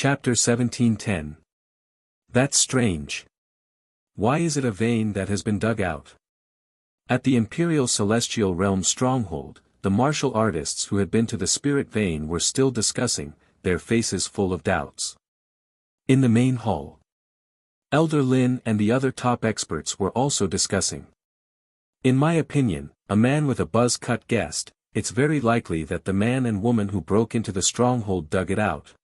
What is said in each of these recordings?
Chapter 1710. That's strange. Why is it a vein that has been dug out? At the Imperial Celestial Realm stronghold, the martial artists who had been to the spirit vein were still discussing, their faces full of doubts. In the main hall, Elder Lin and the other top experts were also discussing. In my opinion, a man with a buzz cut guessed, it's very likely that the man and woman who broke into the stronghold dug it out.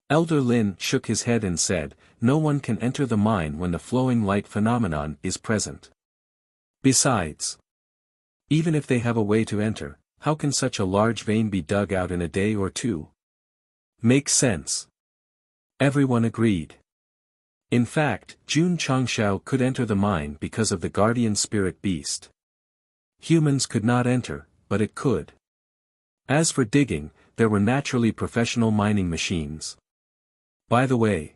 Elder Lin shook his head and said, no one can enter the mine when the flowing light phenomenon is present. Besides, even if they have a way to enter, how can such a large vein be dug out in a day or two? Makes sense. Everyone agreed. In fact, Jun Changshao could enter the mine because of the guardian spirit beast. Humans could not enter, but it could. As for digging, there were naturally professional mining machines. By the way,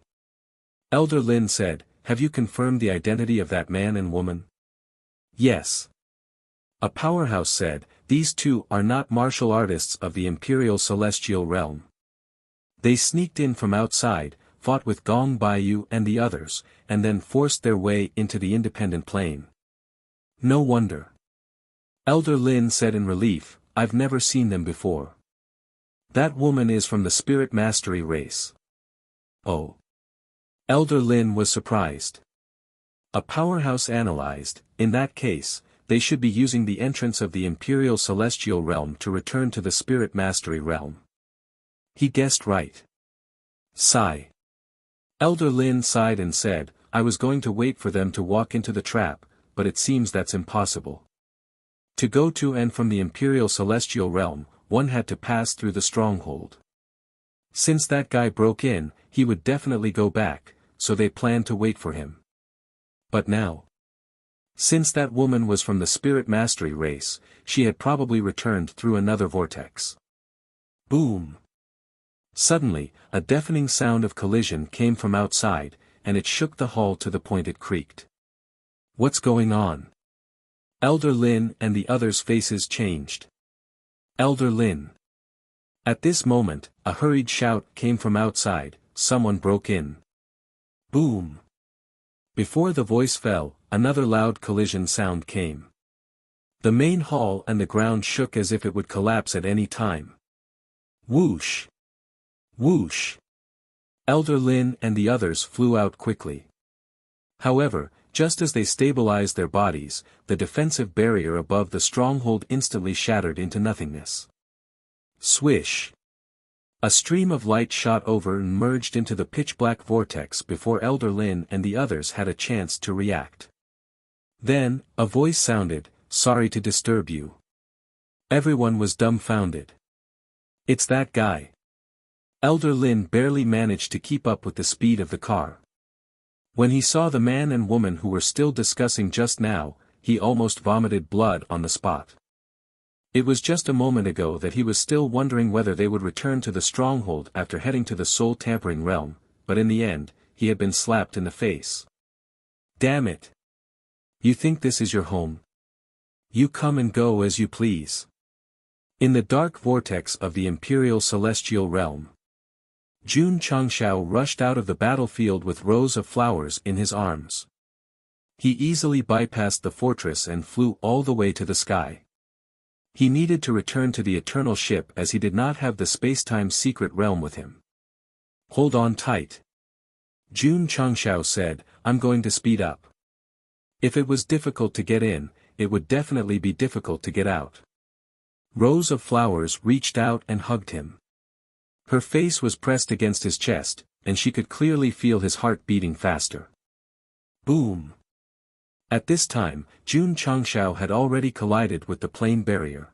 Elder Lin said, have you confirmed the identity of that man and woman? Yes. A powerhouse said, these two are not martial artists of the Imperial Celestial Realm. They sneaked in from outside, fought with Gong Baiyu and the others, and then forced their way into the independent plane. No wonder. Elder Lin said in relief, I've never seen them before. That woman is from the Spirit Mastery race. Oh. Elder Lin was surprised. A powerhouse analyzed, in that case, they should be using the entrance of the Imperial Celestial Realm to return to the Spirit Mastery realm. He guessed right. Sigh. Elder Lin sighed and said, I was going to wait for them to walk into the trap, but it seems that's impossible. To go to and from the Imperial Celestial Realm, one had to pass through the stronghold. Since that guy broke in, he would definitely go back, so they planned to wait for him. But now, since that woman was from the Spirit Mastery race, she had probably returned through another vortex. Boom! Suddenly, a deafening sound of collision came from outside, and it shook the hall to the point it creaked. What's going on? Elder Lin and the others' faces changed. Elder Lin. At this moment, a hurried shout came from outside, someone broke in. Boom! Before the voice fell, another loud collision sound came. The main hall and the ground shook as if it would collapse at any time. Whoosh! Whoosh! Elder Lin and the others flew out quickly. However, just as they stabilized their bodies, the defensive barrier above the stronghold instantly shattered into nothingness. Swish! A stream of light shot over and merged into the pitch-black vortex before Elder Lin and the others had a chance to react. Then, a voice sounded, sorry to disturb you. Everyone was dumbfounded. It's that guy. Elder Lin barely managed to keep up with the speed of the car. When he saw the man and woman who were still discussing just now, he almost vomited blood on the spot. It was just a moment ago that he was still wondering whether they would return to the stronghold after heading to the soul-tampering realm, but in the end, he had been slapped in the face. Damn it! You think this is your home? You come and go as you please. In the dark vortex of the Imperial Celestial Realm, Jun Changshao rushed out of the battlefield with rows of flowers in his arms. He easily bypassed the fortress and flew all the way to the sky. He needed to return to the Eternal Ship as he did not have the spacetime secret realm with him. Hold on tight. Jun Changshao said, I'm going to speed up. If it was difficult to get in, it would definitely be difficult to get out. Rows of flowers reached out and hugged him. Her face was pressed against his chest, and she could clearly feel his heart beating faster. Boom! At this time, Jun Changshao had already collided with the plane barrier.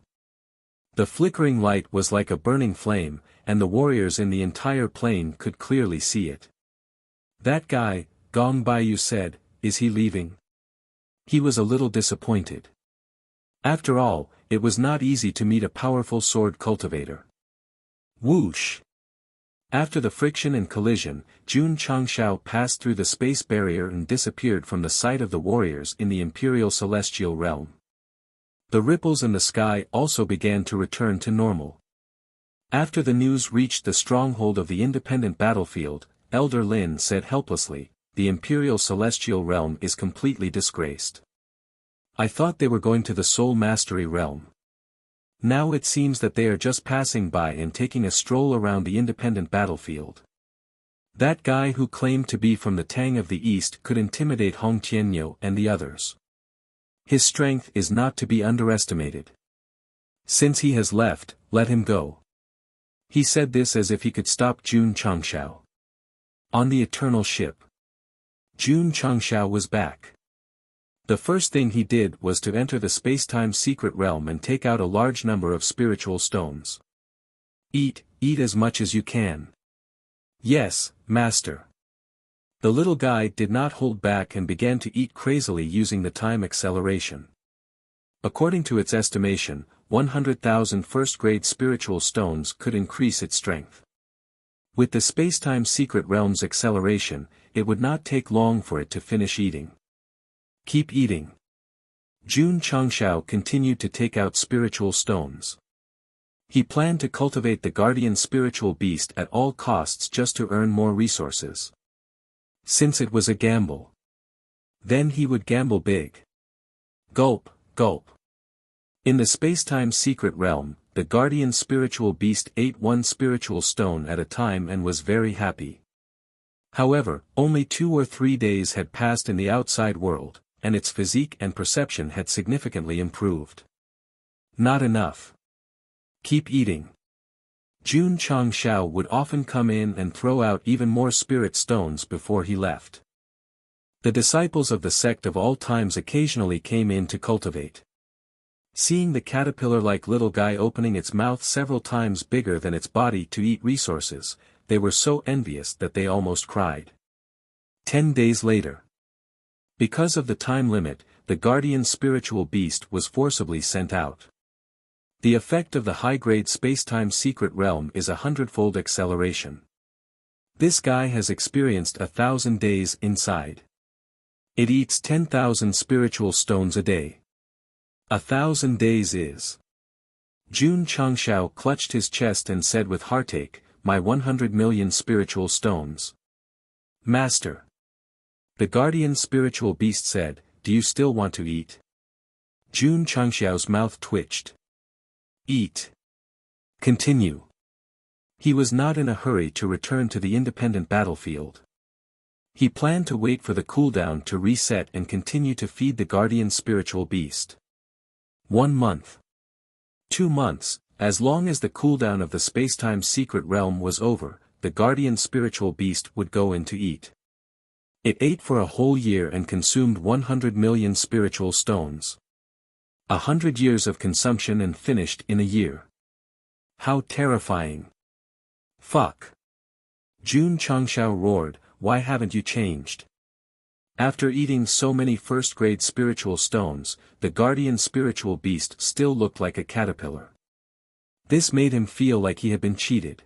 The flickering light was like a burning flame, and the warriors in the entire plane could clearly see it. That guy, Gong Baiyu said, is he leaving? He was a little disappointed. After all, it was not easy to meet a powerful sword cultivator. Whoosh! After the friction and collision, Jun Changshao passed through the space barrier and disappeared from the sight of the warriors in the Imperial Celestial Realm. The ripples in the sky also began to return to normal. After the news reached the stronghold of the independent battlefield, Elder Lin said helplessly, "The Imperial Celestial Realm is completely disgraced. I thought they were going to the Soul Mastery Realm. Now it seems that they are just passing by and taking a stroll around the independent battlefield. That guy who claimed to be from the Tang of the East could intimidate Hong Tianyo and the others. His strength is not to be underestimated. Since he has left, let him go." He said this as if he could stop Jun Changshao. On the Eternal Ship, Jun Changshao was back. The first thing he did was to enter the space-time secret realm and take out a large number of spiritual stones. Eat as much as you can." "Yes, Master." The little guy did not hold back and began to eat crazily using the time acceleration. According to its estimation, 100,000 first-grade spiritual stones could increase its strength. With the space-time secret realm's acceleration, it would not take long for it to finish eating. "Keep eating." Jun Changshao continued to take out spiritual stones. He planned to cultivate the guardian spiritual beast at all costs just to earn more resources. Since it was a gamble, then he would gamble big. Gulp, gulp. In the space-time secret realm, the guardian spiritual beast ate one spiritual stone at a time and was very happy. However, only 2 or 3 days had passed in the outside world, and its physique and perception had significantly improved. Not enough. Keep eating. Jun Changshao would often come in and throw out even more spirit stones before he left. The disciples of the sect of all times occasionally came in to cultivate. Seeing the caterpillar-like little guy opening its mouth several times bigger than its body to eat resources, they were so envious that they almost cried. 10 days later. Because of the time limit, the guardian spiritual beast was forcibly sent out. The effect of the high-grade space-time secret realm is a 100-fold acceleration. This guy has experienced 1,000 days inside. It eats 10,000 spiritual stones a day. 1,000 days is. Jun Changshao clutched his chest and said with heartache, "My 100 million spiritual stones." "Master." The guardian spiritual beast said, "Do you still want to eat?" Jun Changshao's mouth twitched. "Eat. Continue." He was not in a hurry to return to the independent battlefield. He planned to wait for the cooldown to reset and continue to feed the guardian spiritual beast. 1 month. 2 months, as long as the cooldown of the spacetime secret realm was over, the guardian spiritual beast would go in to eat. It ate for a whole year and consumed 100 million spiritual stones. 100 years of consumption and finished in a year. How terrifying. Fuck. Jun Changshao roared, "Why haven't you changed?" After eating so many first-grade spiritual stones, the guardian spiritual beast still looked like a caterpillar. This made him feel like he had been cheated.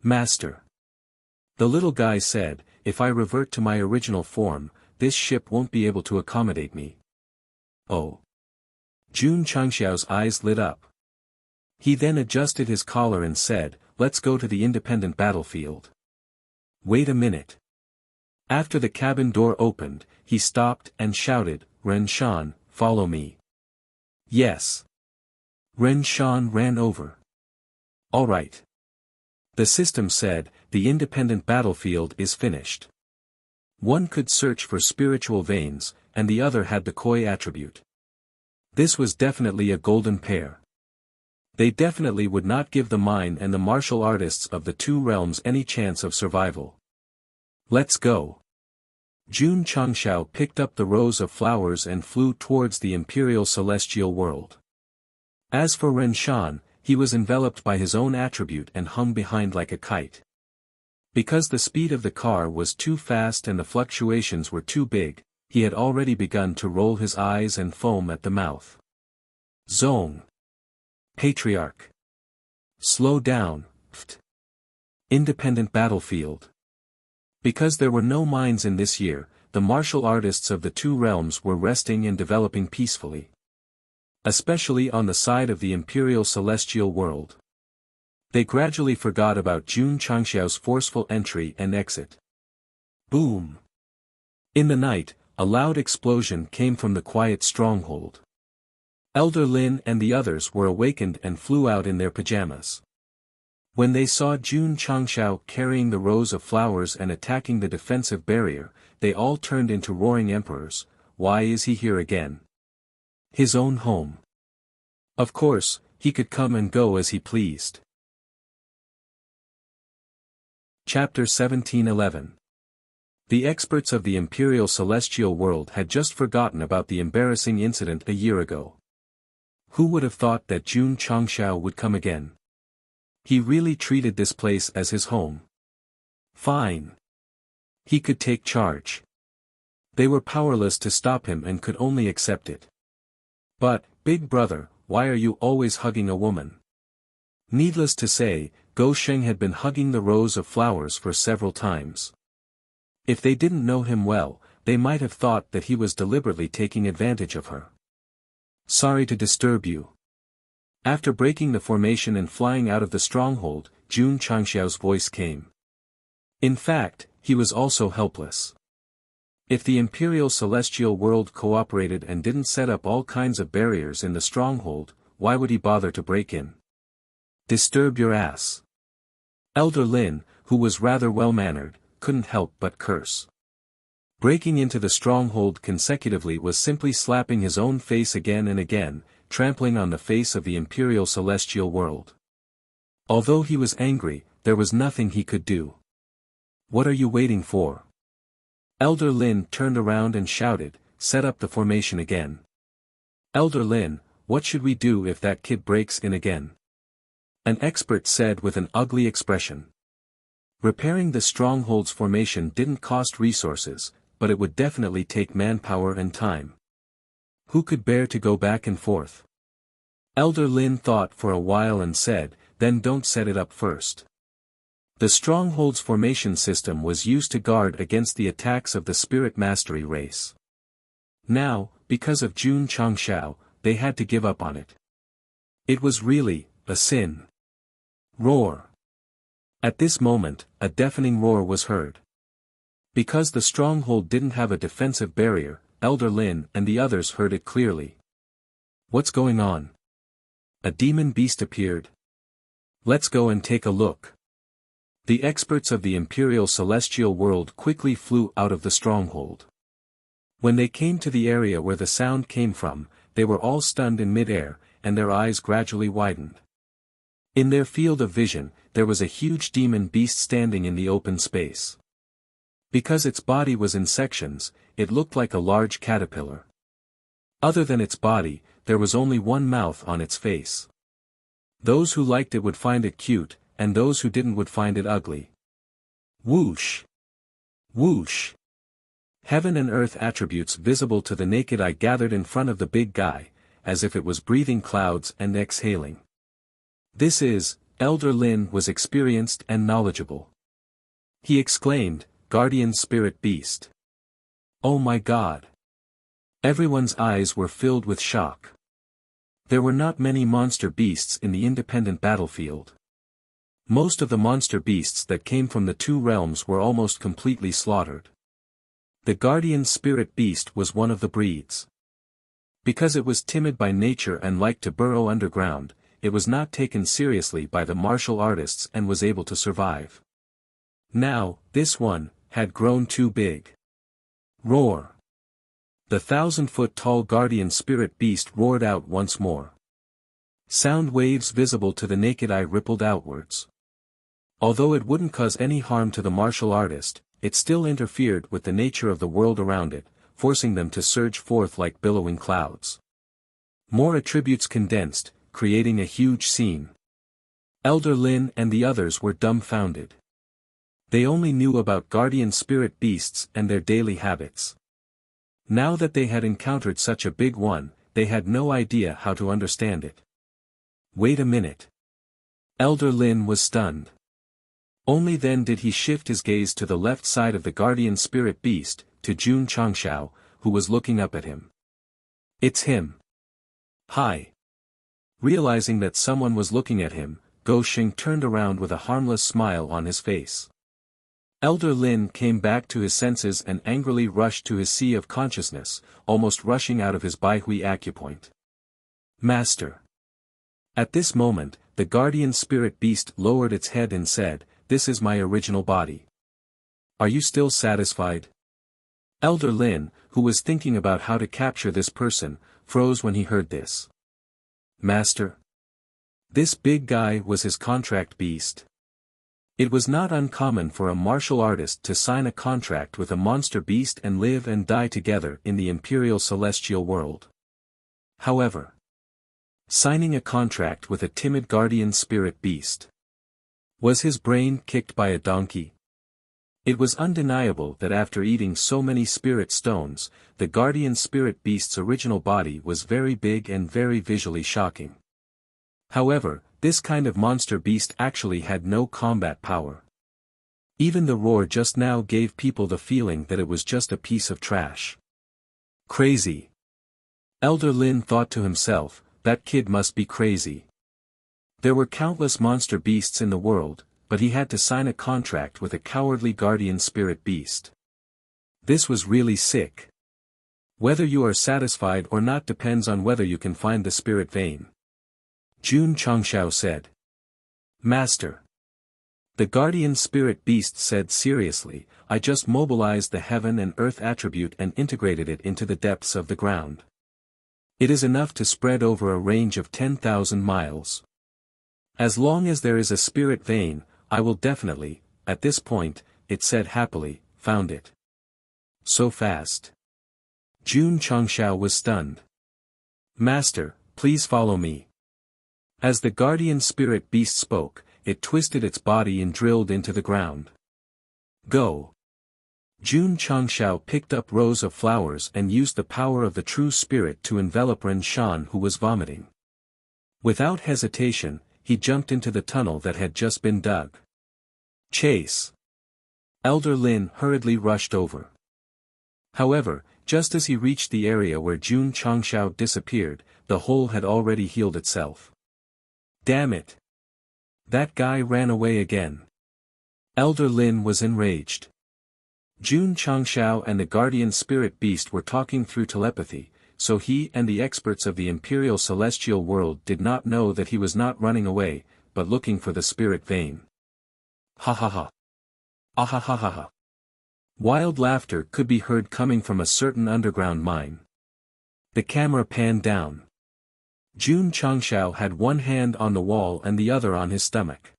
"Master." The little guy said, "If I revert to my original form, this ship won't be able to accommodate me." Oh. Jun Changshao's eyes lit up. He then adjusted his collar and said, "Let's go to the independent battlefield." Wait a minute. After the cabin door opened, he stopped and shouted, "Ren Shan, follow me." Yes. Ren Shan ran over. All right. The system said, "The independent battlefield is finished." One could search for spiritual veins, and the other had the koi attribute. This was definitely a golden pair. They definitely would not give the mine and the martial artists of the two realms any chance of survival. Let's go. Jun Changshao picked up the rose of flowers and flew towards the imperial celestial world. As for Ren Shan, he was enveloped by his own attribute and hung behind like a kite. Because the speed of the car was too fast and the fluctuations were too big, he had already begun to roll his eyes and foam at the mouth. Zong. Patriarch. Slow down, Ft. Independent battlefield. Because there were no mines in this year, the martial artists of the two realms were resting and developing peacefully. Especially on the side of the imperial celestial world. They gradually forgot about Jun Changxiao's forceful entry and exit. Boom! In the night, a loud explosion came from the quiet stronghold. Elder Lin and the others were awakened and flew out in their pajamas. When they saw Jun Changxiao carrying the rows of flowers and attacking the defensive barrier, they all turned into roaring emperors. Why is he here again? His own home. Of course, he could come and go as he pleased. Chapter 1711. The experts of the Imperial Celestial World had just forgotten about the embarrassing incident a year ago. Who would have thought that Jun Changxiao would come again? He really treated this place as his home. Fine. He could take charge. They were powerless to stop him and could only accept it. But, big brother, why are you always hugging a woman? Needless to say, Go Sheng had been hugging the rows of flowers for several times. If they didn't know him well, they might have thought that he was deliberately taking advantage of her. Sorry to disturb you. After breaking the formation and flying out of the stronghold, Jun Changxiao's voice came. In fact, he was also helpless. If the Imperial Celestial World cooperated and didn't set up all kinds of barriers in the stronghold, why would he bother to break in? Disturb your ass. Elder Lin, who was rather well-mannered, couldn't help but curse. Breaking into the stronghold consecutively was simply slapping his own face again and again, trampling on the face of the Imperial Celestial World. Although he was angry, there was nothing he could do. What are you waiting for? Elder Lin turned around and shouted, set up the formation again. Elder Lin, what should we do if that kid breaks in again? An expert said with an ugly expression. Repairing the stronghold's formation didn't cost resources, but it would definitely take manpower and time. Who could bear to go back and forth? Elder Lin thought for a while and said, then don't set it up first. The stronghold's formation system was used to guard against the attacks of the Spirit Mastery race. Now, because of Jun Changxiao, they had to give up on it. It was really a sin. Roar. At this moment, a deafening roar was heard. Because the stronghold didn't have a defensive barrier, Elder Lin and the others heard it clearly. What's going on? A demon beast appeared. Let's go and take a look. The experts of the Imperial Celestial World quickly flew out of the stronghold. When they came to the area where the sound came from, they were all stunned in mid-air, and their eyes gradually widened. In their field of vision, there was a huge demon beast standing in the open space. Because its body was in sections, it looked like a large caterpillar. Other than its body, there was only one mouth on its face. Those who liked it would find it cute, and those who didn't would find it ugly. Whoosh! Whoosh! Heaven and earth attributes visible to the naked eye gathered in front of the big guy, as if it was breathing clouds and exhaling. This is, Elder Lin was experienced and knowledgeable. He exclaimed, Guardian Spirit Beast. Oh my God! Everyone's eyes were filled with shock. There were not many monster beasts in the independent battlefield. Most of the monster beasts that came from the two realms were almost completely slaughtered. The Guardian Spirit Beast was one of the breeds. Because it was timid by nature and liked to burrow underground, it was not taken seriously by the martial artists and was able to survive. Now, this one had grown too big. Roar! The 1,000-foot-tall Guardian Spirit Beast roared out once more. Sound waves visible to the naked eye rippled outwards. Although it wouldn't cause any harm to the martial artist, it still interfered with the nature of the world around it, forcing them to surge forth like billowing clouds. More attributes condensed, creating a huge scene. Elder Lin and the others were dumbfounded. They only knew about Guardian Spirit Beasts and their daily habits. Now that they had encountered such a big one, they had no idea how to understand it. Wait a minute. Elder Lin was stunned. Only then did he shift his gaze to the left side of the Guardian Spirit Beast, to Jun Changxiao, who was looking up at him. It's him. Hi. Realizing that someone was looking at him, Go Xing turned around with a harmless smile on his face. Elder Lin came back to his senses and angrily rushed to his sea of consciousness, almost rushing out of his Baihui acupoint. Master. At this moment, the guardian spirit beast lowered its head and said, "This is my original body. Are you still satisfied?" Elder Lin, who was thinking about how to capture this person, froze when he heard this. Master. This big guy was his contract beast. It was not uncommon for a martial artist to sign a contract with a monster beast and live and die together in the imperial celestial world. However, signing a contract with a timid guardian spirit beast. Was his brain kicked by a donkey? It was undeniable that after eating so many spirit stones, the guardian spirit beast's original body was very big and very visually shocking. However, this kind of monster beast actually had no combat power. Even the roar just now gave people the feeling that it was just a piece of trash. Crazy. Elder Lin thought to himself, that kid must be crazy. There were countless monster beasts in the world, but he had to sign a contract with a cowardly guardian spirit beast. This was really sick. Whether you are satisfied or not depends on whether you can find the spirit vein. Jun Changshao said. Master. The guardian spirit beast said seriously, I just mobilized the heaven and earth attribute and integrated it into the depths of the ground. It is enough to spread over a range of 10,000 miles. As long as there is a spirit vein, I will definitely, at this point, it said happily, found it. So fast. Jun Changshao was stunned. Master, please follow me. As the guardian spirit beast spoke, it twisted its body and drilled into the ground. Go. Jun Changshao picked up rows of flowers and used the power of the true spirit to envelop Ren Shan, who was vomiting. Without hesitation, he jumped into the tunnel that had just been dug. Chase. Elder Lin hurriedly rushed over. However, just as he reached the area where Jun Changshao disappeared, the hole had already healed itself. Damn it. That guy ran away again. Elder Lin was enraged. Jun Changshao and the guardian spirit beast were talking through telepathy, so he and the experts of the imperial celestial world did not know that he was not running away, but looking for the spirit vein. Ha ha ha. Ah ha ha ha ha. Wild laughter could be heard coming from a certain underground mine. The camera panned down. Jun Changshao had one hand on the wall and the other on his stomach.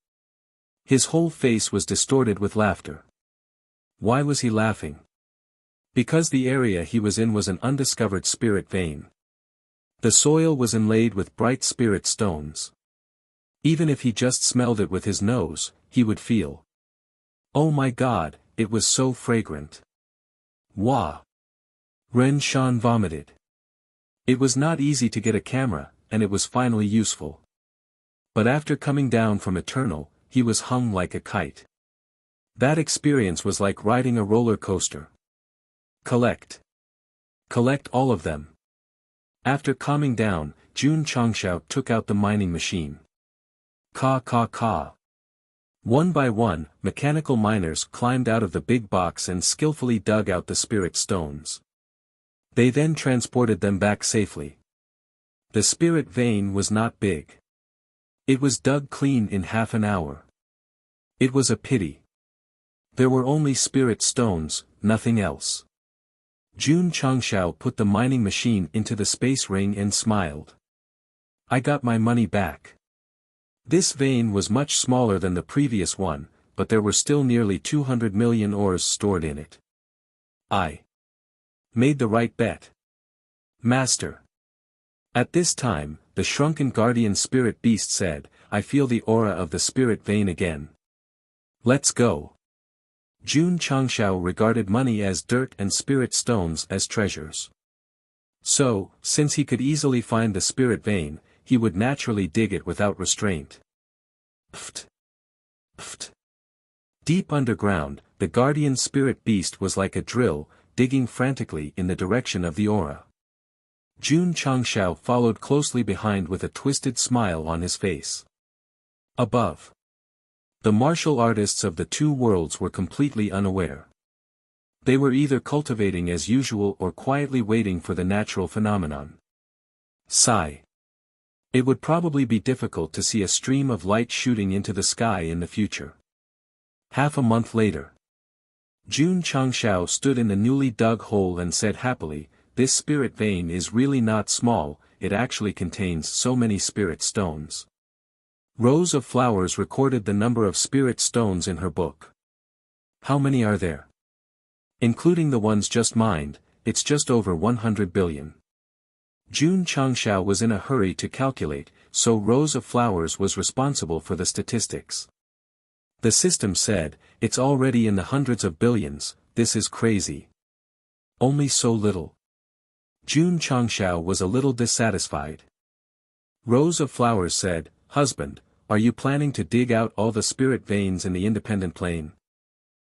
His whole face was distorted with laughter. Why was he laughing? Because the area he was in was an undiscovered spirit vein. The soil was inlaid with bright spirit stones. Even if he just smelled it with his nose, he would feel. Oh my God, it was so fragrant. Wah! Ren Shan vomited. It was not easy to get a camera, and it was finally useful. But after coming down from Eternal, he was hung like a kite. That experience was like riding a roller coaster. Collect. Collect all of them. After calming down, Jun Changshao took out the mining machine. Ka ka ka. One by one, mechanical miners climbed out of the big box and skillfully dug out the spirit stones. They then transported them back safely. The spirit vein was not big. It was dug clean in half an hour. It was a pity. There were only spirit stones, nothing else. Jun Changshao put the mining machine into the space ring and smiled. I got my money back. This vein was much smaller than the previous one, but there were still nearly 200 million ores stored in it. I made the right bet. Master. At this time, the shrunken guardian spirit beast said, I feel the aura of the spirit vein again. Let's go. Jun Changshao regarded money as dirt and spirit stones as treasures. So, since he could easily find the spirit vein, he would naturally dig it without restraint. Pft. Pft. Deep underground, the guardian spirit beast was like a drill, digging frantically in the direction of the aura. Jun Changshao followed closely behind with a twisted smile on his face. Above. The martial artists of the two worlds were completely unaware. They were either cultivating as usual or quietly waiting for the natural phenomenon. Sigh. It would probably be difficult to see a stream of light shooting into the sky in the future. Half a month later. Jun Changshao stood in the newly dug hole and said happily, "This spirit vein is really not small, it actually contains so many spirit stones." Rows of Flowers recorded the number of spirit stones in her book. "How many are there?" "Including the ones just mined, it's just over 100 billion. Jun Changshao was in a hurry to calculate, so Rows of Flowers was responsible for the statistics. The system said, "It's already in the hundreds of billions, this is crazy." "Only so little." Jun Changshao was a little dissatisfied. Rows of Flowers said, "Husband, are you planning to dig out all the spirit veins in the independent plane?"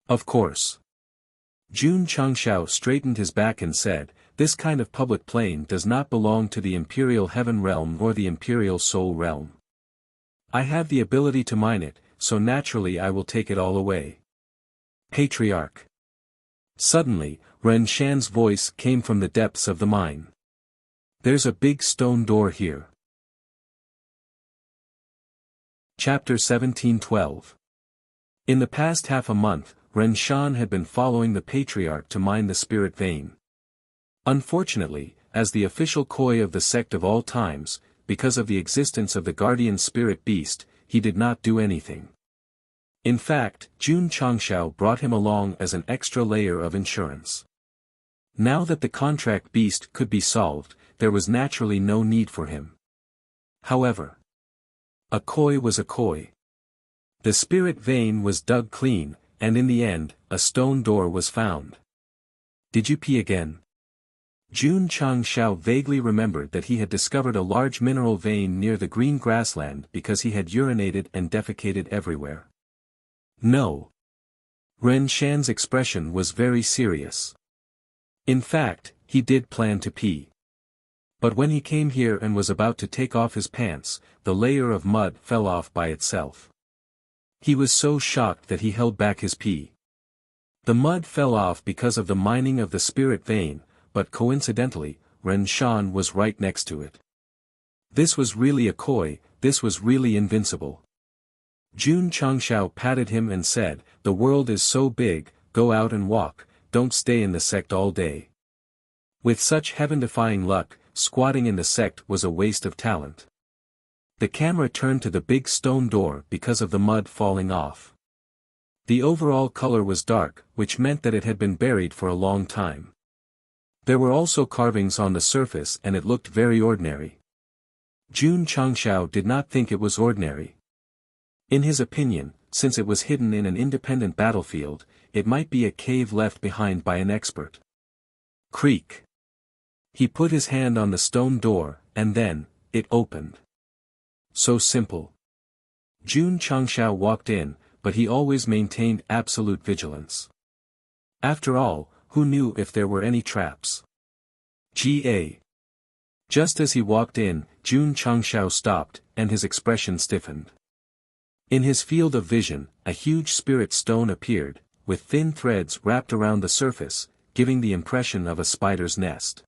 "Of course." Jun Changshao straightened his back and said, "This kind of public plane does not belong to the Imperial Heaven Realm nor the Imperial Soul Realm. I have the ability to mine it, so naturally I will take it all away." Patriarch. Suddenly, Ren Shan's voice came from the depths of the mine. "There's a big stone door here." Chapter 17:12. In the past half a month, Ren Shan had been following the Patriarch to mine the spirit vein. Unfortunately, as the official koi of the sect of all times, because of the existence of the guardian spirit beast, he did not do anything. In fact, Jun Changshao brought him along as an extra layer of insurance. Now that the contract beast could be solved, there was naturally no need for him. However, a koi was a koi. The spirit vein was dug clean, and in the end, a stone door was found. "Did you pee again?" Jun Changshao vaguely remembered that he had discovered a large mineral vein near the green grassland because he had urinated and defecated everywhere. "No." Ren Shan's expression was very serious. In fact, he did plan to pee. But when he came here and was about to take off his pants, the layer of mud fell off by itself. He was so shocked that he held back his pee. The mud fell off because of the mining of the spirit vein, but coincidentally, Ren Shan was right next to it. This was really a koi, this was really invincible. Jun Changshao patted him and said, "The world is so big, go out and walk, don't stay in the sect all day." With such heaven-defying luck, squatting in the sect was a waste of talent. The camera turned to the big stone door because of the mud falling off. The overall color was dark, which meant that it had been buried for a long time. There were also carvings on the surface and it looked very ordinary. Jun Changshao did not think it was ordinary. In his opinion, since it was hidden in an independent battlefield, it might be a cave left behind by an expert. Creak. He put his hand on the stone door, and then, it opened. So simple. Jun Changshao walked in, but he always maintained absolute vigilance. After all, who knew if there were any traps? Ga. Just as he walked in, Jun Changshao stopped, and his expression stiffened. In his field of vision, a huge spirit stone appeared, with thin threads wrapped around the surface, giving the impression of a spider's nest.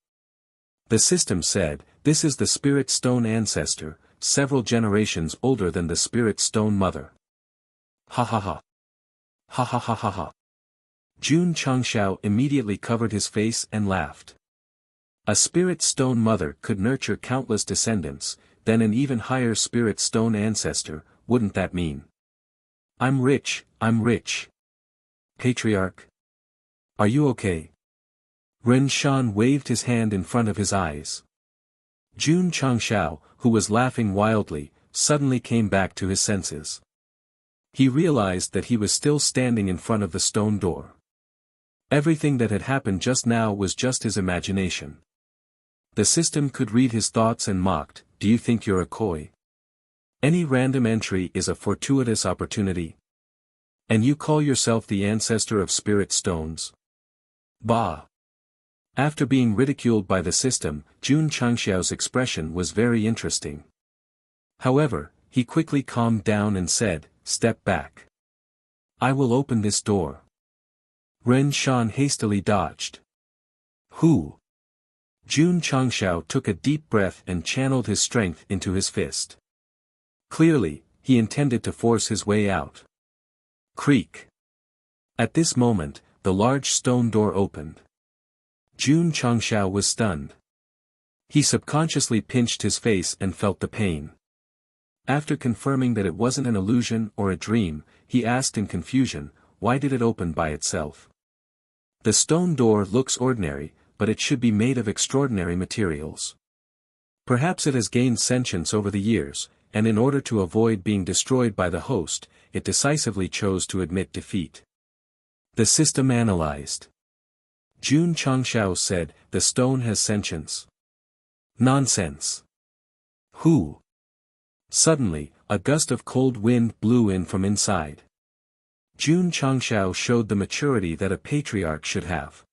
The system said, "This is the spirit stone ancestor, several generations older than the spirit stone mother." Ha ha ha. Ha ha ha ha ha. Jun Changshao immediately covered his face and laughed. A spirit stone mother could nurture countless descendants, then an even higher spirit stone ancestor, wouldn't that mean? I'm rich, I'm rich. Patriarch. Are you okay? Ren Shan waved his hand in front of his eyes. Jun Changshao, who was laughing wildly, suddenly came back to his senses. He realized that he was still standing in front of the stone door. Everything that had happened just now was just his imagination. The system could read his thoughts and mocked, "Do you think you're a koi? Any random entry is a fortuitous opportunity. And you call yourself the ancestor of spirit stones? Bah!" After being ridiculed by the system, Jun Changshao's expression was very interesting. However, he quickly calmed down and said, "Step back. I will open this door." Ren Shan hastily dodged. "Who?" Jun Changshao took a deep breath and channeled his strength into his fist. Clearly, he intended to force his way out. Creak. At this moment, the large stone door opened. Jun Changshao was stunned. He subconsciously pinched his face and felt the pain. After confirming that it wasn't an illusion or a dream, he asked in confusion, "Why did it open by itself?" "The stone door looks ordinary, but it should be made of extraordinary materials. Perhaps it has gained sentience over the years, and in order to avoid being destroyed by the host, it decisively chose to admit defeat." The system analyzed. Jun Changshao said, "The stone has sentience." Nonsense. Who? Suddenly, a gust of cold wind blew in from inside. Jun Changshao showed the maturity that a patriarch should have.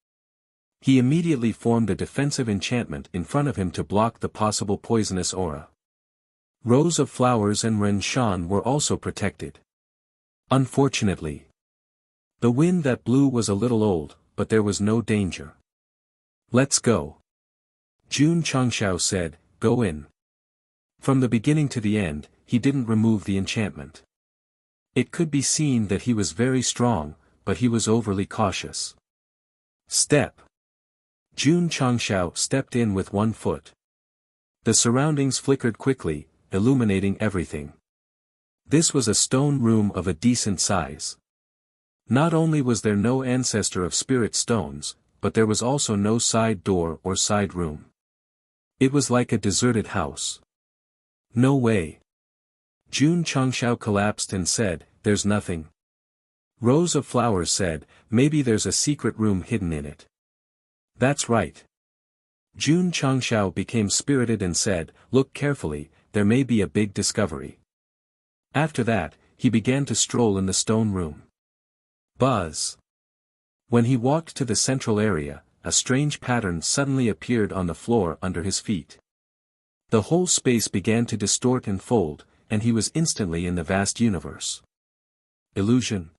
He immediately formed a defensive enchantment in front of him to block the possible poisonous aura. Rows of flowers and Ren Shan were also protected. Unfortunately, the wind that blew was a little old, but there was no danger. "Let's go." Jun Changshao said, "Go in." From the beginning to the end, he didn't remove the enchantment. It could be seen that he was very strong, but he was overly cautious. Step. Jun Changshao stepped in with one foot. The surroundings flickered quickly, illuminating everything. This was a stone room of a decent size. Not only was there no ancestor of spirit stones, but there was also no side door or side room. It was like a deserted house. "No way." Jun Changshao collapsed and said, "There's nothing." Rows of flowers said, "Maybe there's a secret room hidden in it." "That's right." Jun Changshao became spirited and said, "Look carefully, there may be a big discovery." After that, he began to stroll in the stone room. Buzz. When he walked to the central area, a strange pattern suddenly appeared on the floor under his feet. The whole space began to distort and fold, and he was instantly in the vast universe. Illusion.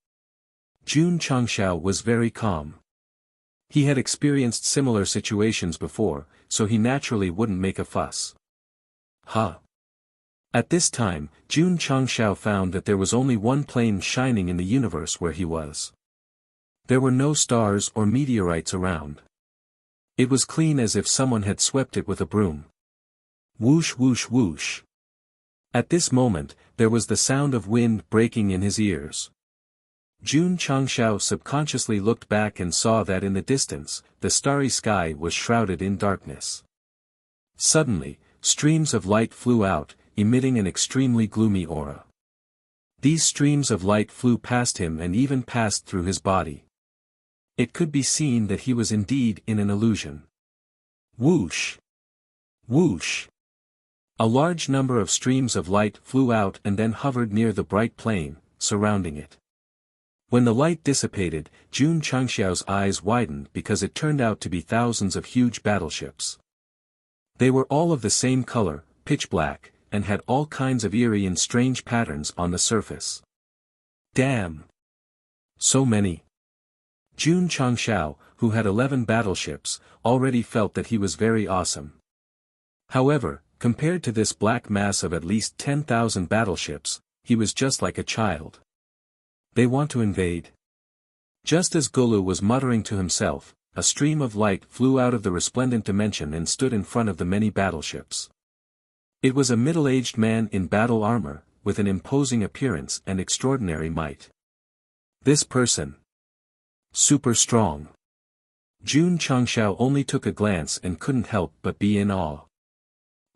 Jun Changshao was very calm. He had experienced similar situations before, so he naturally wouldn't make a fuss. Huh. At this time, Jun Changshao found that there was only one plane shining in the universe where he was. There were no stars or meteorites around. It was clean as if someone had swept it with a broom. Whoosh whoosh whoosh. At this moment, there was the sound of wind breaking in his ears. Jun Changshao subconsciously looked back and saw that in the distance, the starry sky was shrouded in darkness. Suddenly, streams of light flew out, emitting an extremely gloomy aura. These streams of light flew past him and even passed through his body. It could be seen that he was indeed in an illusion. Whoosh! Whoosh! A large number of streams of light flew out and then hovered near the bright plane, surrounding it. When the light dissipated, Jun Changxiao's eyes widened because it turned out to be thousands of huge battleships. They were all of the same color, pitch black, and had all kinds of eerie and strange patterns on the surface. Damn! So many! Jun Changxiao, who had 11 battleships, already felt that he was very awesome. However, compared to this black mass of at least 10,000 battleships, he was just like a child. They want to invade. Just as Gulu was muttering to himself, a stream of light flew out of the resplendent dimension and stood in front of the many battleships. It was a middle-aged man in battle armor, with an imposing appearance and extraordinary might. This person. Super strong. Jun Changxiao only took a glance and couldn't help but be in awe.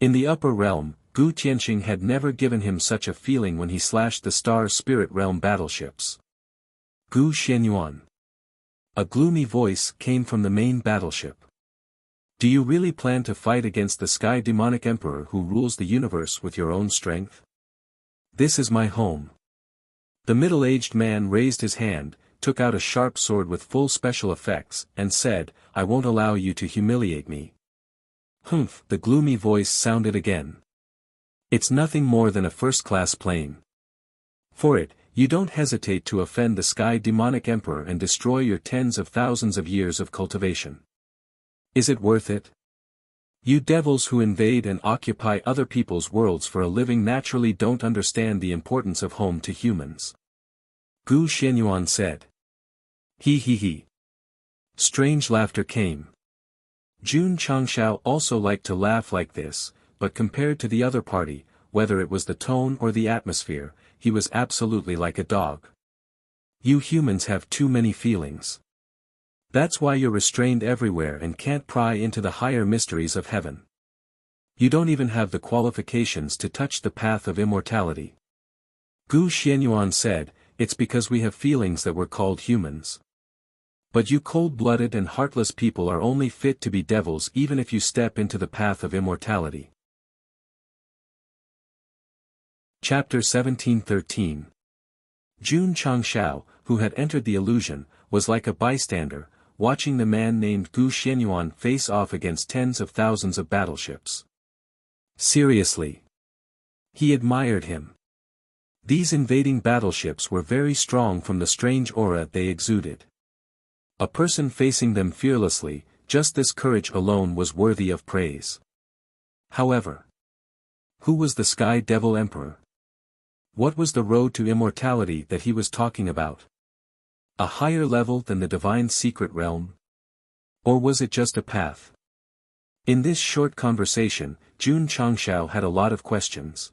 In the upper realm, Gu Tianxing had never given him such a feeling when he slashed the Star Spirit Realm battleships. Gu Xianyuan. A gloomy voice came from the main battleship. Do you really plan to fight against the Sky Demonic Emperor who rules the universe with your own strength? This is my home. The middle-aged man raised his hand, took out a sharp sword with full special effects, and said, I won't allow you to humiliate me. Humph, the gloomy voice sounded again. It's nothing more than a first-class plane. For it, you don't hesitate to offend the Sky Demonic Emperor and destroy your tens of thousands of years of cultivation. Is it worth it? You devils who invade and occupy other people's worlds for a living naturally don't understand the importance of home to humans. Gu Xianyuan said. He. Strange laughter came. Jun Changshao also liked to laugh like this, but compared to the other party, whether it was the tone or the atmosphere, he was absolutely like a dog. You humans have too many feelings. That's why you're restrained everywhere and can't pry into the higher mysteries of heaven. You don't even have the qualifications to touch the path of immortality. Gu Xianyuan said, it's because we have feelings that we're called humans. But you cold-blooded and heartless people are only fit to be devils even if you step into the path of immortality. Chapter 1713. Jun Changshao, who had entered the illusion, was like a bystander, watching the man named Gu Xianyuan face off against tens of thousands of battleships. Seriously. He admired him. These invading battleships were very strong from the strange aura they exuded. A person facing them fearlessly, just this courage alone was worthy of praise. However, who was the Sky Devil Emperor? What was the road to immortality that he was talking about? A higher level than the divine secret realm? Or was it just a path? In this short conversation, Jun Changshao had a lot of questions.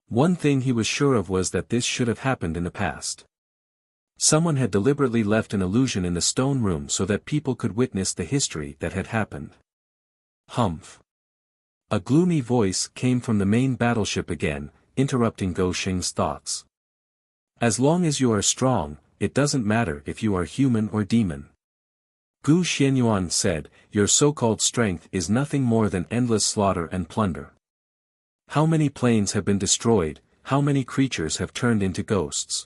One thing he was sure of was that this should have happened in the past. Someone had deliberately left an illusion in the stone room so that people could witness the history that had happened. Humph. A gloomy voice came from the main battleship again, interrupting Go Xing's thoughts. As long as you are strong, it doesn't matter if you are human or demon. Gu Xianyuan said, your so-called strength is nothing more than endless slaughter and plunder. How many planes have been destroyed, how many creatures have turned into ghosts?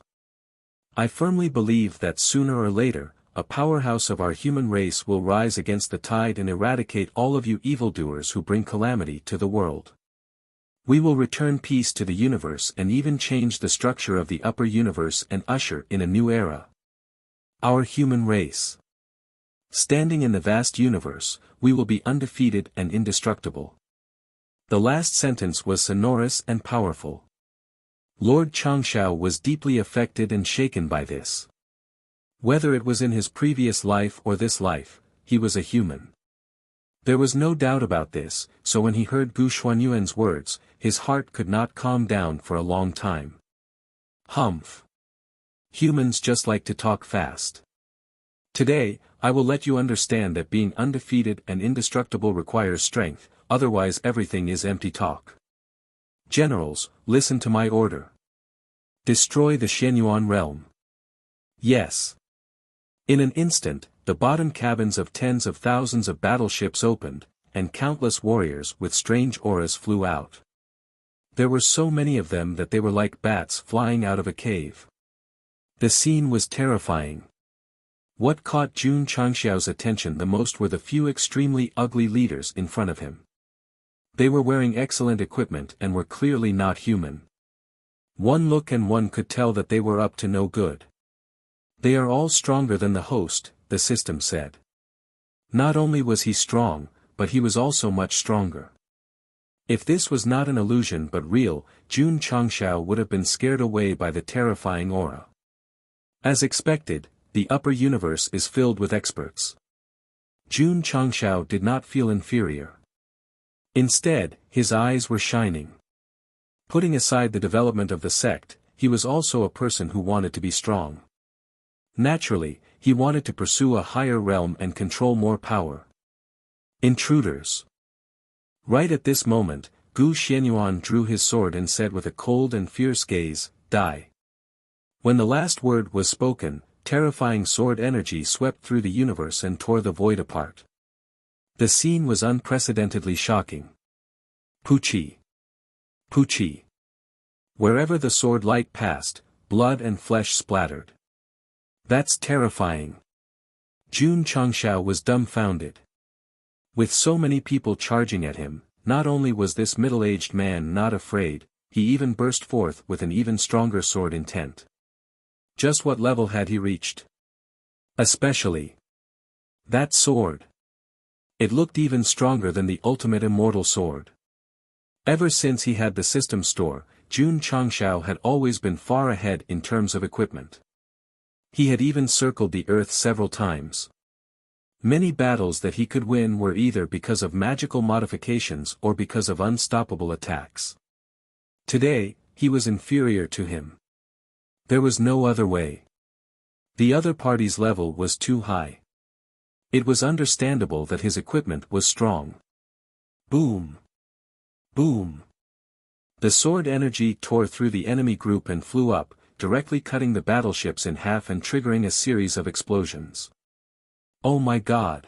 I firmly believe that sooner or later, a powerhouse of our human race will rise against the tide and eradicate all of you evildoers who bring calamity to the world. We will return peace to the universe and even change the structure of the upper universe and usher in a new era. Our human race. Standing in the vast universe, we will be undefeated and indestructible. The last sentence was sonorous and powerful. Lord Changshao was deeply affected and shaken by this. Whether it was in his previous life or this life, he was a human. There was no doubt about this, so when he heard Gu Xianyuan's words, his heart could not calm down for a long time. Humph. Humans just like to talk fast. Today, I will let you understand that being undefeated and indestructible requires strength, otherwise everything is empty talk. Generals, listen to my order. Destroy the Xianyuan realm. Yes. In an instant, the bottom cabins of tens of thousands of battleships opened, and countless warriors with strange auras flew out. There were so many of them that they were like bats flying out of a cave. The scene was terrifying. What caught Jun Changshao's attention the most were the few extremely ugly leaders in front of him. They were wearing excellent equipment and were clearly not human. One look and one could tell that they were up to no good. They are all stronger than the host, the system said. Not only was he strong, but he was also much stronger. If this was not an illusion but real, Jun Changshao would have been scared away by the terrifying aura. As expected, the upper universe is filled with experts. Jun Changshao did not feel inferior. Instead, his eyes were shining. Putting aside the development of the sect, he was also a person who wanted to be strong. Naturally, he wanted to pursue a higher realm and control more power. Intruders. Right at this moment, Gu Xianyuan drew his sword and said with a cold and fierce gaze, "Die." When the last word was spoken, terrifying sword energy swept through the universe and tore the void apart. The scene was unprecedentedly shocking. Puchi. Puchi. Wherever the sword light passed, blood and flesh splattered. That's terrifying. Jun Changshao was dumbfounded. With so many people charging at him, not only was this middle-aged man not afraid, he even burst forth with an even stronger sword intent. Just what level had he reached? Especially that sword. It looked even stronger than the ultimate immortal sword. Ever since he had the system store, Jun Changshao had always been far ahead in terms of equipment. He had even circled the earth several times. Many battles that he could win were either because of magical modifications or because of unstoppable attacks. Today, he was inferior to him. There was no other way. The other party's level was too high. It was understandable that his equipment was strong. Boom! Boom! The sword energy tore through the enemy group and flew up, directly cutting the battleships in half and triggering a series of explosions. Oh my god!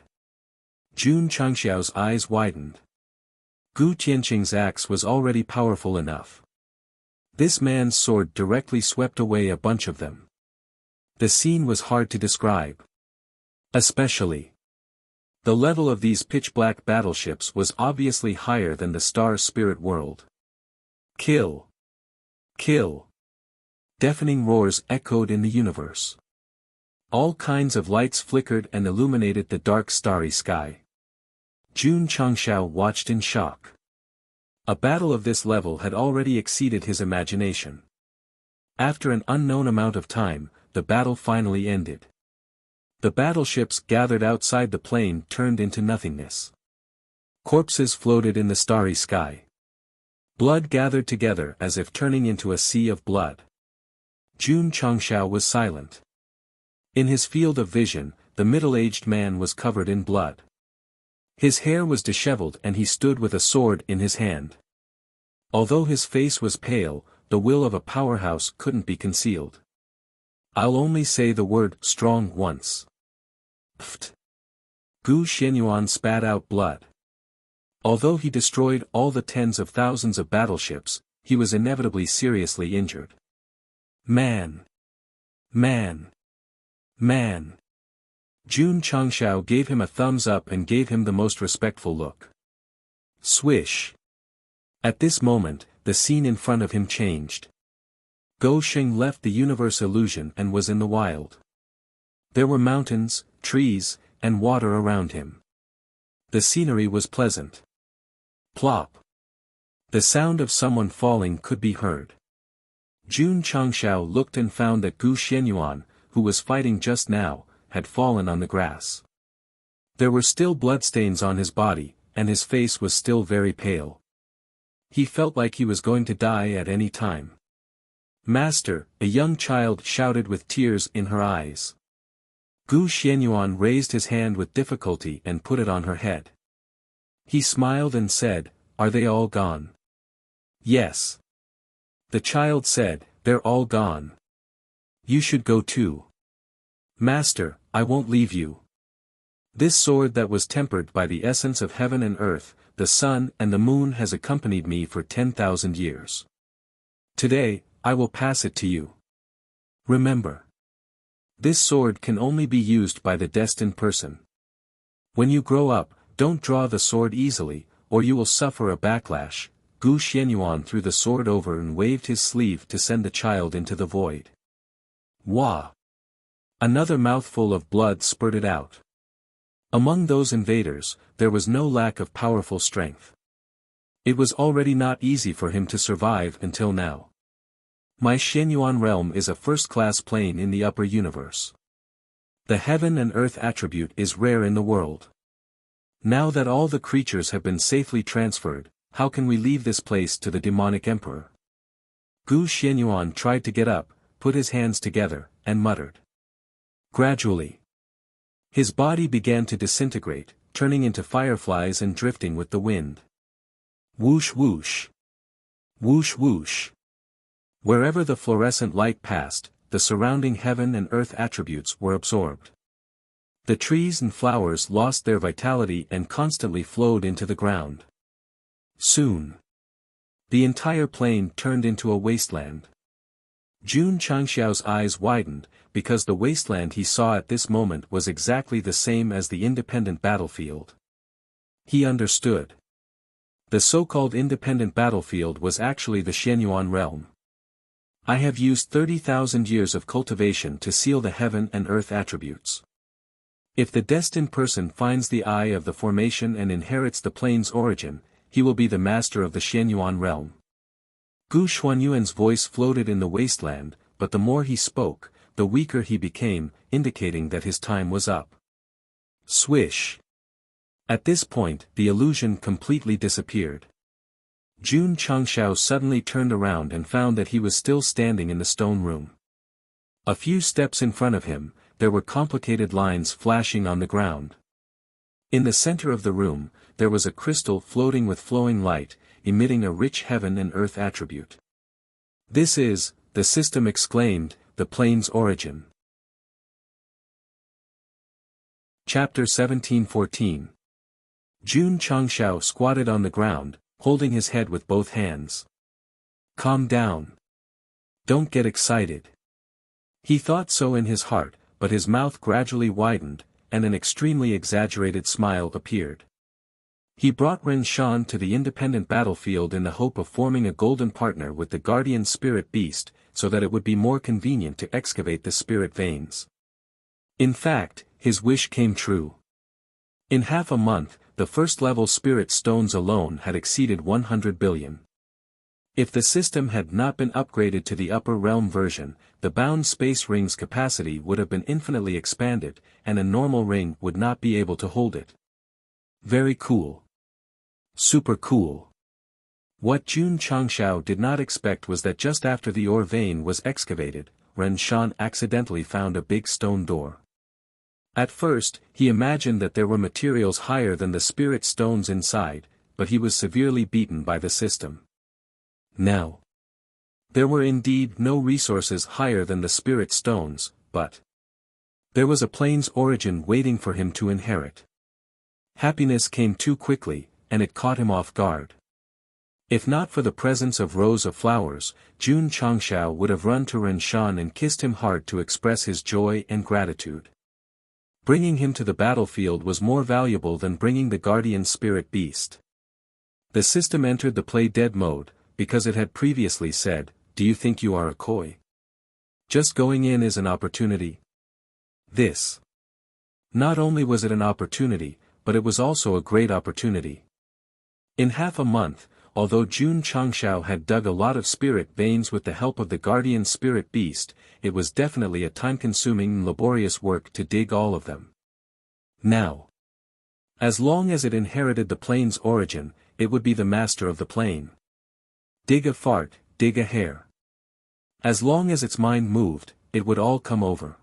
Jun Changxiao's eyes widened. Gu Tianqing's axe was already powerful enough. This man's sword directly swept away a bunch of them. The scene was hard to describe. Especially, the level of these pitch-black battleships was obviously higher than the star spirit world. Kill! Kill! Deafening roars echoed in the universe. All kinds of lights flickered and illuminated the dark starry sky. Jun Changshao watched in shock. A battle of this level had already exceeded his imagination. After an unknown amount of time, the battle finally ended. The battleships gathered outside the plane turned into nothingness. Corpses floated in the starry sky. Blood gathered together as if turning into a sea of blood. Jun Changshao was silent. In his field of vision, the middle-aged man was covered in blood. His hair was disheveled and he stood with a sword in his hand. Although his face was pale, the will of a powerhouse couldn't be concealed. I'll only say the word strong once. Pfft. Gu Xianyuan spat out blood. Although he destroyed all the tens of thousands of battleships, he was inevitably seriously injured. Man! Man! Man! Jun Changshao gave him a thumbs up and gave him the most respectful look. Swish! At this moment, the scene in front of him changed. Go Sheng left the universe illusion and was in the wild. There were mountains, trees, and water around him. The scenery was pleasant. Plop! The sound of someone falling could be heard. Jun Changshao looked and found that Gu Xianyuan, who was fighting just now, had fallen on the grass. There were still bloodstains on his body, and his face was still very pale. He felt like he was going to die at any time. Master, a young child shouted with tears in her eyes. Gu Xianyuan raised his hand with difficulty and put it on her head. He smiled and said, "Are they all gone?" "Yes." The child said, "They're all gone. You should go too." "Master, I won't leave you. This sword that was tempered by the essence of heaven and earth, the sun and the moon has accompanied me for 10,000 years. Today, I will pass it to you. Remember. This sword can only be used by the destined person. When you grow up, don't draw the sword easily, or you will suffer a backlash." Gu Xianyuan threw the sword over and waved his sleeve to send the child into the void. Wah! Another mouthful of blood spurted out. Among those invaders, there was no lack of powerful strength. It was already not easy for him to survive until now. My Xianyuan realm is a first-class plane in the upper universe. The heaven and earth attribute is rare in the world. Now that all the creatures have been safely transferred, how can we leave this place to the demonic emperor? Gu Xianyuan tried to get up, put his hands together, and muttered. Gradually, his body began to disintegrate, turning into fireflies and drifting with the wind. Whoosh whoosh. Whoosh whoosh. Wherever the fluorescent light passed, the surrounding heaven and earth attributes were absorbed. The trees and flowers lost their vitality and constantly flowed into the ground. Soon, the entire plain turned into a wasteland. Jun Changxiao's eyes widened, because the wasteland he saw at this moment was exactly the same as the independent battlefield. He understood. The so-called independent battlefield was actually the Xianyuan realm. I have used 30,000 years of cultivation to seal the heaven and earth attributes. If the destined person finds the eye of the formation and inherits the plane's origin, he will be the master of the Xianyuan realm. Gu Xuanyuan's voice floated in the wasteland, but the more he spoke, the weaker he became, indicating that his time was up. Swish. At this point, the illusion completely disappeared. Jun Changshao suddenly turned around and found that he was still standing in the stone room. A few steps in front of him, there were complicated lines flashing on the ground. In the center of the room, there was a crystal floating with flowing light, emitting a rich heaven and earth attribute. This is, the system exclaimed, the plane's origin. Chapter 17:14. Jun Changshao squatted on the ground, holding his head with both hands. Calm down. Don't get excited. He thought so in his heart, but his mouth gradually widened, and an extremely exaggerated smile appeared. He brought Ren Shan to the independent battlefield in the hope of forming a golden partner with the guardian spirit beast, so that it would be more convenient to excavate the spirit veins. In fact, his wish came true. In half a month, the first-level spirit stones alone had exceeded 100 billion. If the system had not been upgraded to the upper realm version, the bound space ring's capacity would have been infinitely expanded, and a normal ring would not be able to hold it. Very cool. Super cool. What Jun Changshao did not expect was that just after the ore vein was excavated, Ren Shan accidentally found a big stone door. At first, he imagined that there were materials higher than the spirit stones inside, but he was severely beaten by the system. Now, there were indeed no resources higher than the spirit stones, but there was a plane's origin waiting for him to inherit. Happiness came too quickly, and it caught him off guard. If not for the presence of rows of flowers, Jun Changshao would have run to Ren Shan and kissed him hard to express his joy and gratitude. Bringing him to the battlefield was more valuable than bringing the guardian spirit beast. The system entered the play dead mode, because it had previously said, "Do you think you are a koi? Just going in is an opportunity." This. Not only was it an opportunity, but it was also a great opportunity. In half a month, although Jun Changshao had dug a lot of spirit veins with the help of the guardian spirit beast, it was definitely a time-consuming and laborious work to dig all of them. Now, as long as it inherited the plane's origin, it would be the master of the plane. Dig a fart, dig a hair. As long as its mind moved, it would all come over.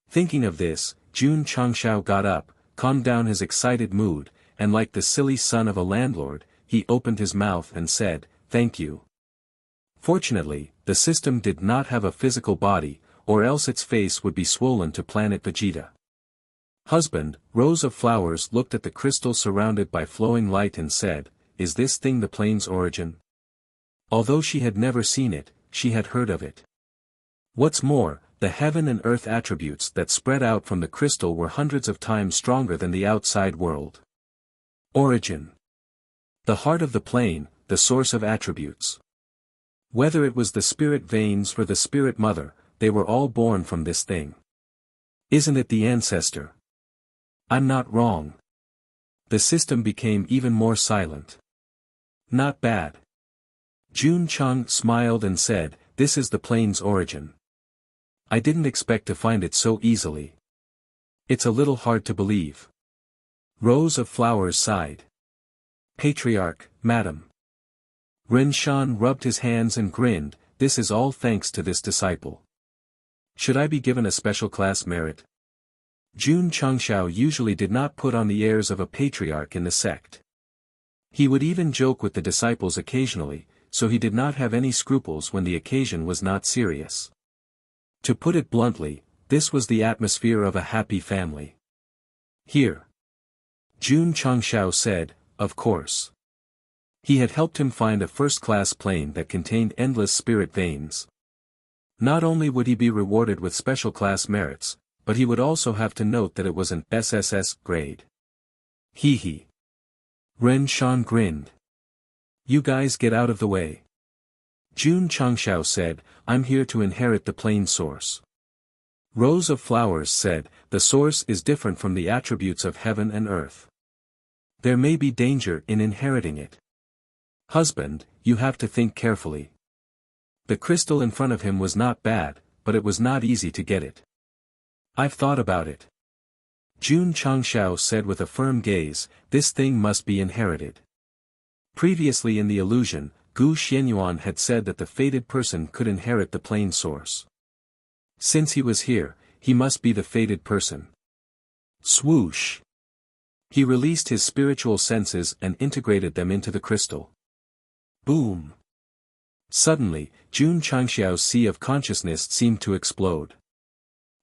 Thinking of this, Jun Changshao got up, calmed down his excited mood, and like the silly son of a landlord, he opened his mouth and said, "Thank you." Fortunately, the system did not have a physical body, or else its face would be swollen to planet Vegeta. Husband, rows of flowers looked at the crystal surrounded by flowing light and said, "Is this thing the plane's origin?" Although she had never seen it, she had heard of it. What's more, the heaven and earth attributes that spread out from the crystal were hundreds of times stronger than the outside world. Origin. The heart of the plane, the source of attributes. Whether it was the spirit veins or the spirit mother, they were all born from this thing. Isn't it the ancestor? I'm not wrong. The system became even more silent. Not bad. Jun Chang smiled and said, "This is the plane's origin. I didn't expect to find it so easily. It's a little hard to believe." Rows of flowers sighed. "Patriarch, madam." Ren Shan rubbed his hands and grinned, "This is all thanks to this disciple. Should I be given a special class merit?" Jun Changshao usually did not put on the airs of a patriarch in the sect. He would even joke with the disciples occasionally, so he did not have any scruples when the occasion was not serious. To put it bluntly, this was the atmosphere of a happy family. "Here." Jun Changshao said, "Of course." He had helped him find a first-class plane that contained endless spirit veins. Not only would he be rewarded with special class merits, but he would also have to note that it was an SSS grade. Hee hee. Ren Shan grinned. You guys get out of the way. Jun Changshao said, I'm here to inherit the plane source. Rose of Flowers said, the source is different from the attributes of heaven and earth. There may be danger in inheriting it. Husband, you have to think carefully. The crystal in front of him was not bad, but it was not easy to get it. I've thought about it. Jun Changshao said with a firm gaze, this thing must be inherited. Previously in the illusion, Gu Xianyuan had said that the fated person could inherit the plane source. Since he was here, he must be the fated person. Swoosh! He released his spiritual senses and integrated them into the crystal. Boom! Suddenly, Jun Changxiao's sea of consciousness seemed to explode.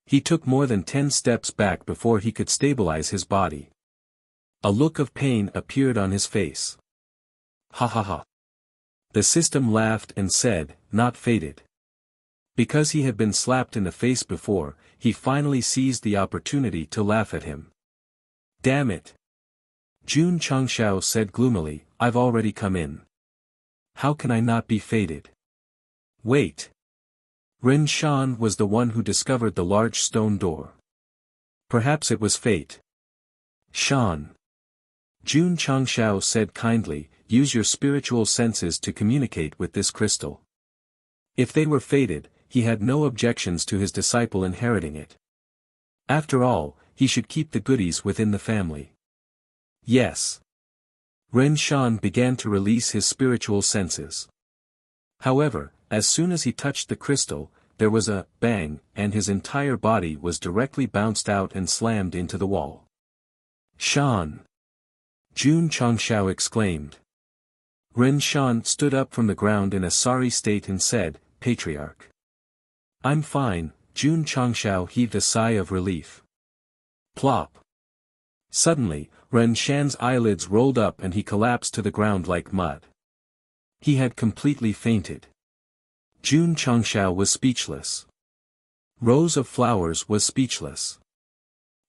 He took more than 10 steps back before he could stabilize his body. A look of pain appeared on his face. Ha ha ha. The system laughed and said, not fated. Because he had been slapped in the face before, he finally seized the opportunity to laugh at him. Damn it! Jun Changshao said gloomily, I've already come in. How can I not be fated? Wait. Ren Shan was the one who discovered the large stone door. Perhaps it was fate. Shan. Jun Changshao said kindly, use your spiritual senses to communicate with this crystal. If they were fated, he had no objections to his disciple inheriting it. After all, he should keep the goodies within the family. Yes. Ren Shan began to release his spiritual senses. However, as soon as he touched the crystal, there was a bang, and his entire body was directly bounced out and slammed into the wall. Shan! Jun Changshao exclaimed. Ren Shan stood up from the ground in a sorry state and said, Patriarch. I'm fine. Jun Changshao heaved a sigh of relief. Plop. Suddenly, Ren Shan's eyelids rolled up and he collapsed to the ground like mud. He had completely fainted. Jun Changshao was speechless. Rose of Flowers was speechless.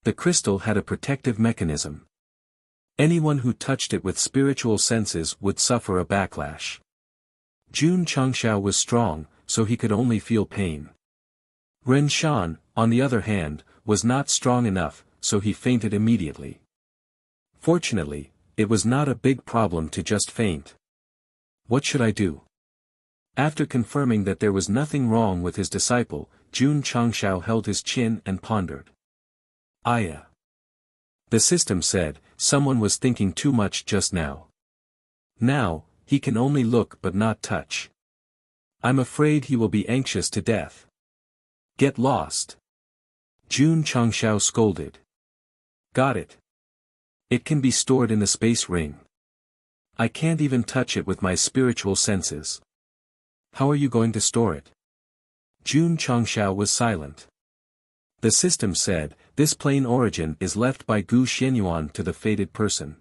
The crystal had a protective mechanism. Anyone who touched it with spiritual senses would suffer a backlash. Jun Changshao was strong, so he could only feel pain. Ren Shan, on the other hand, was not strong enough, so he fainted immediately. Fortunately, it was not a big problem to just faint. What should I do? After confirming that there was nothing wrong with his disciple, Jun Changshao held his chin and pondered. Aya. The system said, someone was thinking too much just now. Now, he can only look but not touch. I'm afraid he will be anxious to death. Get lost. Jun Changshao scolded. Got it. It can be stored in the space ring. I can't even touch it with my spiritual senses. How are you going to store it? Jun Changshao was silent. The system said, this plane origin is left by Gu Xianyuan to the fated person.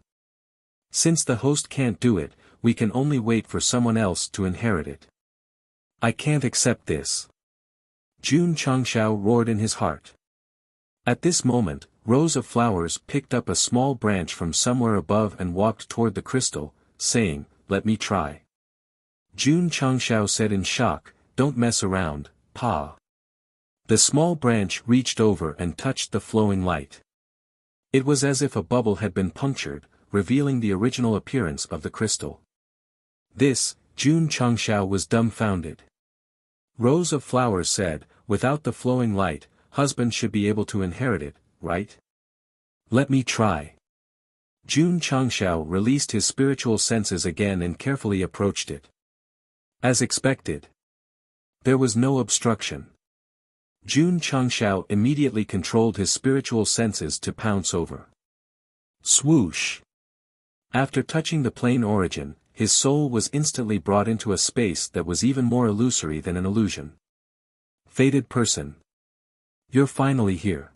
Since the host can't do it, we can only wait for someone else to inherit it. I can't accept this. Jun Changshao roared in his heart. At this moment, Rose of Flowers picked up a small branch from somewhere above and walked toward the crystal, saying, let me try. Jun Changshao said in shock, don't mess around, Pa. The small branch reached over and touched the flowing light. It was as if a bubble had been punctured, revealing the original appearance of the crystal. This, Jun Changshao was dumbfounded. Rose of Flowers said, without the flowing light, husband should be able to inherit it, right? Let me try. Jun Changshao released his spiritual senses again and carefully approached it. As expected. There was no obstruction. Jun Changshao immediately controlled his spiritual senses to pounce over. Swoosh! After touching the plane origin, his soul was instantly brought into a space that was even more illusory than an illusion. Fated person. You're finally here.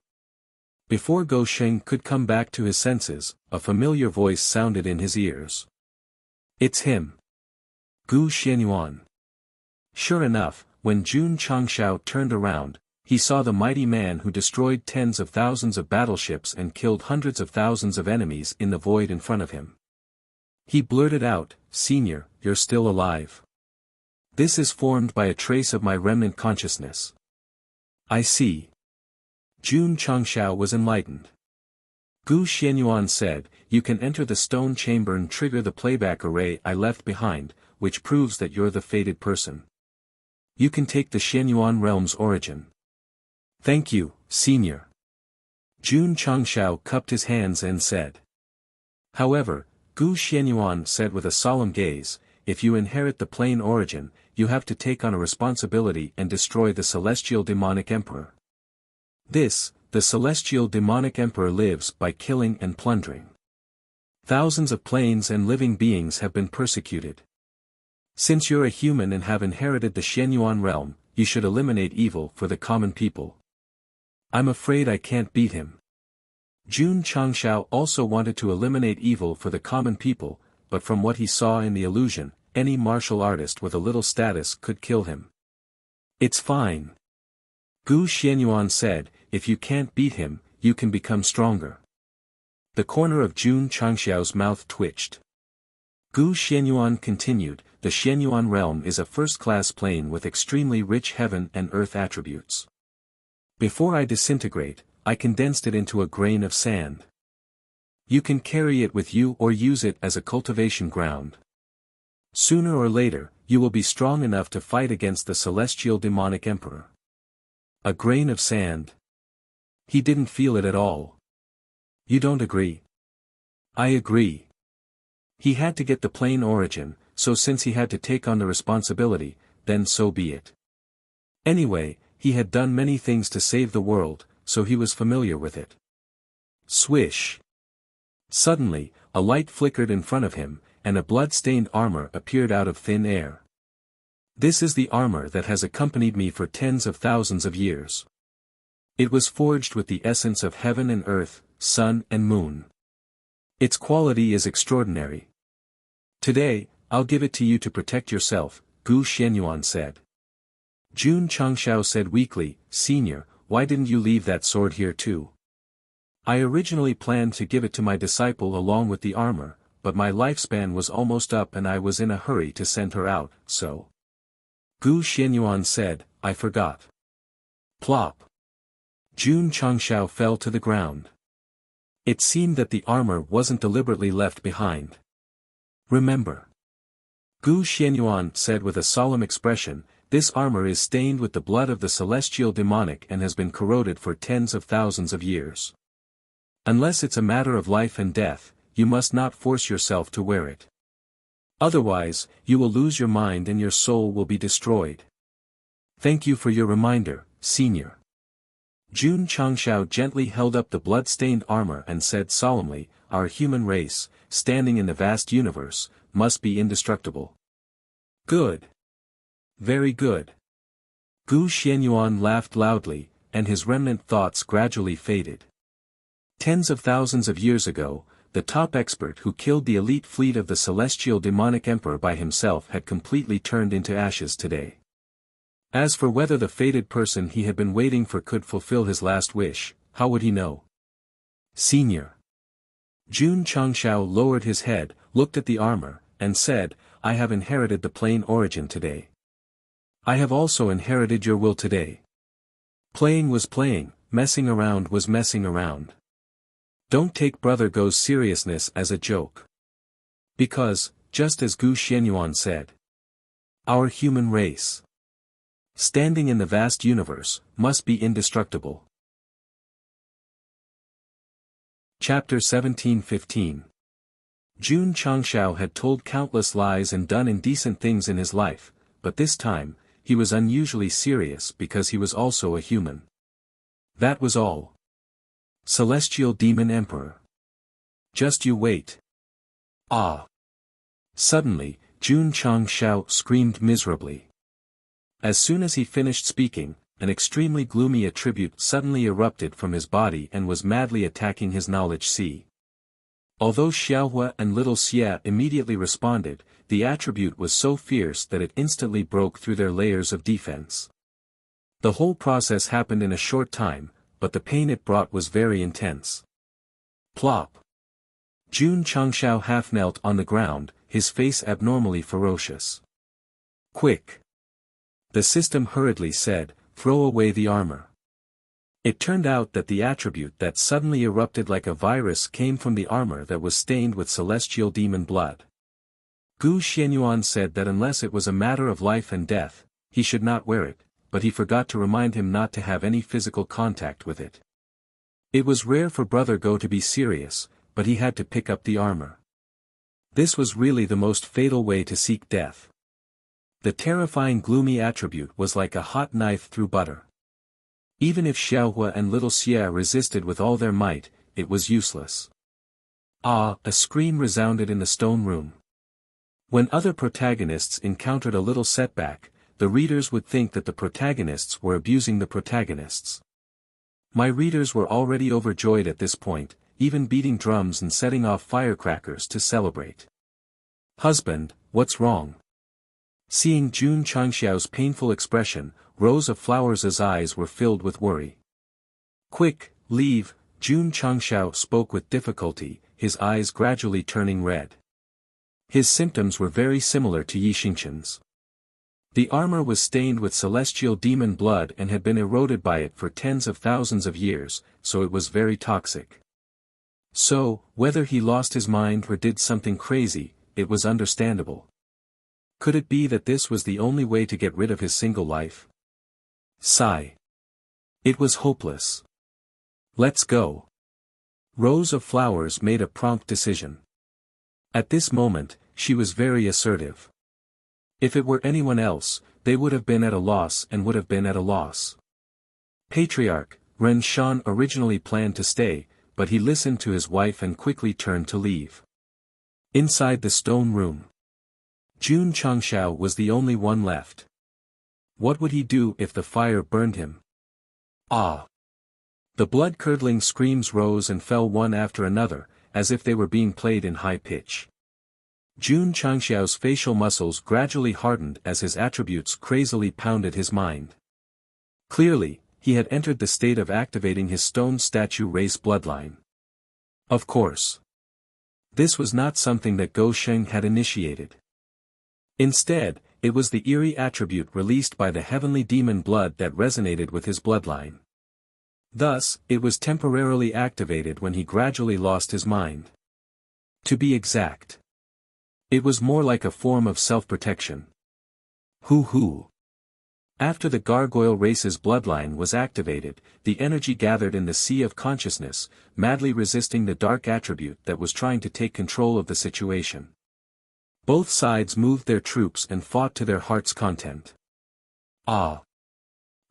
Before Go Sheng could come back to his senses, a familiar voice sounded in his ears. It's him. Gu Xianyuan. Sure enough, when Jun Changshao turned around, he saw the mighty man who destroyed tens of thousands of battleships and killed hundreds of thousands of enemies in the void in front of him. He blurted out, Senior, you're still alive. This is formed by a trace of my remnant consciousness. I see. Jun Changshao was enlightened. Gu Xianyuan said, you can enter the stone chamber and trigger the playback array I left behind, which proves that you're the fated person. You can take the Xianyuan realm's origin. Thank you, senior. Jun Changshao cupped his hands and said. However, Gu Xianyuan said with a solemn gaze, if you inherit the plane origin, you have to take on a responsibility and destroy the celestial demonic emperor. This, the celestial demonic emperor lives by killing and plundering. Thousands of planes and living beings have been persecuted. Since you're a human and have inherited the Xianyuan realm, you should eliminate evil for the common people. I'm afraid I can't beat him. Jun Changshao also wanted to eliminate evil for the common people, but from what he saw in the illusion, any martial artist with a little status could kill him. It's fine. Gu Xianyuan said, if you can't beat him, you can become stronger. The corner of Jun Changshao's mouth twitched. Gu Xianyuan continued, the Xianyuan realm is a first-class plane with extremely rich heaven and earth attributes. Before I disintegrate, I condensed it into a grain of sand. You can carry it with you or use it as a cultivation ground. Sooner or later, you will be strong enough to fight against the celestial demonic emperor. A grain of sand. He didn't feel it at all. You don't agree? I agree. He had to get the plane origin, so since he had to take on the responsibility, then so be it. Anyway, he had done many things to save the world, so he was familiar with it. Swish. Suddenly, a light flickered in front of him, and a blood-stained armor appeared out of thin air. This is the armor that has accompanied me for tens of thousands of years. It was forged with the essence of heaven and earth, sun and moon. Its quality is extraordinary. Today, I'll give it to you to protect yourself, Gu Xianyuan said. Jun Changshao said weakly, Senior, why didn't you leave that sword here too? I originally planned to give it to my disciple along with the armor, but my lifespan was almost up and I was in a hurry to send her out, so. Gu Xianyuan said, I forgot. Plop. Jun Changshao fell to the ground. It seemed that the armor wasn't deliberately left behind. Remember. Gu Xianyuan said with a solemn expression, this armor is stained with the blood of the celestial demonic and has been corroded for tens of thousands of years. Unless it's a matter of life and death, you must not force yourself to wear it. Otherwise, you will lose your mind and your soul will be destroyed. Thank you for your reminder, Senior. Jun Changshao gently held up the blood-stained armor and said solemnly, our human race, standing in the vast universe, must be indestructible. Good. Very good. Gu Xianyuan laughed loudly, and his remnant thoughts gradually faded. Tens of thousands of years ago, the top expert who killed the elite fleet of the celestial demonic emperor by himself had completely turned into ashes today. As for whether the fated person he had been waiting for could fulfill his last wish, how would he know? Senior. Jun Changshao lowered his head, looked at the armor, and said, I have inherited the plane origin today. I have also inherited your will today. Playing was playing, messing around was messing around. Don't take Brother Go's seriousness as a joke. Because, just as Gu Xianyuan said, our human race, standing in the vast universe, must be indestructible. Chapter 17:15. Jun Changshao had told countless lies and done indecent things in his life, but this time, he was unusually serious because he was also a human. That was all. Celestial Demon Emperor. Just you wait. Ah. Suddenly, Jun Changshao screamed miserably. As soon as he finished speaking, an extremely gloomy attribute suddenly erupted from his body and was madly attacking his knowledge sea. Although Xiaohua and Little Xia immediately responded, the attribute was so fierce that it instantly broke through their layers of defense. The whole process happened in a short time, but the pain it brought was very intense. Plop. Jun Changshao half knelt on the ground, his face abnormally ferocious. "Quick!" The system hurriedly said, "Throw away the armor." It turned out that the attribute that suddenly erupted like a virus came from the armor that was stained with celestial demon blood. Gu Xianyuan said that unless it was a matter of life and death, he should not wear it, but he forgot to remind him not to have any physical contact with it. It was rare for Brother Go to be serious, but he had to pick up the armor. This was really the most fatal way to seek death. The terrifying gloomy attribute was like a hot knife through butter. Even if Xiaohua and little Xie resisted with all their might, it was useless. Ah! A scream resounded in the stone room. When other protagonists encountered a little setback, the readers would think that the protagonists were abusing the protagonists. My readers were already overjoyed at this point, even beating drums and setting off firecrackers to celebrate. "Husband, what's wrong?" Seeing Jun Changxiao's painful expression, rows of flowers' eyes were filled with worry. "Quick, leave," Jun Changxiao spoke with difficulty, his eyes gradually turning red. His symptoms were very similar to Yi Xingqian's. The armor was stained with celestial demon blood and had been eroded by it for tens of thousands of years, so it was very toxic. So, whether he lost his mind or did something crazy, it was understandable. Could it be that this was the only way to get rid of his single life? Sigh. It was hopeless. "Let's go." Rows of Flowers made a prompt decision. At this moment, she was very assertive. If it were anyone else, they would have been at a loss and would have been at a loss. Patriarch, Ren Shan originally planned to stay, but he listened to his wife and quickly turned to leave. Inside the stone room, Jun Changxiao was the only one left. What would he do if the fire burned him? Ah! The blood-curdling screams rose and fell one after another, as if they were being played in high pitch. Jun Changxiao's facial muscles gradually hardened as his attributes crazily pounded his mind. Clearly, he had entered the state of activating his stone statue race bloodline. Of course. This was not something that Go Sheng had initiated. Instead, it was the eerie attribute released by the heavenly demon blood that resonated with his bloodline. Thus, it was temporarily activated when he gradually lost his mind. To be exact, it was more like a form of self-protection. Hoo. After the gargoyle race's bloodline was activated, the energy gathered in the sea of consciousness, madly resisting the dark attribute that was trying to take control of the situation. Both sides moved their troops and fought to their heart's content. Ah!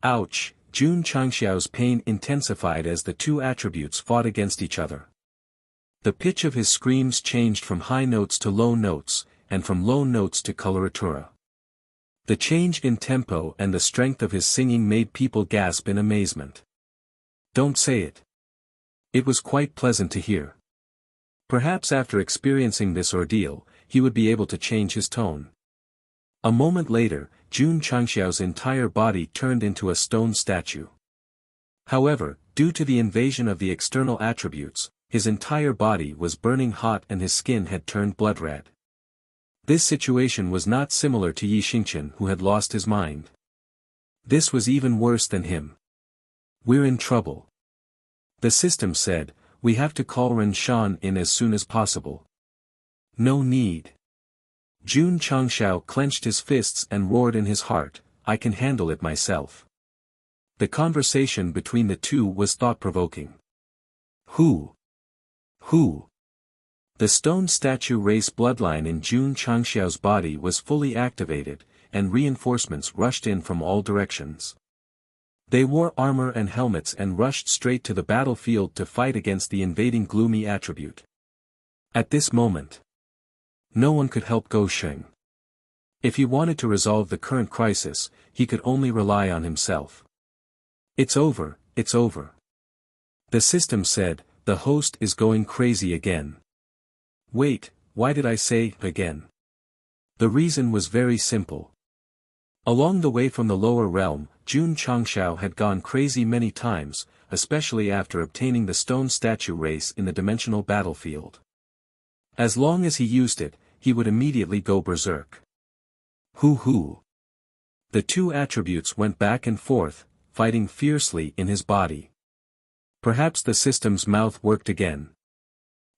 Ouch! Jun Changxiao's pain intensified as the two attributes fought against each other. The pitch of his screams changed from high notes to low notes, and from low notes to coloratura. The change in tempo and the strength of his singing made people gasp in amazement. Don't say it. It was quite pleasant to hear. Perhaps after experiencing this ordeal, he would be able to change his tone. A moment later, Jun Changxiao's entire body turned into a stone statue. However, due to the invasion of the external attributes, his entire body was burning hot and his skin had turned blood red. This situation was not similar to Yi Xingqian who had lost his mind. This was even worse than him. "We're in trouble." The system said, "We have to call Ren Shan in as soon as possible." "No need." Jun Changxiao clenched his fists and roared in his heart, "I can handle it myself." The conversation between the two was thought-provoking. Who? The stone statue race bloodline in Jun Changxiao's body was fully activated, and reinforcements rushed in from all directions. They wore armor and helmets and rushed straight to the battlefield to fight against the invading gloomy attribute. At this moment, no one could help Go Sheng. If he wanted to resolve the current crisis, he could only rely on himself. It's over. The system said, "The host is going crazy again." Wait, why did I say, again? The reason was very simple. Along the way from the lower realm, Jun Changxiao had gone crazy many times, especially after obtaining the stone statue race in the dimensional battlefield. As long as he used it, he would immediately go berserk. Hoo. The two attributes went back and forth, fighting fiercely in his body. Perhaps the system's mouth worked again.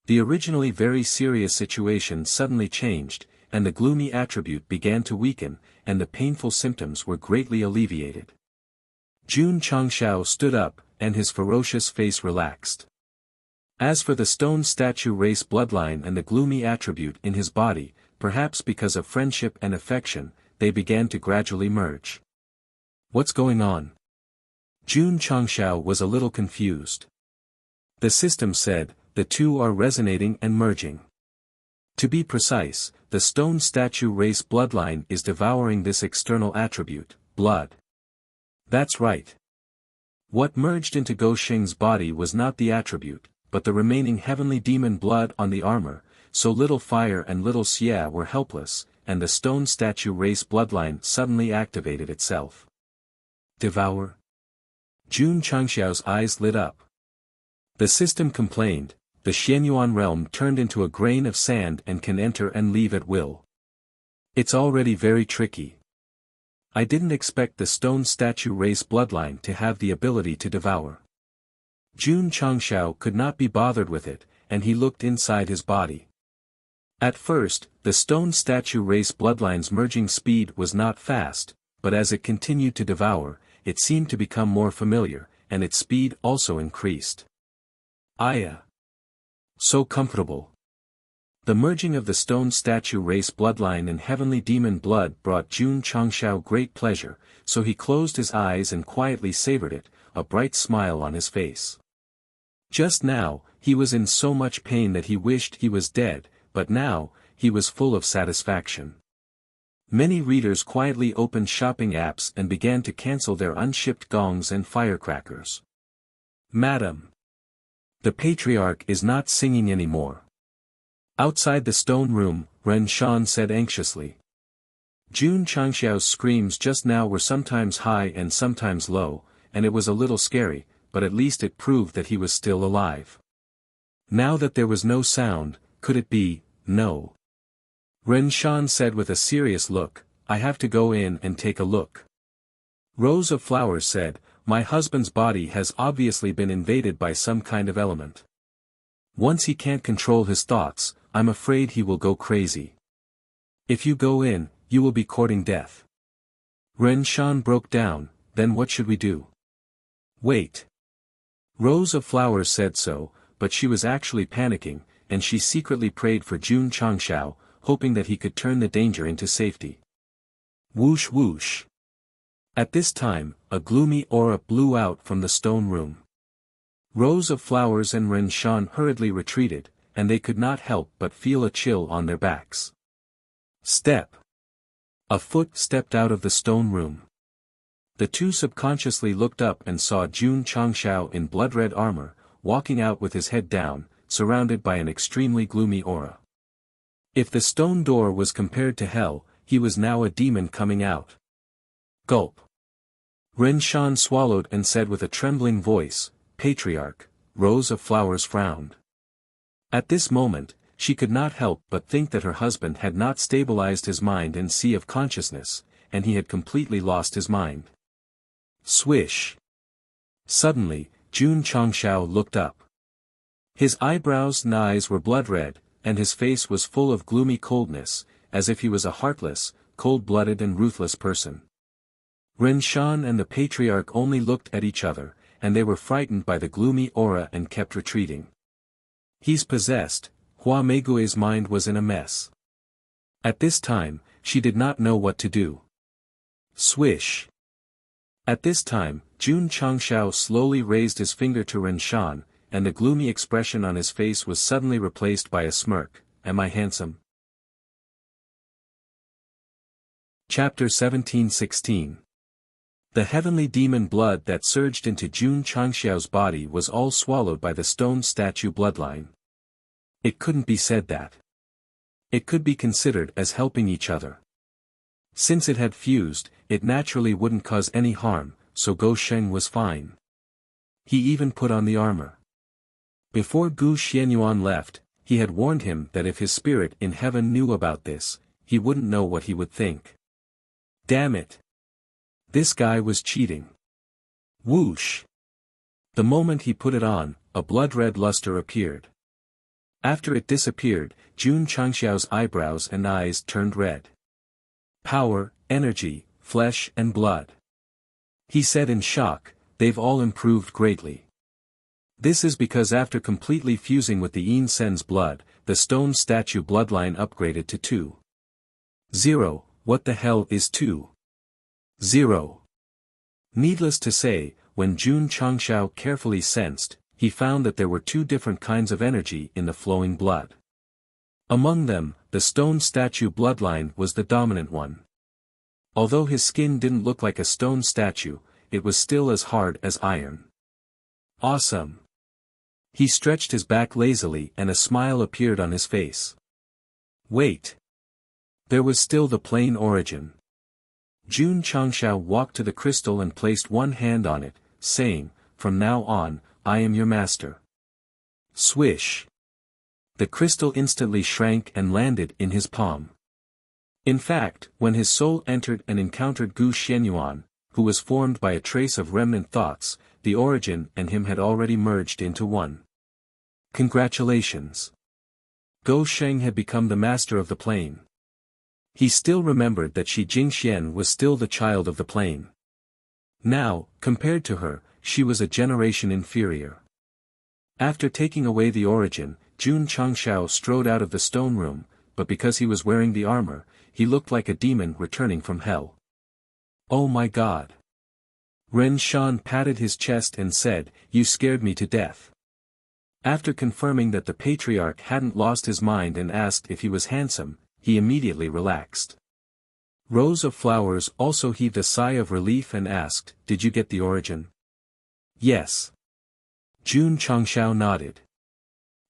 The originally very serious situation suddenly changed, and the gloomy attribute began to weaken, and the painful symptoms were greatly alleviated. Jun Changshao stood up, and his ferocious face relaxed. As for the stone statue race bloodline and the gloomy attribute in his body, perhaps because of friendship and affection, they began to gradually merge. What's going on? Jun Changshao was a little confused. The system said, the two are resonating and merging. To be precise, the stone statue race bloodline is devouring this external attribute, blood. That's right. What merged into Go Sheng's body was not the attribute, but the remaining heavenly demon blood on the armor, so little fire and little Xia were helpless, and the stone statue race bloodline suddenly activated itself. Devour? Jun Changxiao's eyes lit up. The system complained, the Xianyuan realm turned into a grain of sand and can enter and leave at will. It's already very tricky. I didn't expect the stone statue race bloodline to have the ability to devour. Jun Changxiao could not be bothered with it, and he looked inside his body. At first, the stone statue race bloodline's merging speed was not fast, but as it continued to devour, it seemed to become more familiar, and its speed also increased. Aya! So comfortable. The merging of the stone statue race bloodline and heavenly demon blood brought Jun Changxiao great pleasure, so he closed his eyes and quietly savored it, a bright smile on his face. Just now, he was in so much pain that he wished he was dead, but now, he was full of satisfaction. Many readers quietly opened shopping apps and began to cancel their unshipped gongs and firecrackers. Madam! The patriarch is not singing anymore. Outside the stone room, Ren Shan said anxiously. Jun Changxiao's screams just now were sometimes high and sometimes low, and it was a little scary, but at least it proved that he was still alive. Now that there was no sound, could it be, no? Ren Shan said with a serious look, I have to go in and take a look. Rose of Flowers said, my husband's body has obviously been invaded by some kind of element. Once he can't control his thoughts, I'm afraid he will go crazy. If you go in, you will be courting death. Ren Shan broke down, then what should we do? Wait. Rose of Flowers said so, but she was actually panicking, and she secretly prayed for Jun Changxiao, hoping that he could turn the danger into safety. Whoosh whoosh. At this time, a gloomy aura blew out from the stone room. Rose of Flowers and Ren Shan hurriedly retreated, and they could not help but feel a chill on their backs. Step. A foot stepped out of the stone room. The two subconsciously looked up and saw Jun Changxiao in blood-red armor, walking out with his head down, surrounded by an extremely gloomy aura. If the stone door was compared to hell, he was now a demon coming out. Gulp. Ren Shan swallowed and said with a trembling voice, Patriarch. Rose of Flowers frowned. At this moment, she could not help but think that her husband had not stabilized his mind and sea of consciousness, and he had completely lost his mind. Swish. Suddenly, Jun Changxiao looked up. His eyebrows and eyes were blood-red, and his face was full of gloomy coldness, as if he was a heartless, cold-blooded and ruthless person. Ren Shan and the patriarch only looked at each other, and they were frightened by the gloomy aura and kept retreating. He's possessed. Hua Meigui's mind was in a mess. At this time, she did not know what to do. Swish. At this time, Jun Changxiao slowly raised his finger to Ren Shan, and the gloomy expression on his face was suddenly replaced by a smirk. Am I handsome? Chapter 17:16. The heavenly demon blood that surged into Jun Changxiao's body was all swallowed by the stone statue bloodline. It couldn't be said that. It could be considered as helping each other. Since it had fused, it naturally wouldn't cause any harm, so Go Sheng was fine. He even put on the armor. Before Gu Xianyuan left, he had warned him that if his spirit in heaven knew about this, he wouldn't know what he would think. Damn it! This guy was cheating. Whoosh! The moment he put it on, a blood-red luster appeared. After it disappeared, Jun Changxiao's eyebrows and eyes turned red. Power, energy, flesh and blood. He said in shock, they've all improved greatly. This is because after completely fusing with the Yin Sen's blood, the stone statue bloodline upgraded to 2.0. What the hell is 2.0? Needless to say, when Jun Changxiao carefully sensed, he found that there were two different kinds of energy in the flowing blood. Among them, the stone statue bloodline was the dominant one. Although his skin didn't look like a stone statue, it was still as hard as iron. Awesome! He stretched his back lazily and a smile appeared on his face. Wait! There was still the plain origin. Jun Changxiao walked to the crystal and placed one hand on it, saying, "From now on, I am your master." Swish! The crystal instantly shrank and landed in his palm. In fact, when his soul entered and encountered Gu Xianyuan, who was formed by a trace of remnant thoughts, the origin and him had already merged into one. Congratulations! Gou Sheng had become the master of the plane. He still remembered that Shi Jingxian was still the child of the plane. Now, compared to her, she was a generation inferior. After taking away the origin, Jun Changxiao strode out of the stone room, but because he was wearing the armor, he looked like a demon returning from hell. Oh my god! Ren Shan patted his chest and said, "You scared me to death." After confirming that the patriarch hadn't lost his mind and asked if he was handsome, he immediately relaxed. Rose of Flowers also heaved a sigh of relief and asked, "Did you get the origin?" "Yes." Jun Changxiao nodded.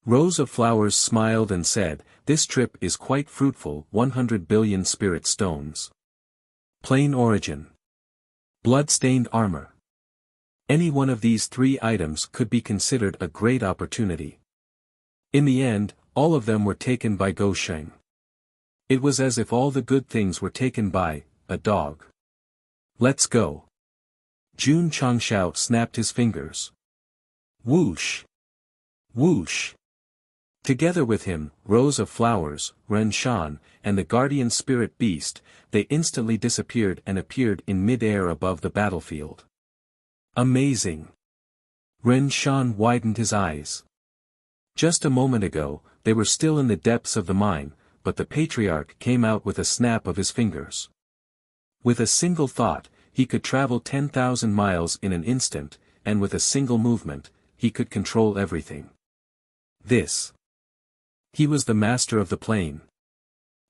Rose of Flowers smiled and said, "This trip is quite fruitful, 100 billion spirit stones. Plain origin. Blood-stained armor. Any one of these three items could be considered a great opportunity." In the end, all of them were taken by Gou Sheng. It was as if all the good things were taken by a dog. "Let's go." Jun Changxiao snapped his fingers. Whoosh! Whoosh! Together with him, Rose of Flowers, Ren Shan, and the guardian spirit beast, they instantly disappeared and appeared in mid-air above the battlefield. Amazing! Ren Shan widened his eyes. Just a moment ago, they were still in the depths of the mine, but the patriarch came out with a snap of his fingers. With a single thought, he could travel 10,000 miles in an instant, and with a single movement, he could control everything. He was the master of the plane.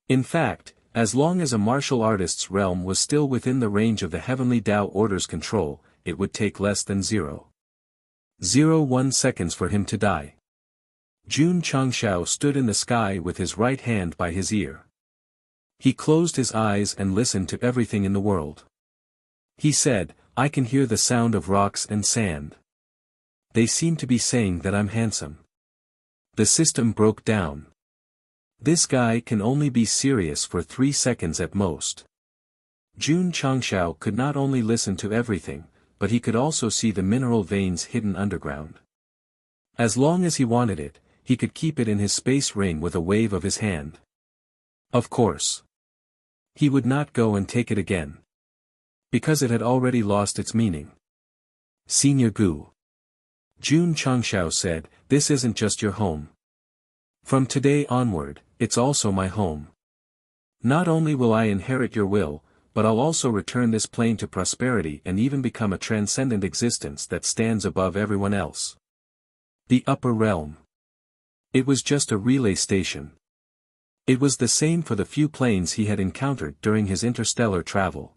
In fact, as long as a martial artist's realm was still within the range of the heavenly Tao Order's control, it would take less than 0.01 seconds for him to die. Jun Changxiao stood in the sky with his right hand by his ear. He closed his eyes and listened to everything in the world. He said, "I can hear the sound of rocks and sand. They seem to be saying that I'm handsome." The system broke down. This guy can only be serious for 3 seconds at most. Jun Changxiao could not only listen to everything, but he could also see the mineral veins hidden underground. As long as he wanted it, he could keep it in his space ring with a wave of his hand. Of course. He would not go and take it again. Because it had already lost its meaning. "Senior Gu," Jun Changxiao said, "this isn't just your home. From today onward, it's also my home. Not only will I inherit your will, but I'll also return this plane to prosperity and even become a transcendent existence that stands above everyone else." The upper realm. It was just a relay station. It was the same for the few planes he had encountered during his interstellar travel.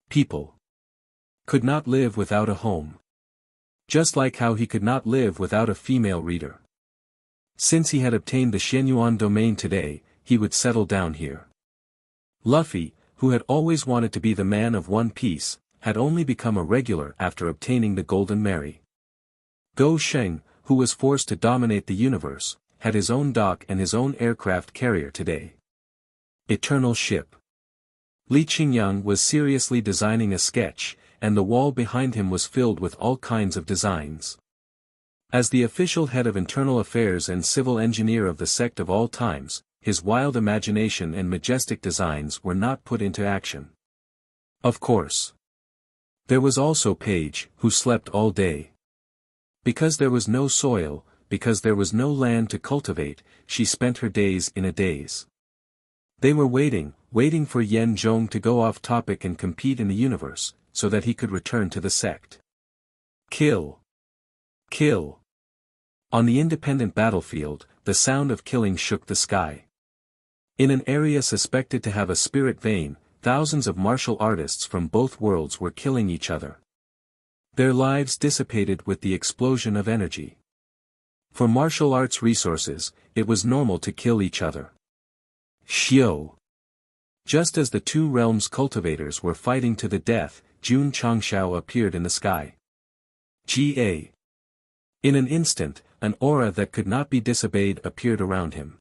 People could not live without a home. Just like how he could not live without a female reader. Since he had obtained the Xianyuan domain today, he would settle down here. Luffy, who had always wanted to be the man of One Piece, had only become a regular after obtaining the Golden Mary. Gou Sheng, who was forced to dominate the universe, had his own dock and his own aircraft carrier today. Eternal ship. Li Qingyang was seriously designing a sketch, and the wall behind him was filled with all kinds of designs. As the official head of internal affairs and civil engineer of the sect of all times, his wild imagination and majestic designs were not put into action. Of course. There was also Paige, who slept all day. Because there was no soil, because there was no land to cultivate, she spent her days in a daze. They were waiting for Yan Zhong to go off topic and compete in the universe, so that he could return to the sect. Kill. Kill. On the independent battlefield, the sound of killing shook the sky. In an area suspected to have a spirit vein, thousands of martial artists from both worlds were killing each other. Their lives dissipated with the explosion of energy. For martial arts resources, it was normal to kill each other. Xiao. Just as the two realms' cultivators were fighting to the death, Jun Changshao appeared in the sky. Ga. In an instant, an aura that could not be disobeyed appeared around him.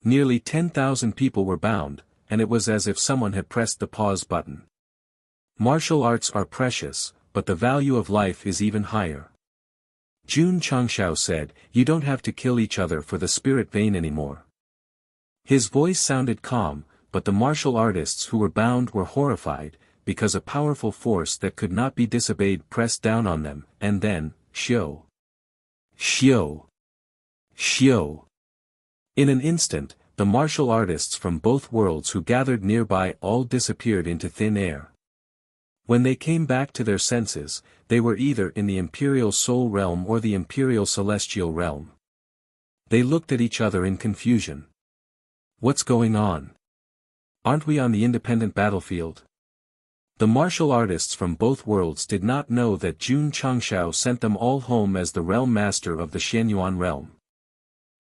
Nearly 10,000 people were bound, and it was as if someone had pressed the pause button. Martial arts are precious, but the value of life is even higher. Jun Changshao said, "You don't have to kill each other for the spirit vein anymore." His voice sounded calm, but the martial artists who were bound were horrified, because a powerful force that could not be disobeyed pressed down on them, and then, Xiao. Xiao. Xiao. In an instant, the martial artists from both worlds who gathered nearby all disappeared into thin air. When they came back to their senses, they were either in the Imperial Soul Realm or the Imperial Celestial Realm. They looked at each other in confusion. What's going on? Aren't we on the independent battlefield? The martial artists from both worlds did not know that Jun Changshao sent them all home as the realm master of the Xianyuan realm.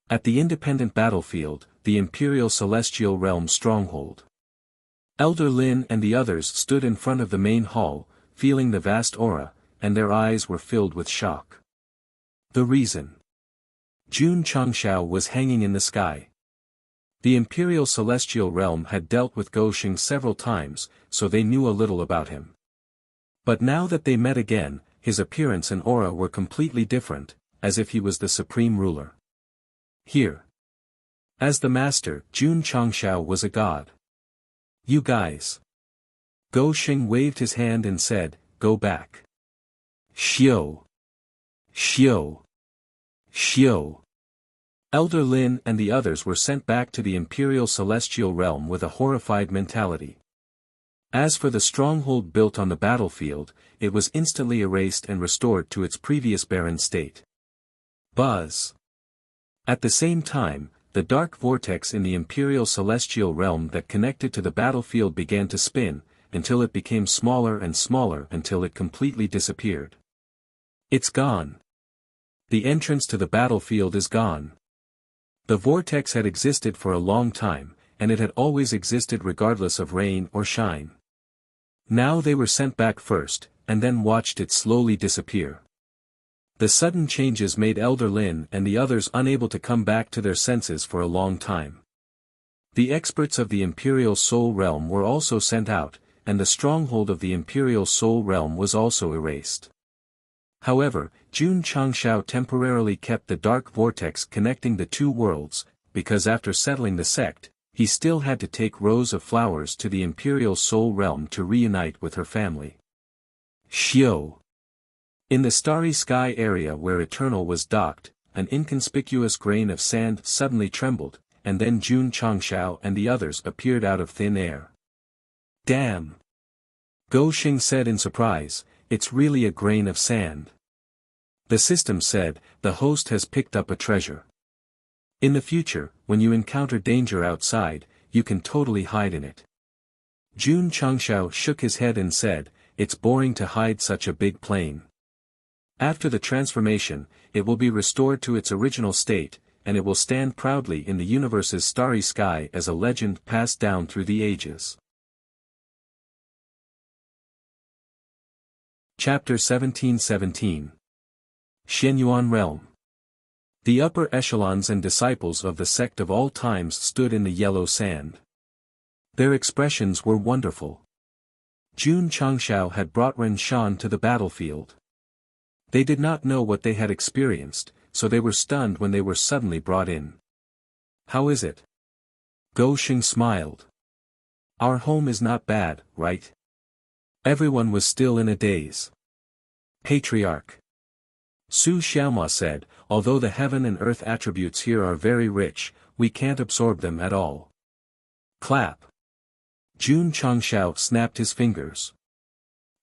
At the independent battlefield, the Imperial Celestial Realm stronghold. Elder Lin and the others stood in front of the main hall, feeling the vast aura, and their eyes were filled with shock. The reason. Jun Changshao was hanging in the sky. The Imperial Celestial Realm had dealt with Gosheng several times, so they knew a little about him. But now that they met again, his appearance and aura were completely different, as if he was the supreme ruler. Here. As the master, Jun Changshao was a god. You guys. Gosheng waved his hand and said, "Go back." Xiao. Xiao. Xiao. Elder Lin and the others were sent back to the Imperial Celestial Realm with a horrified mentality. As for the stronghold built on the battlefield, it was instantly erased and restored to its previous barren state. Buzz. At the same time, the dark vortex in the Imperial Celestial Realm that connected to the battlefield began to spin, until it became smaller and smaller until it completely disappeared. It's gone. The entrance to the battlefield is gone. The vortex had existed for a long time, and it had always existed regardless of rain or shine. Now they were sent back first, and then watched it slowly disappear. The sudden changes made Elder Lin and the others unable to come back to their senses for a long time. The experts of the Imperial Soul Realm were also sent out, and the stronghold of the Imperial Soul Realm was also erased. However, Jun Changshao temporarily kept the dark vortex connecting the two worlds, because after settling the sect, he still had to take rows of flowers to the Imperial Soul Realm to reunite with her family. Xiao. In the starry sky area where Eternal was docked, an inconspicuous grain of sand suddenly trembled, and then Jun Changshao and the others appeared out of thin air. Damn! Gosheng said in surprise, "It's really a grain of sand." The system said, "The host has picked up a treasure. In the future, when you encounter danger outside, you can totally hide in it." Jun Changshao shook his head and said, "It's boring to hide such a big plane. After the transformation, it will be restored to its original state, and it will stand proudly in the universe's starry sky as a legend passed down through the ages." Chapter 1717. Xianyuan Realm. The upper echelons and disciples of the sect of all times stood in the yellow sand. Their expressions were wonderful. Jun Changshao had brought Ren Shan to the battlefield. They did not know what they had experienced, so they were stunned when they were suddenly brought in. "How is it?" Go Xing smiled. "Our home is not bad, right?" Everyone was still in a daze. Patriarch Su Xiaoma said, "Although the heaven and earth attributes here are very rich, we can't absorb them at all." Clap. Jun Changshao snapped his fingers.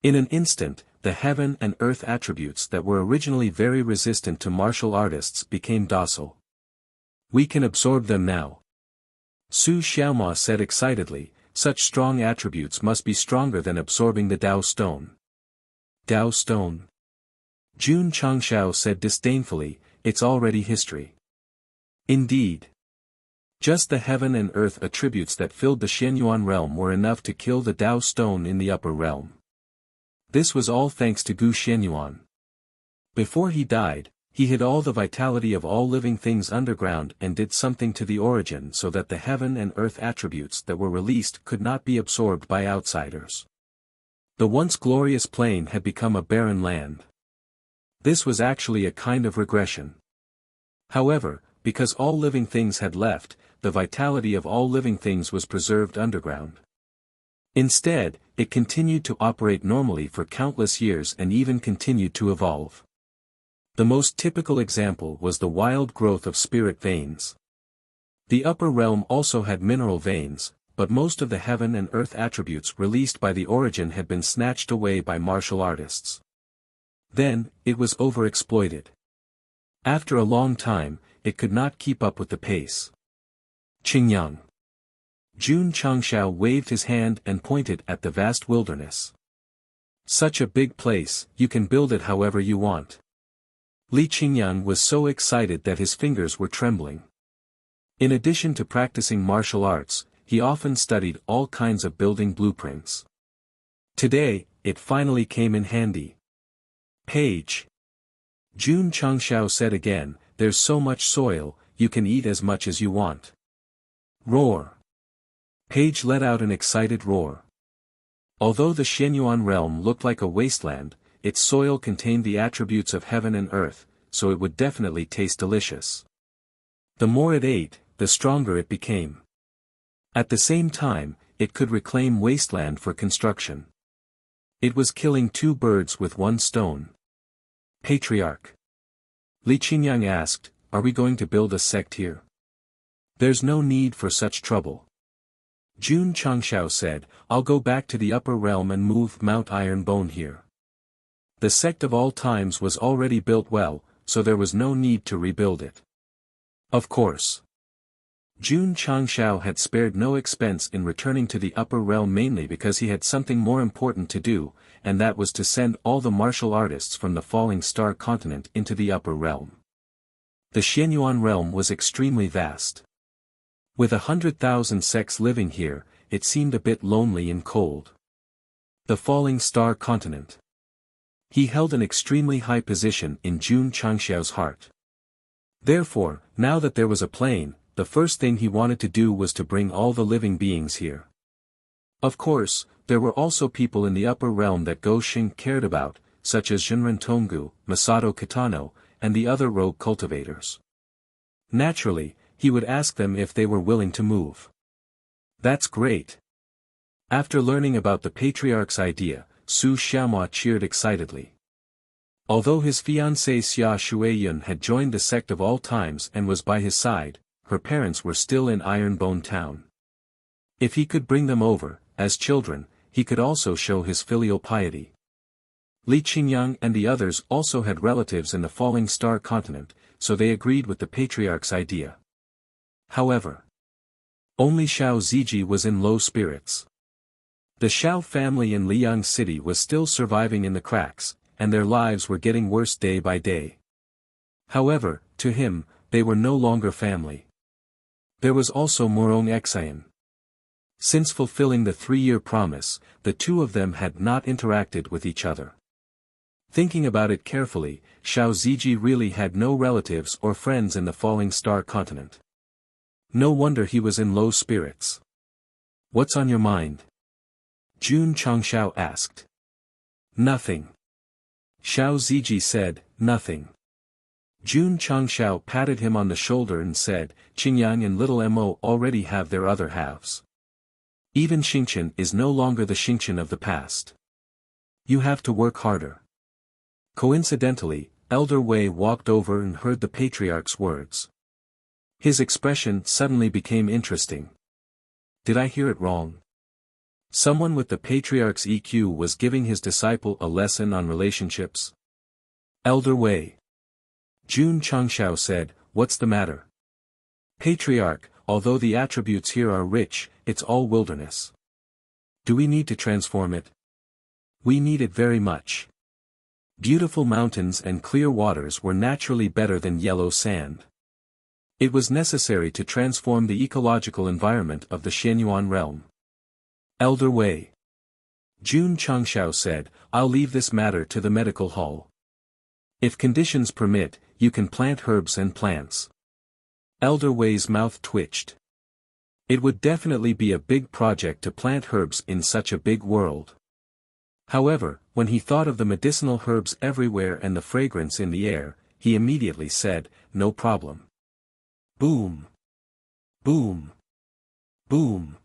In an instant, the heaven and earth attributes that were originally very resistant to martial artists became docile. "We can absorb them now." Su Xiaoma said excitedly, "Such strong attributes must be stronger than absorbing the Dao stone." Dao stone? Jun Changshao said disdainfully, "It's already history." Indeed. Just the heaven and earth attributes that filled the Xianyuan realm were enough to kill the Dao stone in the upper realm. This was all thanks to Gu Xianyuan. Before he died, he hid all the vitality of all living things underground and did something to the origin so that the heaven and earth attributes that were released could not be absorbed by outsiders. The once glorious plain had become a barren land. This was actually a kind of regression. However, because all living things had left, the vitality of all living things was preserved underground. Instead, it continued to operate normally for countless years and even continued to evolve. The most typical example was the wild growth of spirit veins. The upper realm also had mineral veins, but most of the heaven and earth attributes released by the origin had been snatched away by martial artists. Then, it was overexploited. After a long time, it could not keep up with the pace. Qingyang. Jun Changshao waved his hand and pointed at the vast wilderness. "Such a big place, you can build it however you want." Li Qingyang was so excited that his fingers were trembling. In addition to practicing martial arts, he often studied all kinds of building blueprints. Today, it finally came in handy. Page. Jun Changshao said again, "There's so much soil, you can eat as much as you want." Roar. Page let out an excited roar. Although the Xianyuan realm looked like a wasteland, its soil contained the attributes of heaven and earth, so it would definitely taste delicious. The more it ate, the stronger it became. At the same time, it could reclaim wasteland for construction. It was killing two birds with one stone. Patriarch. Li Qingyang asked, "Are we going to build a sect here?" "There's no need for such trouble." Jun Changshao said, "I'll go back to the upper realm and move Mount Ironbone here." The sect of all times was already built well, so there was no need to rebuild it. Of course. Jun Changshao had spared no expense in returning to the upper realm mainly because he had something more important to do, and that was to send all the martial artists from the Falling Star continent into the upper realm. The Xianyuan realm was extremely vast. With 100,000 sects living here, it seemed a bit lonely and cold. The Falling Star continent. He held an extremely high position in Jun Changshao's heart. Therefore, now that there was a plain, the first thing he wanted to do was to bring all the living beings here. Of course, there were also people in the upper realm that Go Xing cared about, such as Jinren Tonggu, Masato Kitano, and the other rogue cultivators. Naturally, he would ask them if they were willing to move. That's great. After learning about the patriarch's idea, Su Xiaoma cheered excitedly. Although his fiancée Xia Shuiyun had joined the sect of all times and was by his side, her parents were still in Ironbone Town. If he could bring them over, as children, he could also show his filial piety. Li Qingyang and the others also had relatives in the Falling Star continent, so they agreed with the patriarch's idea. However, only Xiao Ziji was in low spirits. The Xiao family in Liang City was still surviving in the cracks, and their lives were getting worse day by day. However, to him, they were no longer family. There was also Morong Xian. Since fulfilling the 3-year promise, the two of them had not interacted with each other. Thinking about it carefully, Xiao Ziji really had no relatives or friends in the falling star continent. No wonder he was in low spirits. What's on your mind? Jun Changshao asked. Nothing. Xiao Ziji said, nothing. Jun Changshao patted him on the shoulder and said, Qingyang and Little Mo already have their other halves. Even Xingqian is no longer the Xingqian of the past. You have to work harder. Coincidentally, Elder Wei walked over and heard the patriarch's words. His expression suddenly became interesting. Did I hear it wrong? Someone with the patriarch's EQ was giving his disciple a lesson on relationships? Elder Wei. Jun Changshao said, what's the matter? Patriarch, although the attributes here are rich, it's all wilderness. Do we need to transform it? We need it very much. Beautiful mountains and clear waters were naturally better than yellow sand. It was necessary to transform the ecological environment of the Xianyuan realm. Elder Wei. Jun Changshao said, I'll leave this matter to the medical hall. If conditions permit, you can plant herbs and plants. Elder Wei's mouth twitched. It would definitely be a big project to plant herbs in such a big world. However, when he thought of the medicinal herbs everywhere and the fragrance in the air, he immediately said, no problem. Boom. Boom. Boom.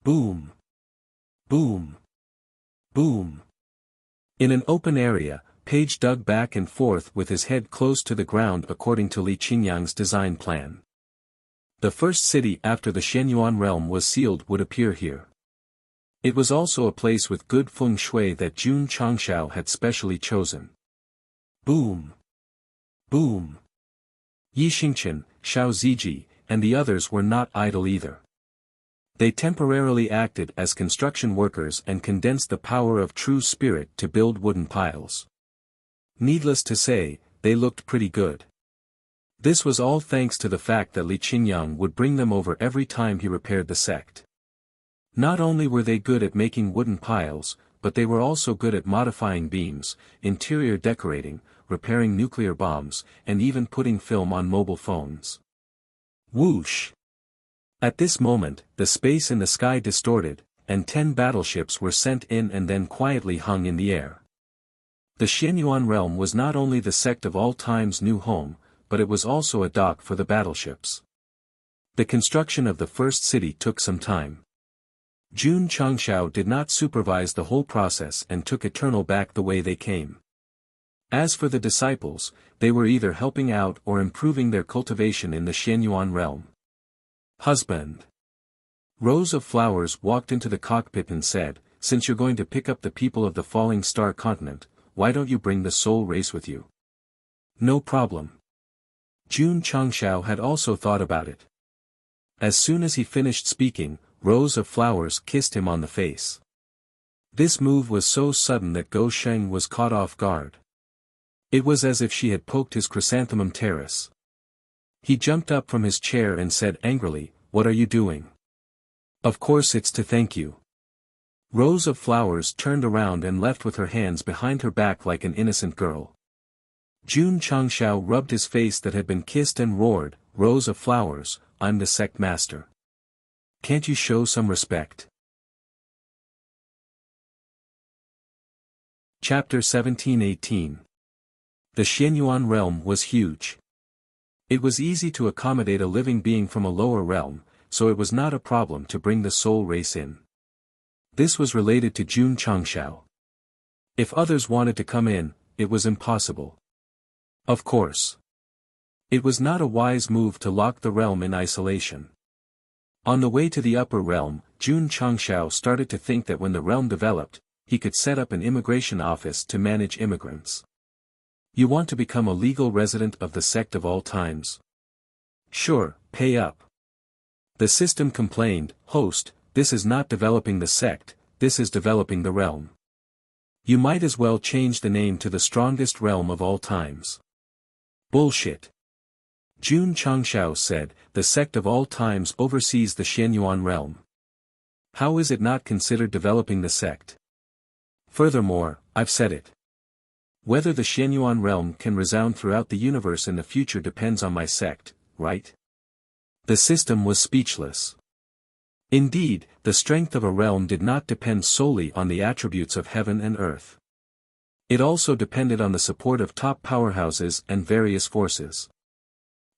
Boom. Boom. Boom. In an open area, Page dug back and forth with his head close to the ground according to Li Qingyang's design plan. The first city after the Xianyuan realm was sealed would appear here. It was also a place with good feng shui that Jun Changshao had specially chosen. Boom. Boom. Yi Xingqian, Xiao Ziji, and the others were not idle either. They temporarily acted as construction workers and condensed the power of true spirit to build wooden piles. Needless to say, they looked pretty good. This was all thanks to the fact that Li Qingyang would bring them over every time he repaired the sect. Not only were they good at making wooden piles, but they were also good at modifying beams, interior decorating, repairing nuclear bombs, and even putting film on mobile phones. Whoosh! At this moment, the space in the sky distorted, and 10 battleships were sent in and then quietly hung in the air. The Xianyuan realm was not only the sect of all time's new home, but it was also a dock for the battleships. The construction of the first city took some time. Jun Changshao did not supervise the whole process and took Eternal back the way they came. As for the disciples, they were either helping out or improving their cultivation in the Xianyuan realm. Husband. Rose of Flowers walked into the cockpit and said, since you're going to pick up the people of the falling star continent, why don't you bring the soul race with you? No problem. Jun Changshao had also thought about it. As soon as he finished speaking, Rose of Flowers kissed him on the face. This move was so sudden that Go Sheng was caught off guard. It was as if she had poked his chrysanthemum terrace. He jumped up from his chair and said angrily, what are you doing? Of course it's to thank you. Rose of Flowers turned around and left with her hands behind her back like an innocent girl. Jun Changshao rubbed his face that had been kissed and roared, Rose of Flowers, I'm the sect master. Can't you show some respect? Chapter 17-18. The Xianyuan realm was huge. It was easy to accommodate a living being from a lower realm, so it was not a problem to bring the soul race in. This was related to Jun Changshao. If others wanted to come in, it was impossible. Of course. It was not a wise move to lock the realm in isolation. On the way to the upper realm, Jun Changshao started to think that when the realm developed, he could set up an immigration office to manage immigrants. You want to become a legal resident of the sect of all times? Sure, pay up. The system complained, host, this is not developing the sect, this is developing the realm. You might as well change the name to the strongest realm of all times. Bullshit. Jun Changshao said, the sect of all times oversees the Xianyuan realm. How is it not considered developing the sect? Furthermore, I've said it. Whether the Xianyuan realm can resound throughout the universe in the future depends on my sect, right? The system was speechless. Indeed, the strength of a realm did not depend solely on the attributes of heaven and earth. It also depended on the support of top powerhouses and various forces.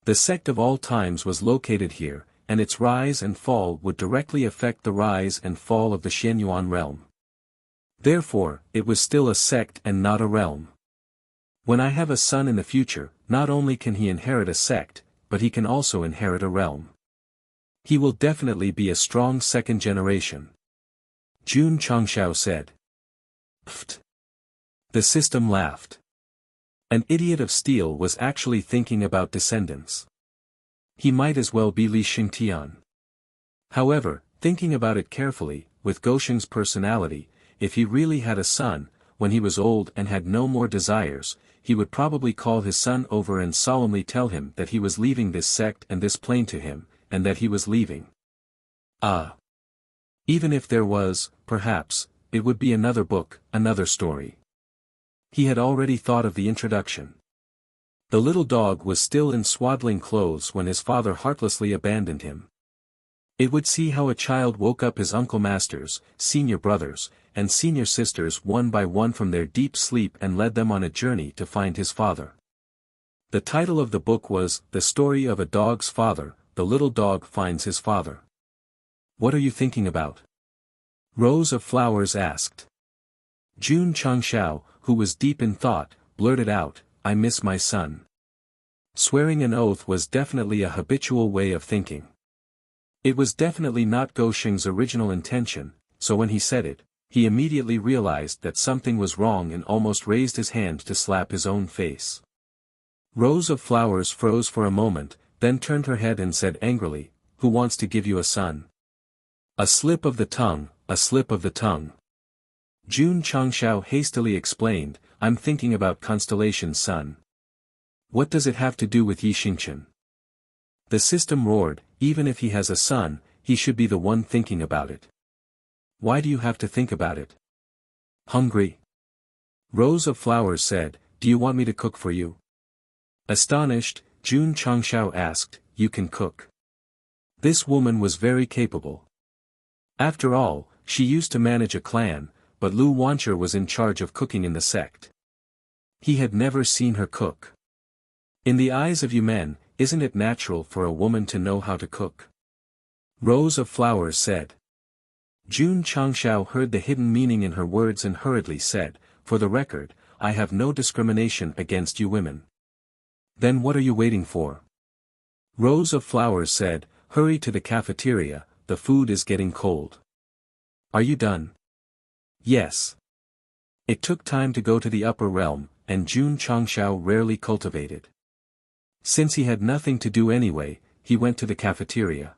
The sect of all times was located here, and its rise and fall would directly affect the rise and fall of the Xianyuan realm. Therefore, it was still a sect and not a realm. When I have a son in the future, not only can he inherit a sect, but he can also inherit a realm. He will definitely be a strong second generation. Jun Changshao said. Pfft. The system laughed. An idiot of steel was actually thinking about descendants. He might as well be Li Xingtian. However, thinking about it carefully, with Gosheng's personality, if he really had a son, when he was old and had no more desires, he would probably call his son over and solemnly tell him that he was leaving this sect and this plane to him, and that he was leaving. Even if there was, perhaps, it would be another book, another story. He had already thought of the introduction. The little dog was still in swaddling clothes when his father heartlessly abandoned him. It would see how a child woke up his uncle masters, senior brothers, and senior sisters one by one from their deep sleep and led them on a journey to find his father. The title of the book was, The Story of a Dog's Father, The Little Dog Finds His Father. What are you thinking about? Rose of Flowers asked. Jun Changshao, who was deep in thought, blurted out, I miss my son. Swearing an oath was definitely a habitual way of thinking. It was definitely not Gosheng's original intention, so when he said it, he immediately realized that something was wrong and almost raised his hand to slap his own face. Rose of Flowers froze for a moment, then turned her head and said angrily, Who wants to give you a son? A slip of the tongue, a slip of the tongue. Jun Changshao hastily explained, I'm thinking about Constellation's son. What does it have to do with Yi Xingchen? The system roared, even if he has a son, he should be the one thinking about it. Why do you have to think about it? Hungry? Rose of Flowers said, Do you want me to cook for you? Astonished, Jun Changshao asked, You can cook. This woman was very capable. After all, she used to manage a clan, but Lu Wancher was in charge of cooking in the sect. He had never seen her cook. In the eyes of you men, isn't it natural for a woman to know how to cook? Rose of Flowers said. Jun Changshao heard the hidden meaning in her words and hurriedly said, For the record, I have no discrimination against you women. Then what are you waiting for? Rose of Flowers said, Hurry to the cafeteria, the food is getting cold. Are you done? Yes. It took time to go to the upper realm, and Jun Changshao rarely cultivated. Since he had nothing to do anyway, he went to the cafeteria.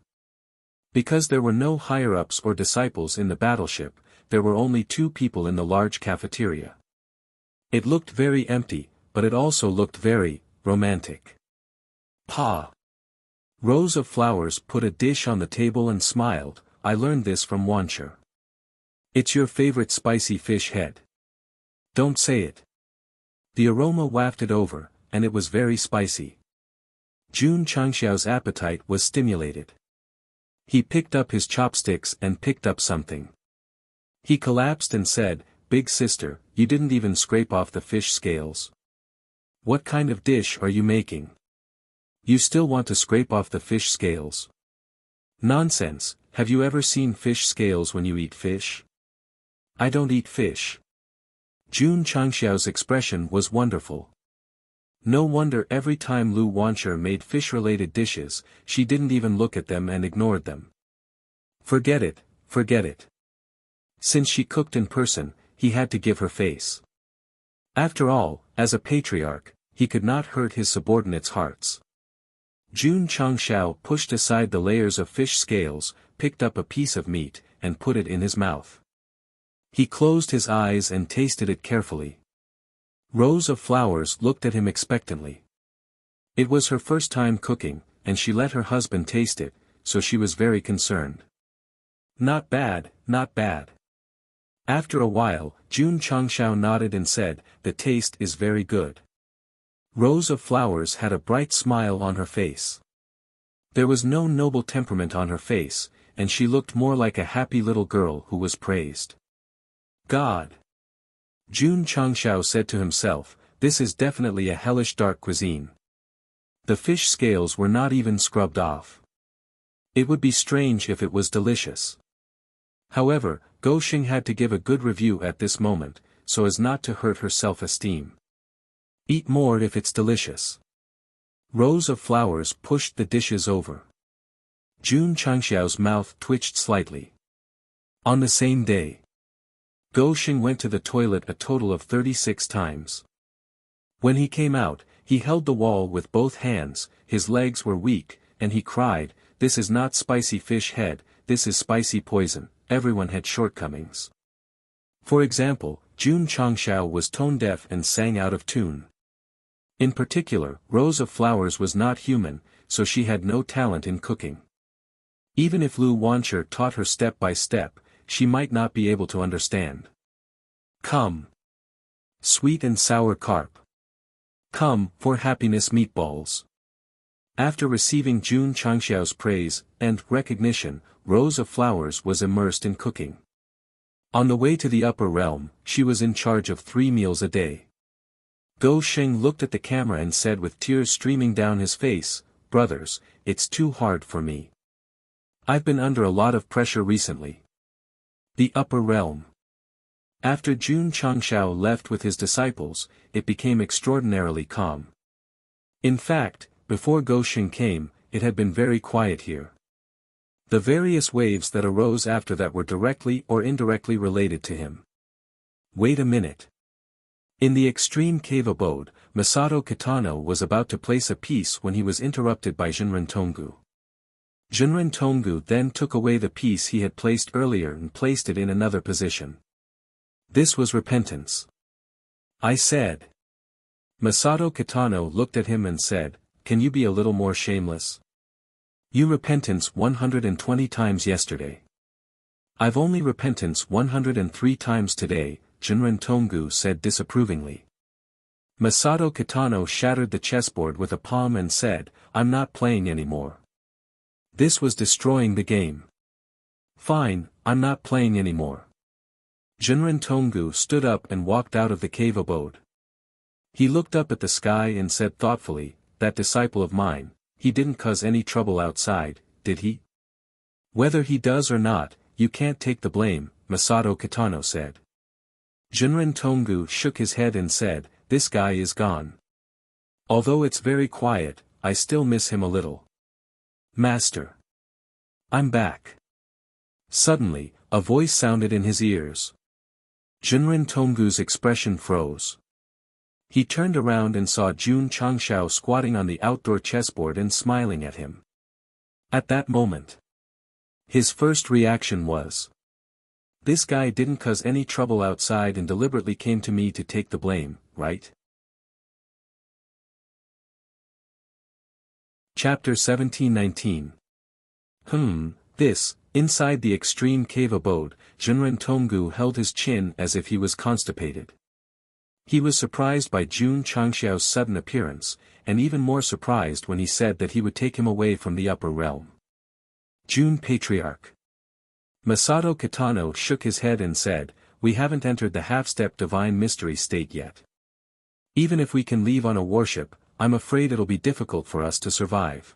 Because there were no higher-ups or disciples in the battleship, there were only 2 people in the large cafeteria. It looked very empty, but it also looked very romantic. Pa! Rose of Flowers put a dish on the table and smiled, I learned this from Wancher. It's your favorite spicy fish head. Don't say it. The aroma wafted over, and it was very spicy. Jun Changshao's appetite was stimulated. He picked up his chopsticks and picked up something. He collapsed and said, Big sister, you didn't even scrape off the fish scales. What kind of dish are you making? You still want to scrape off the fish scales? Nonsense, have you ever seen fish scales when you eat fish? I don't eat fish. Jun Changshao's expression was wonderful. No wonder every time Lu Wancher made fish-related dishes, she didn't even look at them and ignored them. Forget it, forget it. Since she cooked in person, he had to give her face. After all, as a patriarch, he could not hurt his subordinates' hearts. Jun Changshao pushed aside the layers of fish scales, picked up a piece of meat, and put it in his mouth. He closed his eyes and tasted it carefully. Rose of Flowers looked at him expectantly. It was her first time cooking, and she let her husband taste it, so she was very concerned. Not bad, not bad. After a while, Jun Changshao nodded and said, "The taste is very good." Rose of Flowers had a bright smile on her face. There was no noble temperament on her face, and she looked more like a happy little girl who was praised. God! Jun Changshao said to himself, this is definitely a hellish dark cuisine. The fish scales were not even scrubbed off. It would be strange if it was delicious. However, Go Xing had to give a good review at this moment, so as not to hurt her self-esteem. Eat more if it's delicious. Rose of Flowers pushed the dishes over. Jun Changxiao's mouth twitched slightly. On the same day, Go Xing went to the toilet a total of 36 times. When he came out, he held the wall with both hands, his legs were weak, and he cried, "This is not spicy fish head, this is spicy poison." Everyone had shortcomings. For example, Jun Changxiao was tone-deaf and sang out of tune. In particular, Rose of Flowers was not human, so she had no talent in cooking. Even if Lu Wancher taught her step by step, she might not be able to understand. Come. Sweet and sour carp. Come, for happiness meatballs. After receiving Jun Changxiao's praise and recognition, Rose of Flowers was immersed in cooking. On the way to the upper realm, she was in charge of 3 meals a day. Go Xing looked at the camera and said with tears streaming down his face, "Brothers, it's too hard for me. I've been under a lot of pressure recently." The upper realm. After Jun Changxiao left with his disciples, it became extraordinarily calm. In fact, before Go Xing came, it had been very quiet here. The various waves that arose after that were directly or indirectly related to him. Wait a minute. In the extreme cave abode, Masato Kitano was about to place a piece when he was interrupted by Jinren Tonggu. Jinren Tonggu then took away the piece he had placed earlier and placed it in another position. This was repentance. I said. Masato Kitano looked at him and said, "Can you be a little more shameless? You repentance 120 times yesterday. I've only repentance 103 times today," Jinren Tonggu said disapprovingly. Masato Kitano shattered the chessboard with a palm and said, "I'm not playing anymore. This was destroying the game. Fine, I'm not playing anymore." Jinren Tonggu stood up and walked out of the cave abode. He looked up at the sky and said thoughtfully, "That disciple of mine, he didn't cause any trouble outside, did he?" "Whether he does or not, you can't take the blame," Masato Kitano said. Jinren Tonggu shook his head and said, "This guy is gone. Although it's very quiet, I still miss him a little. Master. I'm back." Suddenly, a voice sounded in his ears. Jinren Tonggu's expression froze. He turned around and saw Jun Changxiao squatting on the outdoor chessboard and smiling at him. At that moment, his first reaction was, "This guy didn't cause any trouble outside and deliberately came to me to take the blame, right?" Chapter 17-19. Inside the extreme cave abode, Jinren Tonggu held his chin as if he was constipated. He was surprised by Jun Changxiao's sudden appearance, and even more surprised when he said that he would take him away from the upper realm. Jun Patriarch. Masato Kitano shook his head and said, "We haven't entered the half-step divine mystery state yet. Even if we can leave on a warship, I'm afraid it'll be difficult for us to survive."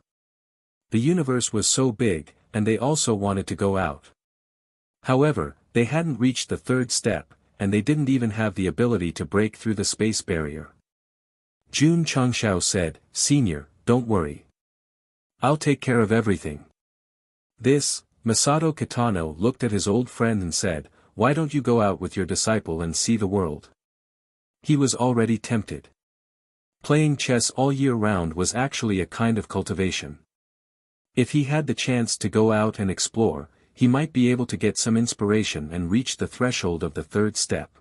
The universe was so big, and they also wanted to go out. However, they hadn't reached the 3rd step, and they didn't even have the ability to break through the space barrier. Jun Changxiao said, "Senior, don't worry. I'll take care of everything." Masato Kitano looked at his old friend and said, "Why don't you go out with your disciple and see the world?" He was already tempted. Playing chess all year round was actually a kind of cultivation. If he had the chance to go out and explore, he might be able to get some inspiration and reach the threshold of the 3rd step.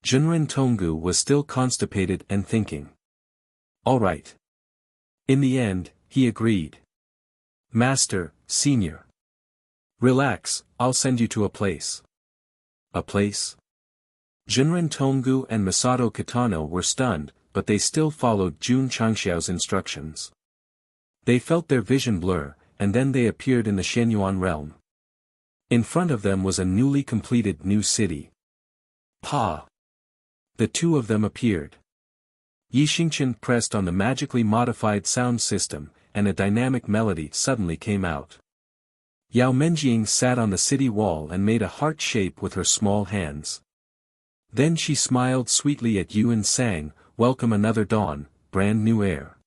Jinren Tonggu was still constipated and thinking. All right. In the end, he agreed. "Master, Senior. Relax, I'll send you to a place." A place? Jinren Tonggu and Masato Kitano were stunned, but they still followed Jun Changxiao's instructions. They felt their vision blur, and then they appeared in the Shenyuan realm. In front of them was a newly completed new city. Pa! The two of them appeared. Yi Xingqian pressed on the magically modified sound system, and a dynamic melody suddenly came out. Yao Menjing sat on the city wall and made a heart shape with her small hands. Then she smiled sweetly at Yu and sang, "Welcome another dawn, brand new air."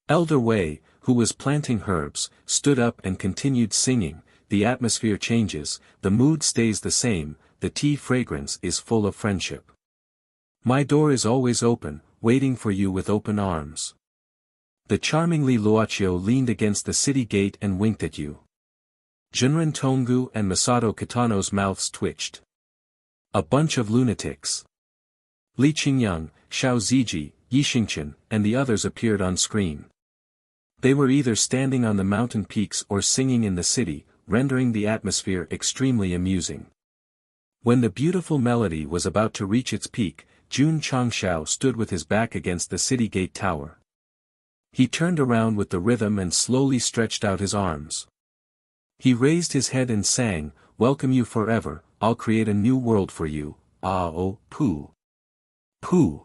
Elder Wei, who was planting herbs, stood up and continued singing, "The atmosphere changes, the mood stays the same, the tea fragrance is full of friendship. My door is always open, waiting for you with open arms." The charming Li Luoqiu leaned against the city gate and winked at you. Jinren Tonggu and Masato Kitano's mouths twitched. A bunch of lunatics. Li Qingyang, Xiao Ziji, Yi Xingqian, and the others appeared on screen. They were either standing on the mountain peaks or singing in the city, rendering the atmosphere extremely amusing. When the beautiful melody was about to reach its peak, Jun Changxiao stood with his back against the city gate tower. He turned around with the rhythm and slowly stretched out his arms. He raised his head and sang, "Welcome you forever, I'll create a new world for you, ah-oh, poo. Poo."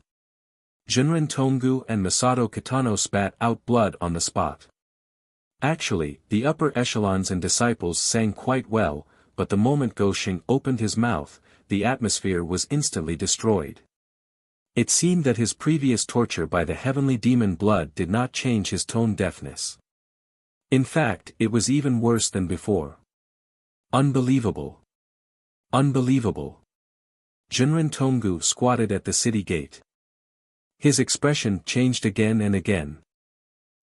Jinren Tonggu and Masato Kitano spat out blood on the spot. Actually, the upper echelons and disciples sang quite well, but the moment Gosheng opened his mouth, the atmosphere was instantly destroyed. It seemed that his previous torture by the heavenly demon blood did not change his tone deafness. In fact, it was even worse than before. Unbelievable. Unbelievable. Jinren Tonggu squatted at the city gate. His expression changed again and again.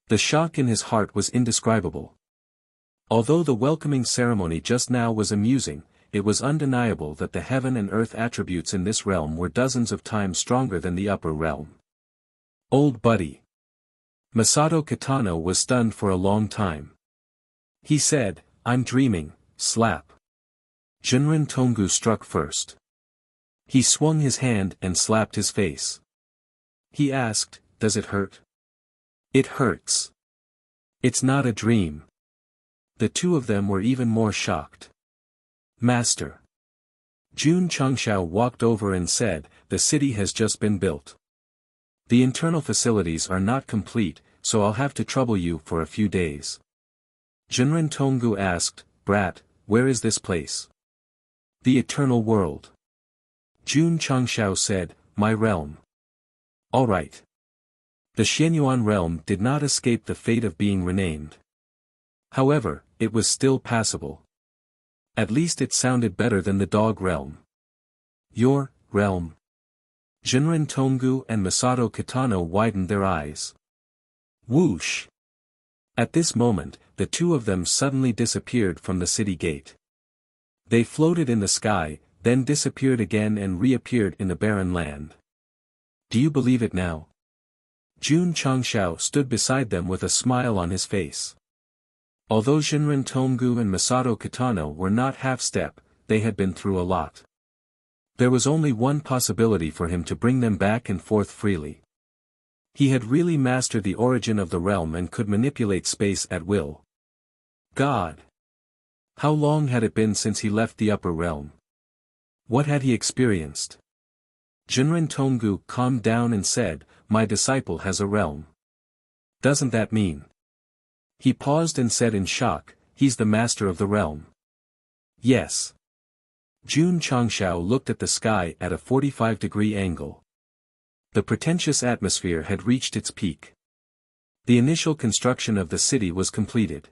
The shock in his heart was indescribable. Although the welcoming ceremony just now was amusing, it was undeniable that the heaven and earth attributes in this realm were dozens of times stronger than the upper realm. Old buddy. Masato Kitano was stunned for a long time. He said, "I'm dreaming, slap." Jinren Tonggu struck first. He swung his hand and slapped his face. He asked, "Does it hurt?" "It hurts. It's not a dream." The two of them were even more shocked. "Master." Jun Changxiao walked over and said, "The city has just been built. The internal facilities are not complete, so I'll have to trouble you for a few days." Jinren Tonggu asked, "Brat, where is this place?" "The eternal world." Jun Changxiao said, "My realm." "All right." The Shenyuan realm did not escape the fate of being renamed. However, it was still passable. At least it sounded better than the dog realm. "Your realm?" Jinren Tonggu and Masato Kitano widened their eyes. Whoosh! At this moment, the two of them suddenly disappeared from the city gate. They floated in the sky, then disappeared again and reappeared in the barren land. "Do you believe it now?" Jun Changxiao stood beside them with a smile on his face. Although Jinren Tonggu and Masato Kitano were not half-step, they had been through a lot. There was only one possibility for him to bring them back and forth freely. He had really mastered the origin of the realm and could manipulate space at will. God! How long had it been since he left the upper realm? What had he experienced? Jinren Tonggu calmed down and said, "My disciple has a realm. Doesn't that mean?" He paused and said in shock, "He's the master of the realm." "Yes." Jun Changxiao looked at the sky at a 45-degree angle. The pretentious atmosphere had reached its peak. The initial construction of the city was completed.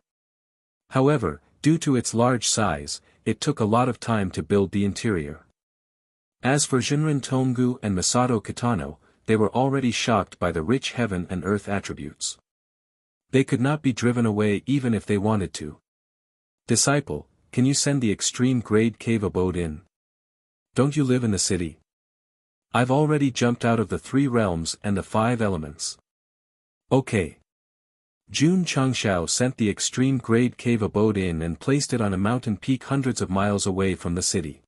However, due to its large size, it took a lot of time to build the interior. As for Jinren Tonggu and Masato Kitano, they were already shocked by the rich heaven and earth attributes. They could not be driven away even if they wanted to. "Disciple, can you send the extreme-grade cave abode in? Don't you live in the city? I've already jumped out of the 3 realms and the 5 elements." "Okay." Jun Changxiao sent the extreme-grade cave abode in and placed it on a mountain peak hundreds of miles away from the city.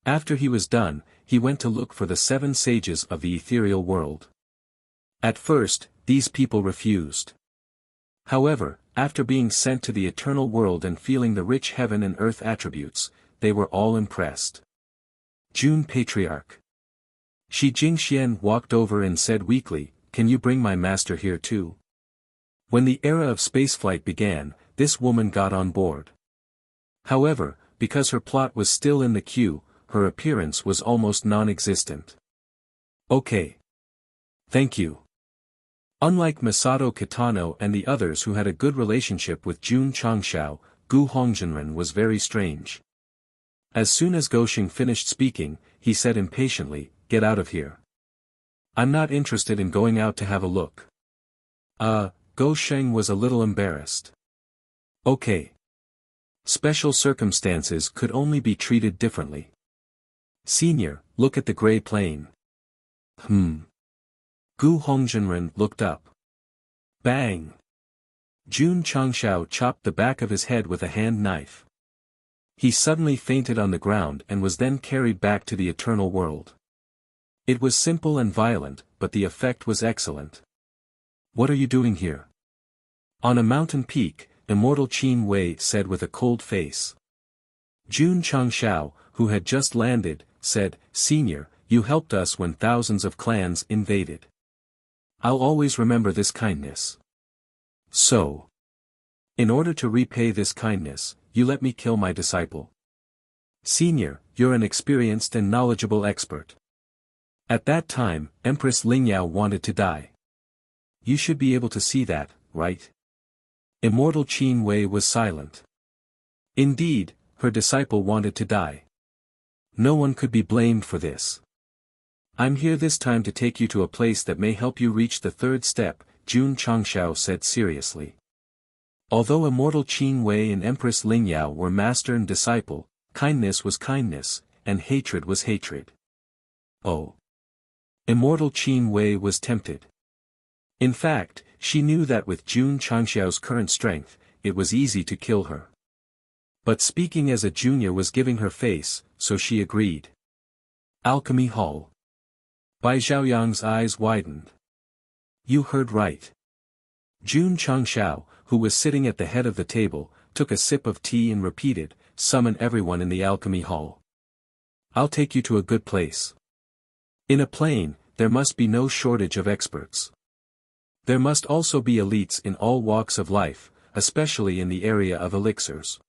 After he was done, he went to look for the 7 sages of the ethereal world. At first, these people refused. However, after being sent to the eternal world and feeling the rich heaven and earth attributes, they were all impressed. June Patriarch. Shi Jingxian walked over and said weakly, "Can you bring my master here too?" When the era of spaceflight began, this woman got on board. However, because her plot was still in the queue, her appearance was almost non-existent. Okay. Thank you. Unlike Masato Kitano and the others who had a good relationship with Jun Changshao, Gu Hongzhenren was very strange. As soon as Gosheng finished speaking, he said impatiently, "Get out of here. I'm not interested in going out to have a look." Gosheng was a little embarrassed. Okay. Special circumstances could only be treated differently. Senior, look at the gray plane. Gu Hongzhenren looked up. Bang! Jun Changshao chopped the back of his head with a hand knife. He suddenly fainted on the ground and was then carried back to the eternal world. It was simple and violent, but the effect was excellent. "What are you doing here?" On a mountain peak, Immortal Qin Wei said with a cold face. Jun Changshao, who had just landed, said, "Senior, you helped us when thousands of clans invaded. I'll always remember this kindness. So, in order to repay this kindness, you let me kill my disciple. Senior, you're an experienced and knowledgeable expert. At that time, Empress Lingyao wanted to die. You should be able to see that, right?" Immortal Qin Wei was silent. Indeed, her disciple wanted to die. No one could be blamed for this. "I'm here this time to take you to a place that may help you reach the 3rd step, Jun Changshao said seriously. Although Immortal Qin Wei and Empress Lingyao were master and disciple, kindness was kindness, and hatred was hatred. Oh. Immortal Qin Wei was tempted. In fact, she knew that with Jun Changshao's current strength, it was easy to kill her. But speaking as a junior was giving her face, so she agreed. Alchemy Hall. Bai Zhaoyang's eyes widened. You heard right. Jun Changshao, who was sitting at the head of the table, took a sip of tea and repeated, "Summon everyone in the Alchemy Hall. I'll take you to a good place. In a plane, there must be no shortage of experts. There must also be elites in all walks of life, especially in the area of elixirs."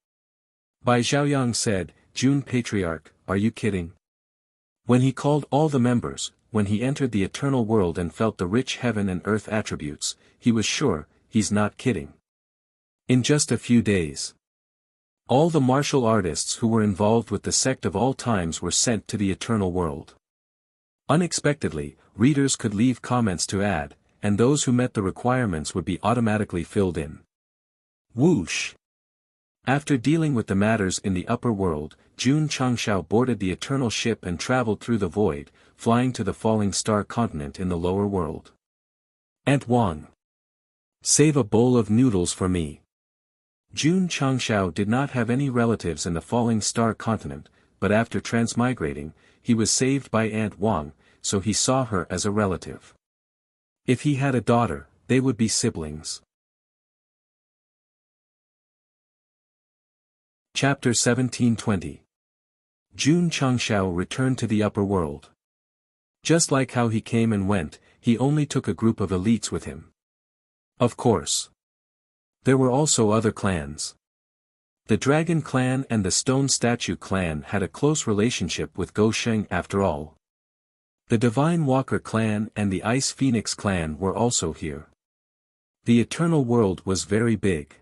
Bai Zhaoyang said, "Jun Patriarch, are you kidding?" When he called all the members, when he entered the eternal world and felt the rich heaven and earth attributes, he was sure, he's not kidding. In just a few days, all the martial artists who were involved with the sect of all times were sent to the eternal world. Unexpectedly, readers could leave comments to add, and those who met the requirements would be automatically filled in. Whoosh! After dealing with the matters in the upper world, Jun Changshao boarded the eternal ship and traveled through the void, flying to the falling star continent in the lower world. Aunt Wang. Save a bowl of noodles for me. Jun Changshao did not have any relatives in the falling star continent, but after transmigrating, he was saved by Aunt Wang, so he saw her as a relative. If he had a daughter, they would be siblings. Chapter 1720. Jun Changshao returned to the upper world. Just like how he came and went, he only took a group of elites with him. Of course. There were also other clans. The Dragon Clan and the Stone Statue Clan had a close relationship with Gosheng after all. The Divine Walker Clan and the Ice Phoenix Clan were also here. The Eternal World was very big.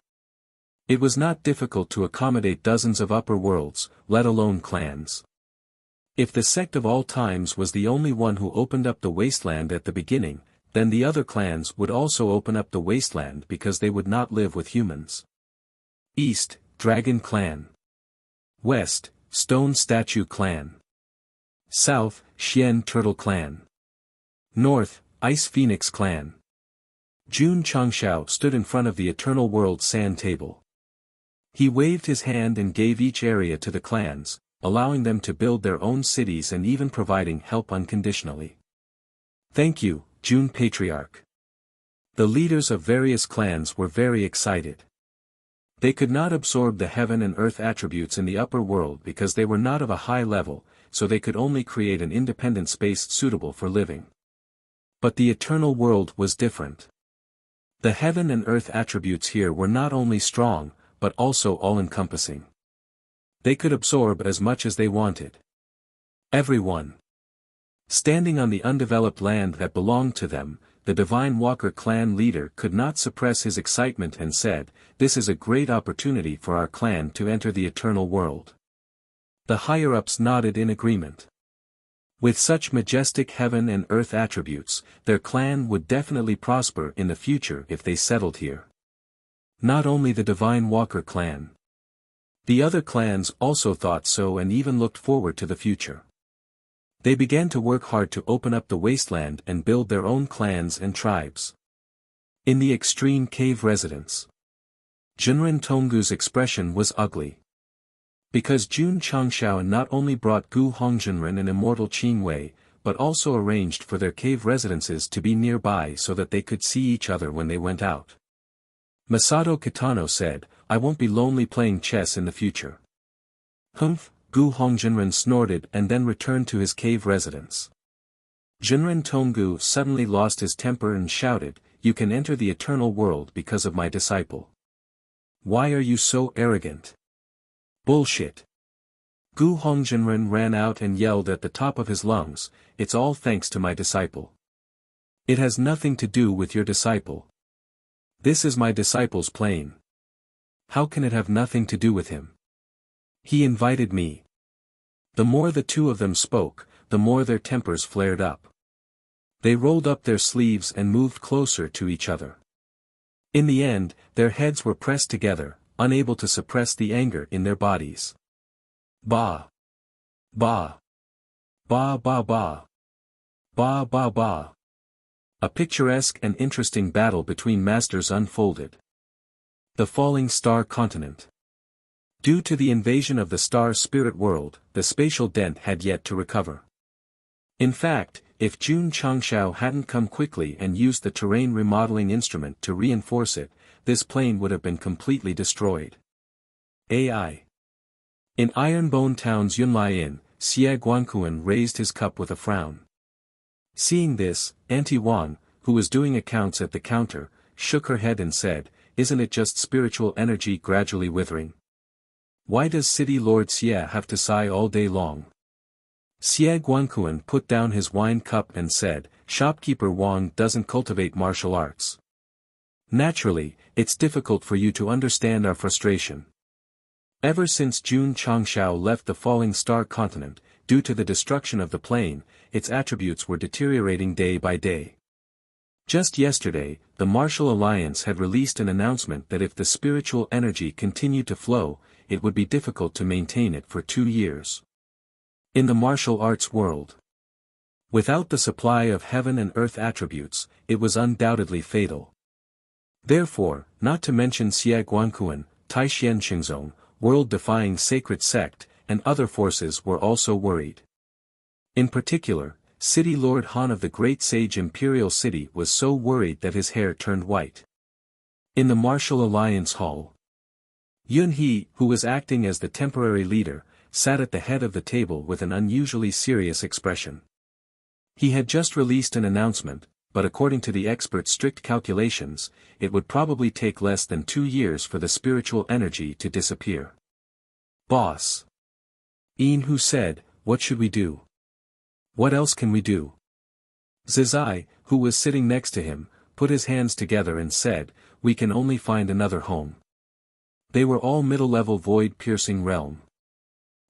It was not difficult to accommodate dozens of upper worlds, let alone clans. If the Sect of all times was the only one who opened up the wasteland at the beginning, then the other clans would also open up the wasteland because they would not live with humans. East, Dragon Clan. West, Stone Statue Clan. South, Xian Turtle Clan. North, Ice Phoenix Clan. Jun Changshao stood in front of the Eternal World sand table. He waved his hand and gave each area to the clans, allowing them to build their own cities and even providing help unconditionally. Thank you, June Patriarch. The leaders of various clans were very excited. They could not absorb the heaven and earth attributes in the upper world because they were not of a high level, so they could only create an independent space suitable for living. But the eternal world was different. The heaven and earth attributes here were not only strong, but also all-encompassing. They could absorb as much as they wanted. Everyone. Standing on the undeveloped land that belonged to them, the Divine Walker clan leader could not suppress his excitement and said, "This is a great opportunity for our clan to enter the eternal world." The higher-ups nodded in agreement. With such majestic heaven and earth attributes, their clan would definitely prosper in the future if they settled here. Not only the Divine Walker clan. The other clans also thought so and even looked forward to the future. They began to work hard to open up the wasteland and build their own clans and tribes. In the extreme cave residence, Junren Tonggu's expression was ugly. Because Jun Changshao not only brought Gu Hongjunren and immortal Qing Wei, but also arranged for their cave residences to be nearby so that they could see each other when they went out. Masato Kitano said, "I won't be lonely playing chess in the future." Humph, Gu Hongjunren snorted and then returned to his cave residence. Junren Tonggu suddenly lost his temper and shouted, "You can enter the eternal world because of my disciple. Why are you so arrogant?" "Bullshit." Gu Hongjunren ran out and yelled at the top of his lungs, "It's all thanks to my disciple. It has nothing to do with your disciple. This is my disciple's plane. How can it have nothing to do with him? He invited me." The more the two of them spoke, the more their tempers flared up. They rolled up their sleeves and moved closer to each other. In the end, their heads were pressed together, unable to suppress the anger in their bodies. Ba. Ba. Ba ba ba. Ba ba ba. A picturesque and interesting battle between masters unfolded. The falling star continent. Due to the invasion of the star spirit world, the spatial dent had yet to recover. In fact, if Jun Changshao hadn't come quickly and used the terrain remodeling instrument to reinforce it, this plane would have been completely destroyed. AI. In Ironbone Town's Yunlai Inn, Xie Guanquan raised his cup with a frown. Seeing this, Auntie Wang, who was doing accounts at the counter, shook her head and said, "Isn't it just spiritual energy gradually withering? Why does City Lord Xie have to sigh all day long?" Xie Guanquan put down his wine cup and said, "Shopkeeper Wang doesn't cultivate martial arts. Naturally, it's difficult for you to understand our frustration. Ever since Jun Changshao left the falling star continent, due to the destruction of the plane, its attributes were deteriorating day by day. Just yesterday, the Martial Alliance had released an announcement that if the spiritual energy continued to flow, it would be difficult to maintain it for 2 years. In the martial arts world, without the supply of heaven and earth attributes, it was undoubtedly fatal. Therefore, not to mention Xie Guanquan, Taixien Qingzong, world-defying sacred sect, and other forces were also worried. In particular, City Lord Han of the Great Sage Imperial City was so worried that his hair turned white. In the Martial Alliance Hall, Yun He, who was acting as the temporary leader, sat at the head of the table with an unusually serious expression. He had just released an announcement, but according to the experts' strict calculations, it would probably take less than 2 years for the spiritual energy to disappear. "Boss." Yin Hu said, "What should we do? What else can we do?" Zizai, who was sitting next to him, put his hands together and said, "We can only find another home." They were all middle-level void-piercing realm.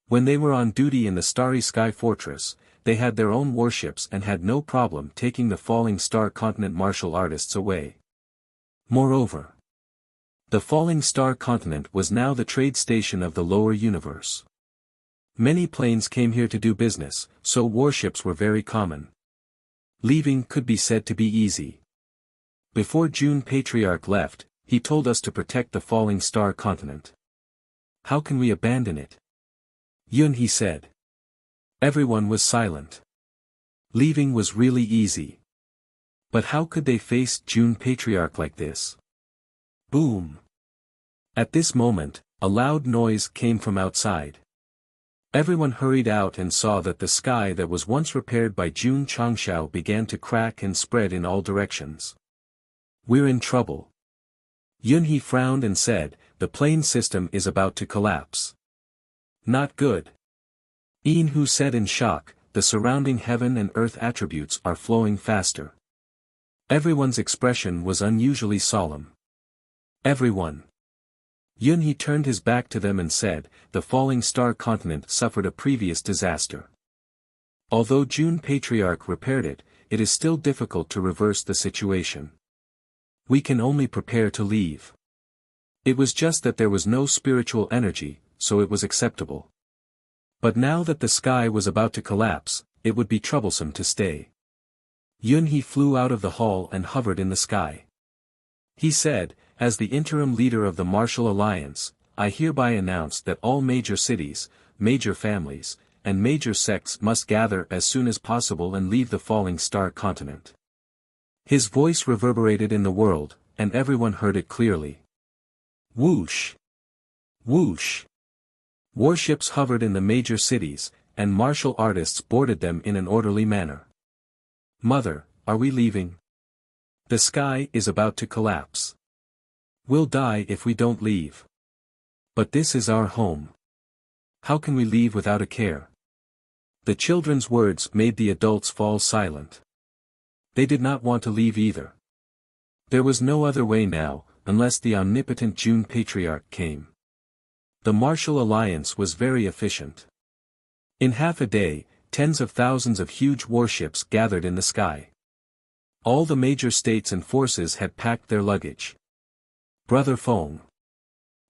When they were on duty in the Starry Sky Fortress, they had their own warships and had no problem taking the falling star continent martial artists away. Moreover, the falling star continent was now the trade station of the lower universe. Many planes came here to do business, so warships were very common. Leaving could be said to be easy. Before June Patriarch left, he told us to protect the falling star continent. How can we abandon it? Yun-hee said. Everyone was silent. Leaving was really easy. But how could they face June Patriarch like this? Boom! At this moment, a loud noise came from outside. Everyone hurried out and saw that the sky that was once repaired by June Changshao began to crack and spread in all directions. We're in trouble. Yun-hee frowned and said, the plane system is about to collapse. Not good. In-hoo said in shock, the surrounding heaven and earth attributes are flowing faster. Everyone's expression was unusually solemn. Everyone. Yun-hee turned his back to them and said, the falling star continent suffered a previous disaster. Although June Patriarch repaired it, it is still difficult to reverse the situation. We can only prepare to leave. It was just that there was no spiritual energy, so it was acceptable. But now that the sky was about to collapse, it would be troublesome to stay. Yun-hee flew out of the hall and hovered in the sky. He said, as the interim leader of the Martial Alliance, I hereby announce that all major cities, major families, and major sects must gather as soon as possible and leave the falling star continent. His voice reverberated in the world, and everyone heard it clearly. Whoosh! Whoosh! Warships hovered in the major cities, and martial artists boarded them in an orderly manner. Mother, are we leaving? The sky is about to collapse. We'll die if we don't leave. But this is our home. How can we leave without a care? The children's words made the adults fall silent. They did not want to leave either. There was no other way now, unless the omnipotent June Patriarch came. The Martial Alliance was very efficient. In half a day, tens of thousands of huge warships gathered in the sky. All the major states and forces had packed their luggage. Brother Feng.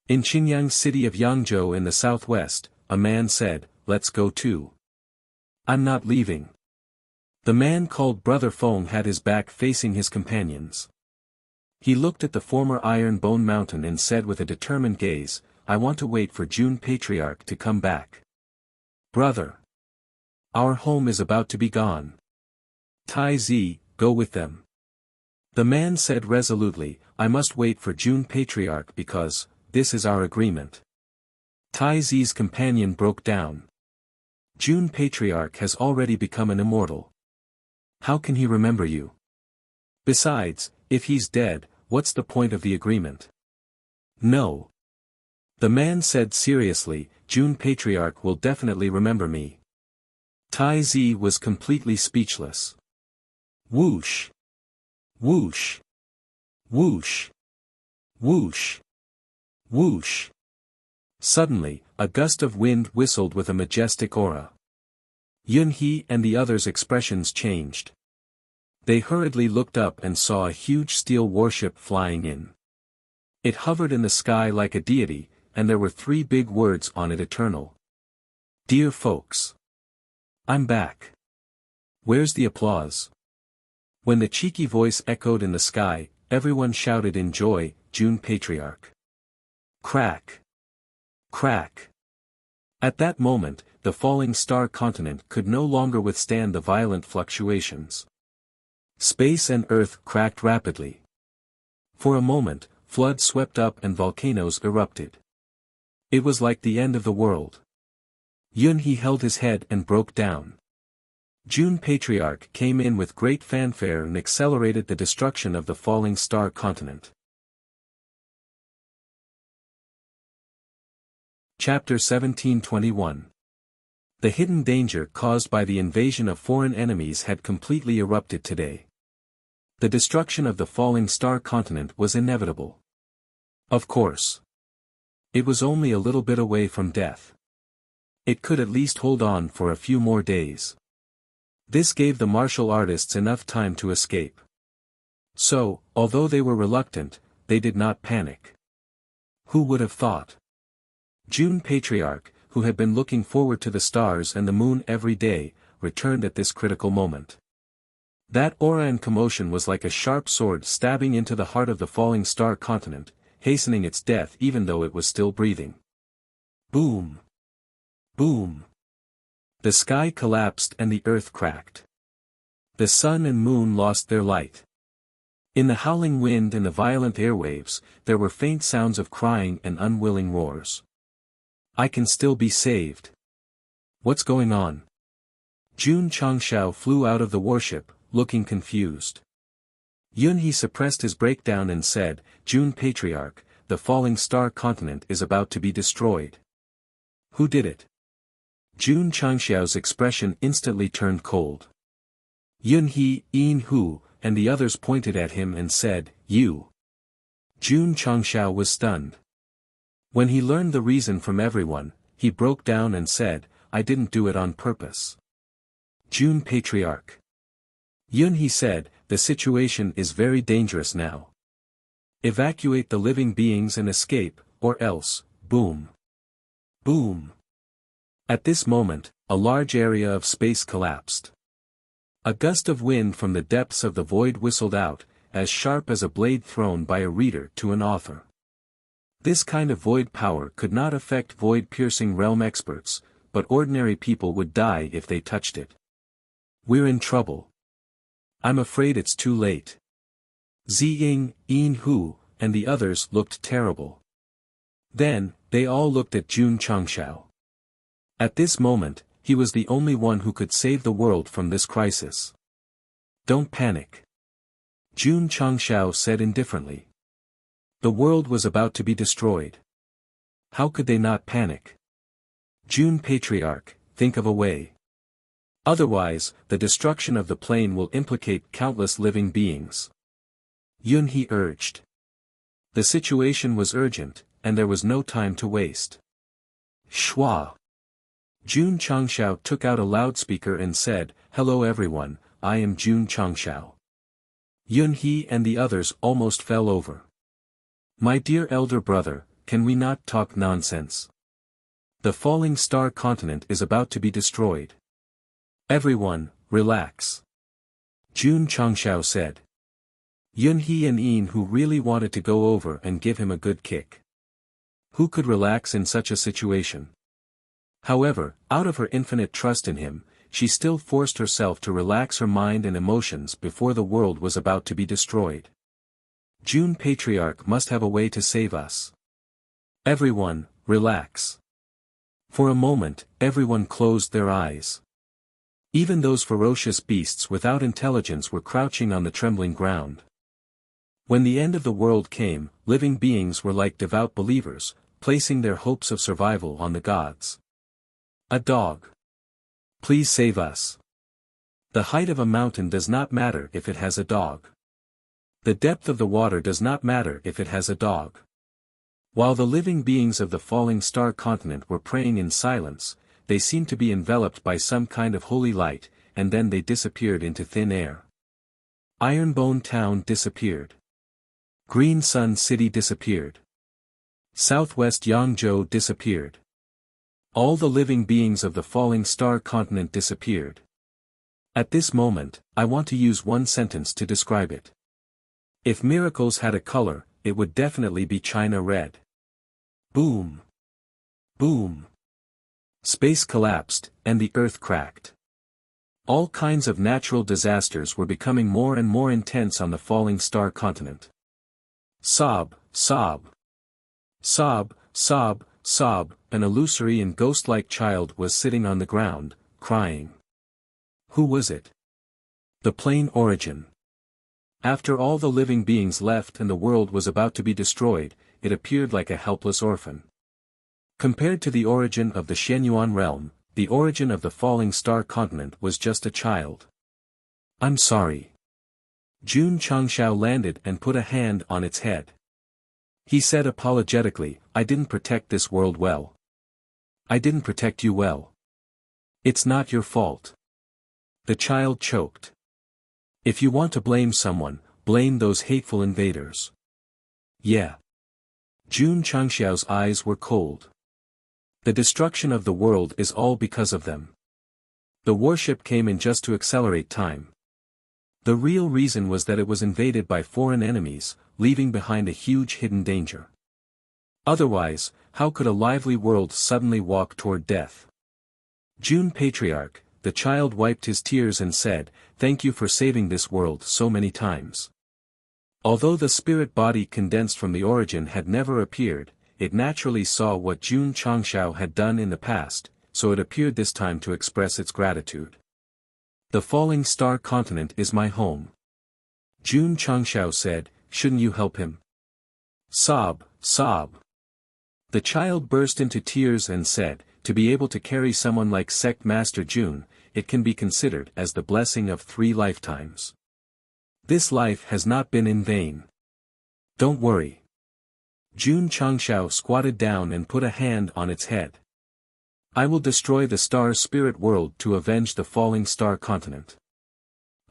In Qinyang's city of Yangzhou in the southwest, a man said, let's go too. I'm not leaving. The man called Brother Feng had his back facing his companions. He looked at the former Iron Bone Mountain and said with a determined gaze, I want to wait for June Patriarch to come back. Brother. Our home is about to be gone. Tai Zi, go with them. The man said resolutely, I must wait for June Patriarch because, this is our agreement. Tai Zi's companion broke down. June Patriarch has already become an immortal. How can he remember you? Besides, if he's dead, what's the point of the agreement? No. The man said seriously, June Patriarch will definitely remember me. Tai Zi was completely speechless. Whoosh! Whoosh! Whoosh! Whoosh! Whoosh! Suddenly, a gust of wind whistled with a majestic aura. Yun-hee and the others' expressions changed. They hurriedly looked up and saw a huge steel warship flying in. It hovered in the sky like a deity, and there were 3 big words on it: eternal. Dear folks. I'm back. Where's the applause? When the cheeky voice echoed in the sky, everyone shouted in joy, June Patriarch. Crack! Crack! At that moment, the falling star continent could no longer withstand the violent fluctuations. Space and earth cracked rapidly. For a moment, floods swept up and volcanoes erupted. It was like the end of the world. Yun-hee held his head and broke down. June Patriarch came in with great fanfare and accelerated the destruction of the falling star continent. Chapter 1721. The hidden danger caused by the invasion of foreign enemies had completely erupted today. The destruction of the falling star continent was inevitable. Of course. It was only a little bit away from death. It could at least hold on for a few more days. This gave the martial artists enough time to escape. So, although they were reluctant, they did not panic. Who would have thought? June Patriarch, who had been looking forward to the stars and the moon every day, returned at this critical moment. That aura and commotion was like a sharp sword stabbing into the heart of the falling star continent, hastening its death even though it was still breathing. Boom! Boom! The sky collapsed and the earth cracked. The sun and moon lost their light. In the howling wind and the violent airwaves, there were faint sounds of crying and unwilling roars. I can still be saved. What's going on? Jun Changshao flew out of the warship, looking confused. Yunhe suppressed his breakdown and said, Jun Patriarch, the falling star continent is about to be destroyed. Who did it? Jun Changxiao's expression instantly turned cold. Yunhe, Yin Hu, and the others pointed at him and said, You. Jun Changxiao was stunned. When he learned the reason from everyone, he broke down and said, I didn't do it on purpose. Jun Patriarch. Yunhe said, the situation is very dangerous now. Evacuate the living beings and escape, or else, boom. Boom. At this moment, a large area of space collapsed. A gust of wind from the depths of the void whistled out, as sharp as a blade thrown by a reader to an author. This kind of void power could not affect void-piercing realm experts, but ordinary people would die if they touched it. We're in trouble. I'm afraid it's too late. Ziying, Yin Hu, and the others looked terrible. Then, they all looked at Jun Changxiao. At this moment, he was the only one who could save the world from this crisis. Don't panic. Jun Changxiao said indifferently. The world was about to be destroyed. How could they not panic? Jun Patriarch, think of a way. Otherwise, the destruction of the plane will implicate countless living beings. Yunhe urged. The situation was urgent, and there was no time to waste. Shua. Jun Changxiao took out a loudspeaker and said, Hello everyone, I am Jun Changxiao. Yunhe and the others almost fell over. My dear elder brother, can we not talk nonsense? The falling star continent is about to be destroyed. Everyone, relax. Jun Changxiao said. Yunhe and Yin Hu really wanted to go over and give him a good kick. Who could relax in such a situation? However, out of her infinite trust in him, she still forced herself to relax her mind and emotions before the world was about to be destroyed. Jun Patriarch must have a way to save us. Everyone, relax. For a moment, everyone closed their eyes. Even those ferocious beasts without intelligence were crouching on the trembling ground. When the end of the world came, living beings were like devout believers, placing their hopes of survival on the gods. A dog. Please save us. The height of a mountain does not matter if it has a dog. The depth of the water does not matter if it has a dog. While the living beings of the falling star continent were praying in silence, they seemed to be enveloped by some kind of holy light, and then they disappeared into thin air. Ironbone Town disappeared. Green Sun City disappeared. Southwest Yangzhou disappeared. All the living beings of the falling star continent disappeared. At this moment, I want to use one sentence to describe it. If miracles had a color, it would definitely be China red. Boom. Boom. Space collapsed, and the earth cracked. All kinds of natural disasters were becoming more and more intense on the falling star continent. Sob, sob. Sob, sob, sob, an illusory and ghost-like child was sitting on the ground, crying. Who was it? The plane Origin. After all the living beings left and the world was about to be destroyed, it appeared like a helpless orphan. Compared to the origin of the Shenyuan realm, the origin of the falling star continent was just a child. I'm sorry. Jun Changxiao landed and put a hand on its head. He said apologetically, I didn't protect this world well. I didn't protect you well. It's not your fault. The child choked. If you want to blame someone, blame those hateful invaders. Yeah. Jun Changxiao's eyes were cold. The destruction of the world is all because of them. The warship came in just to accelerate time. The real reason was that it was invaded by foreign enemies, leaving behind a huge hidden danger. Otherwise, how could a lively world suddenly walk toward death? June Patriarch, the child wiped his tears and said, "Thank you for saving this world so many times." Although the spirit body condensed from the origin had never appeared, it naturally saw what June Changshao had done in the past, so it appeared this time to express its gratitude. "The falling star continent is my home," June Changshao said. "Shouldn't you help him?" Sob, sob. The child burst into tears and said, "To be able to carry someone like Sect Master June, it can be considered as the blessing of 3 lifetimes. This life has not been in vain. Don't worry." June Changshao squatted down and put a hand on its head. "I will destroy the star spirit world to avenge the falling star continent.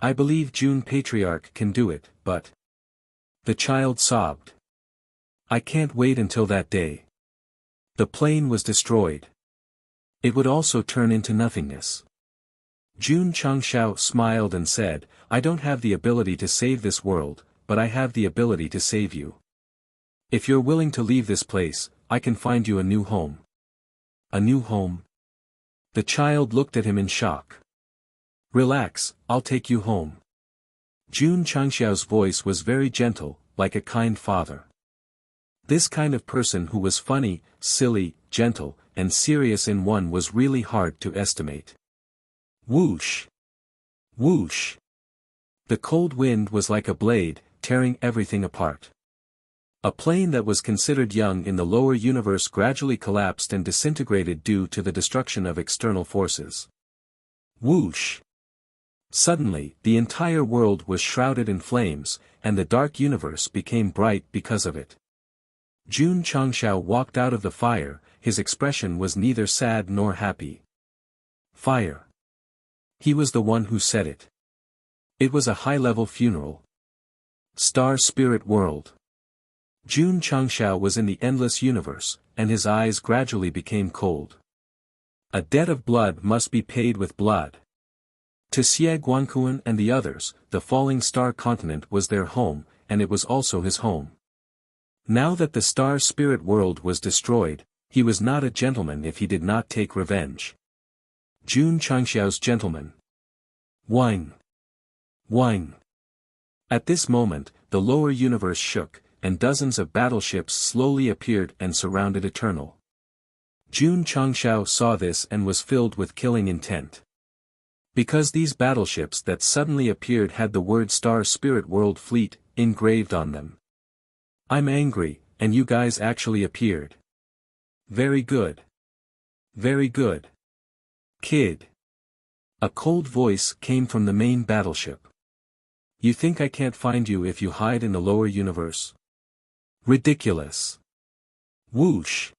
I believe June Patriarch can do it, but..." The child sobbed. "I can't wait until that day. The plane was destroyed. It would also turn into nothingness." June Changshao smiled and said, "I don't have the ability to save this world, but I have the ability to save you. If you're willing to leave this place, I can find you a new home." "A new home?" The child looked at him in shock. "Relax, I'll take you home." June Changshao's voice was very gentle, like a kind father. This kind of person who was funny, silly, gentle, and serious in one was really hard to estimate. Whoosh! Whoosh! The cold wind was like a blade, tearing everything apart. A plane that was considered young in the lower universe gradually collapsed and disintegrated due to the destruction of external forces. Whoosh! Suddenly, the entire world was shrouded in flames, and the dark universe became bright because of it. June Changshao walked out of the fire, his expression was neither sad nor happy. Fire. He was the one who said it. It was a high-level funeral. Star Spirit World. June Changshao was in the endless universe, and his eyes gradually became cold. A debt of blood must be paid with blood. To Xie Guankuan and the others, the falling star continent was their home, and it was also his home. Now that the star spirit world was destroyed, he was not a gentleman if he did not take revenge. June Changshao's gentleman. Whine. Whine. At this moment, the lower universe shook, and dozens of battleships slowly appeared and surrounded Eternal. June Changshao saw this and was filled with killing intent. Because these battleships that suddenly appeared had the word Star Spirit World Fleet engraved on them. "I'm angry, and you guys actually appeared. Very good. Very good. Kid." A cold voice came from the main battleship. "You think I can't find you if you hide in the lower universe? Ridiculous." Whoosh!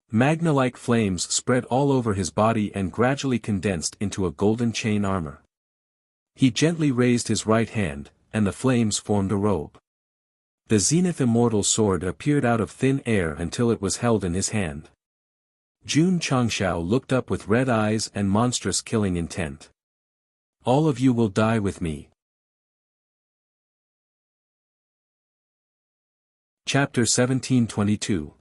Magna-like flames spread all over his body and gradually condensed into a golden chain armor. He gently raised his right hand, and the flames formed a robe. The Zenith Immortal Sword appeared out of thin air until it was held in his hand. June Changshao looked up with red eyes and monstrous killing intent. "All of you will die with me." Chapter 1722.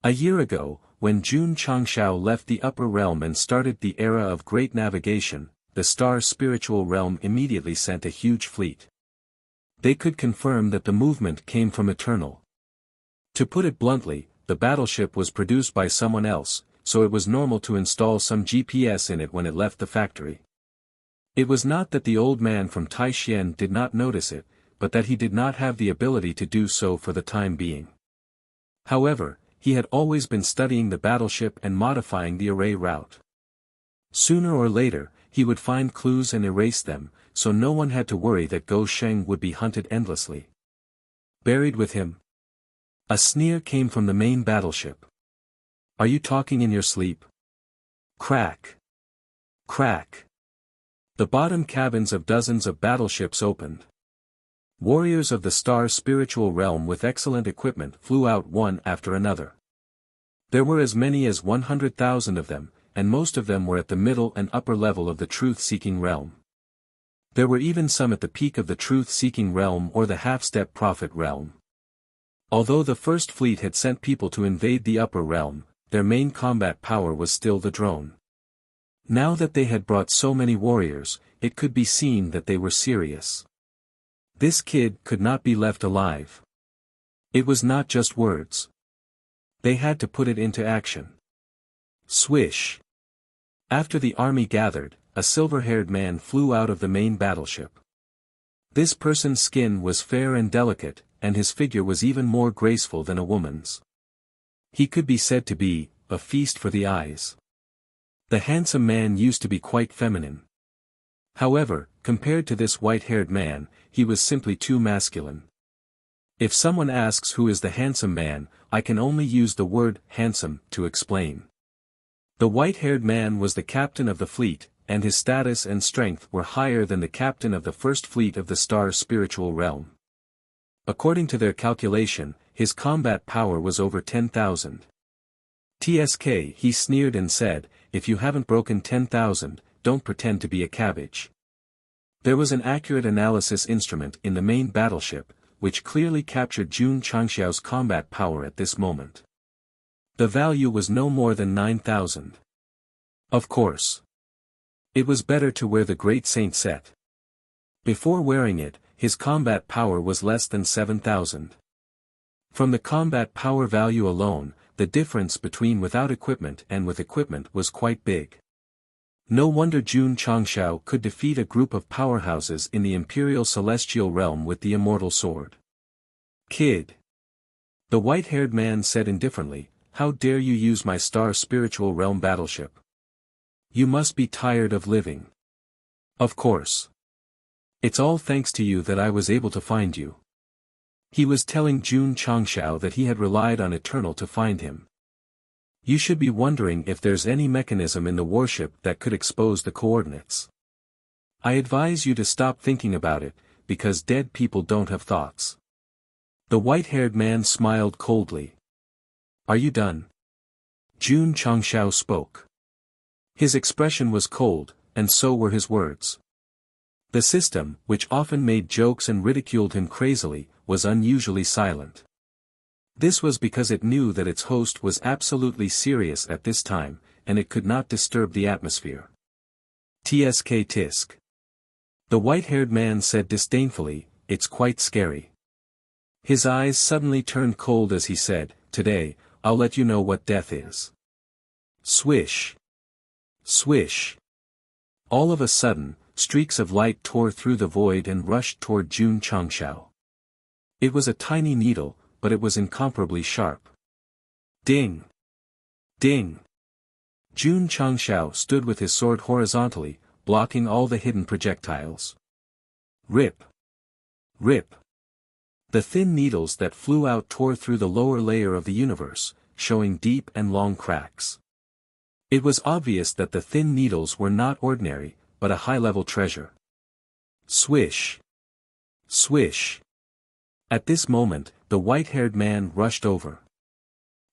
A year ago, when June Changshao left the upper realm and started the era of great navigation, the star spiritual realm immediately sent a huge fleet. They could confirm that the movement came from Eternal. To put it bluntly, the battleship was produced by someone else, so it was normal to install some GPS in it when it left the factory. It was not that the old man from Taixien did not notice it, but that he did not have the ability to do so for the time being. However, he had always been studying the battleship and modifying the array route. Sooner or later, he would find clues and erase them, so no one had to worry that Go Sheng would be hunted endlessly. Buried with him? A sneer came from the main battleship. "Are you talking in your sleep?" Crack. Crack. The bottom cabins of dozens of battleships opened. Warriors of the star spiritual realm with excellent equipment flew out one after another. There were as many as 100,000 of them, and most of them were at the middle and upper level of the truth-seeking realm. There were even some at the peak of the truth-seeking realm or the half-step prophet realm. Although the first fleet had sent people to invade the upper realm, their main combat power was still the drone. Now that they had brought so many warriors, it could be seen that they were serious. This kid could not be left alive. It was not just words. They had to put it into action. Swish. After the army gathered, a silver-haired man flew out of the main battleship. This person's skin was fair and delicate, and his figure was even more graceful than a woman's. He could be said to be a feast for the eyes. The handsome man used to be quite feminine. However, compared to this white-haired man, he was simply too masculine. If someone asks who is the handsome man, I can only use the word handsome to explain. The white-haired man was the captain of the fleet, and his status and strength were higher than the captain of the first fleet of the star's spiritual realm. According to their calculation, his combat power was over 10,000. TSK, he sneered and said, if you haven't broken 10,000, don't pretend to be a cabbage. There was an accurate analysis instrument in the main battleship, which clearly captured Jun Changxiao's combat power at this moment. The value was no more than 9,000. Of course. It was better to wear the Great Saint set. Before wearing it, his combat power was less than 7,000. From the combat power value alone, the difference between without equipment and with equipment was quite big. No wonder Jun Changxiao could defeat a group of powerhouses in the Imperial Celestial Realm with the immortal sword. Kid. The white-haired man said indifferently, how dare you use my star spiritual realm battleship? You must be tired of living. Of course. It's all thanks to you that I was able to find you. He was telling Jun Changxiao that he had relied on Eternal to find him. You should be wondering if there's any mechanism in the warship that could expose the coordinates. I advise you to stop thinking about it, because dead people don't have thoughts. The white-haired man smiled coldly. Are you done? Jun Changxiao spoke. His expression was cold, and so were his words. The system, which often made jokes and ridiculed him crazily, was unusually silent. This was because it knew that its host was absolutely serious at this time, and it could not disturb the atmosphere. TSK tisk. The white-haired man said disdainfully, it's quite scary. His eyes suddenly turned cold as he said, today, I'll let you know what death is. Swish. Swish. All of a sudden, streaks of light tore through the void and rushed toward Jun Changxiao. It was a tiny needle, but it was incomparably sharp. Ding! Ding! Jun Changxiao stood with his sword horizontally, blocking all the hidden projectiles. Rip! Rip! The thin needles that flew out tore through the lower layer of the universe, showing deep and long cracks. It was obvious that the thin needles were not ordinary, but a high-level treasure. Swish! Swish! At this moment, the white-haired man rushed over.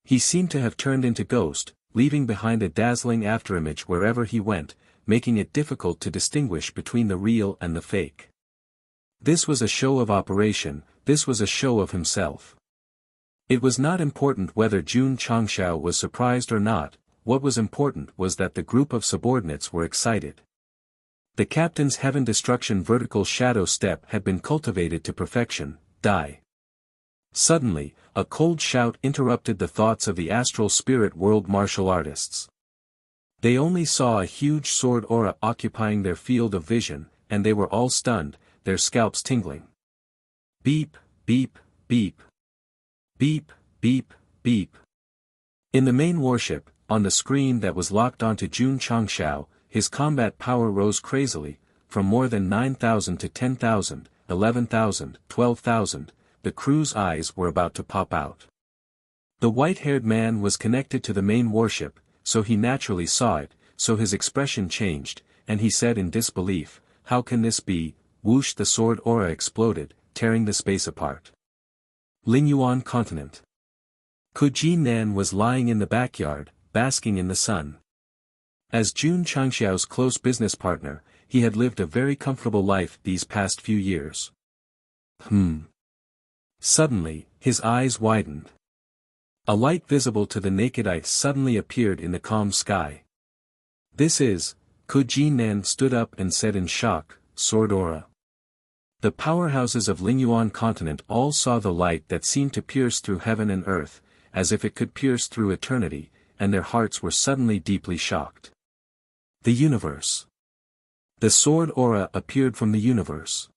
He seemed to have turned into ghost, leaving behind a dazzling afterimage wherever he went, making it difficult to distinguish between the real and the fake. This was a show of operation, this was a show of himself. It was not important whether Jun Changxiao was surprised or not, what was important was that the group of subordinates were excited. The captain's heaven destruction vertical shadow step had been cultivated to perfection, die. Suddenly, a cold shout interrupted the thoughts of the astral spirit world martial artists. They only saw a huge sword aura occupying their field of vision, and they were all stunned, their scalps tingling. Beep, beep, beep. Beep, beep, beep. In the main warship, on the screen that was locked onto Jun Changxiao, his combat power rose crazily, from more than 9,000 to 10,000, 11,000, 12,000, the crew's eyes were about to pop out. The white-haired man was connected to the main warship, so he naturally saw it, so his expression changed, and he said in disbelief, how can this be? Whoosh, the sword aura exploded, tearing the space apart. Lingyuan continent. Nan was lying in the backyard, basking in the sun. As Jun Changxiao's close business partner, he had lived a very comfortable life these past few years. Suddenly, his eyes widened. A light visible to the naked eye suddenly appeared in the calm sky. This is, Ko Jinan stood up and said in shock, "Sword aura." The powerhouses of Lingyuan continent all saw the light that seemed to pierce through heaven and earth, as if it could pierce through eternity, and their hearts were suddenly deeply shocked. The universe. The sword aura appeared from the universe.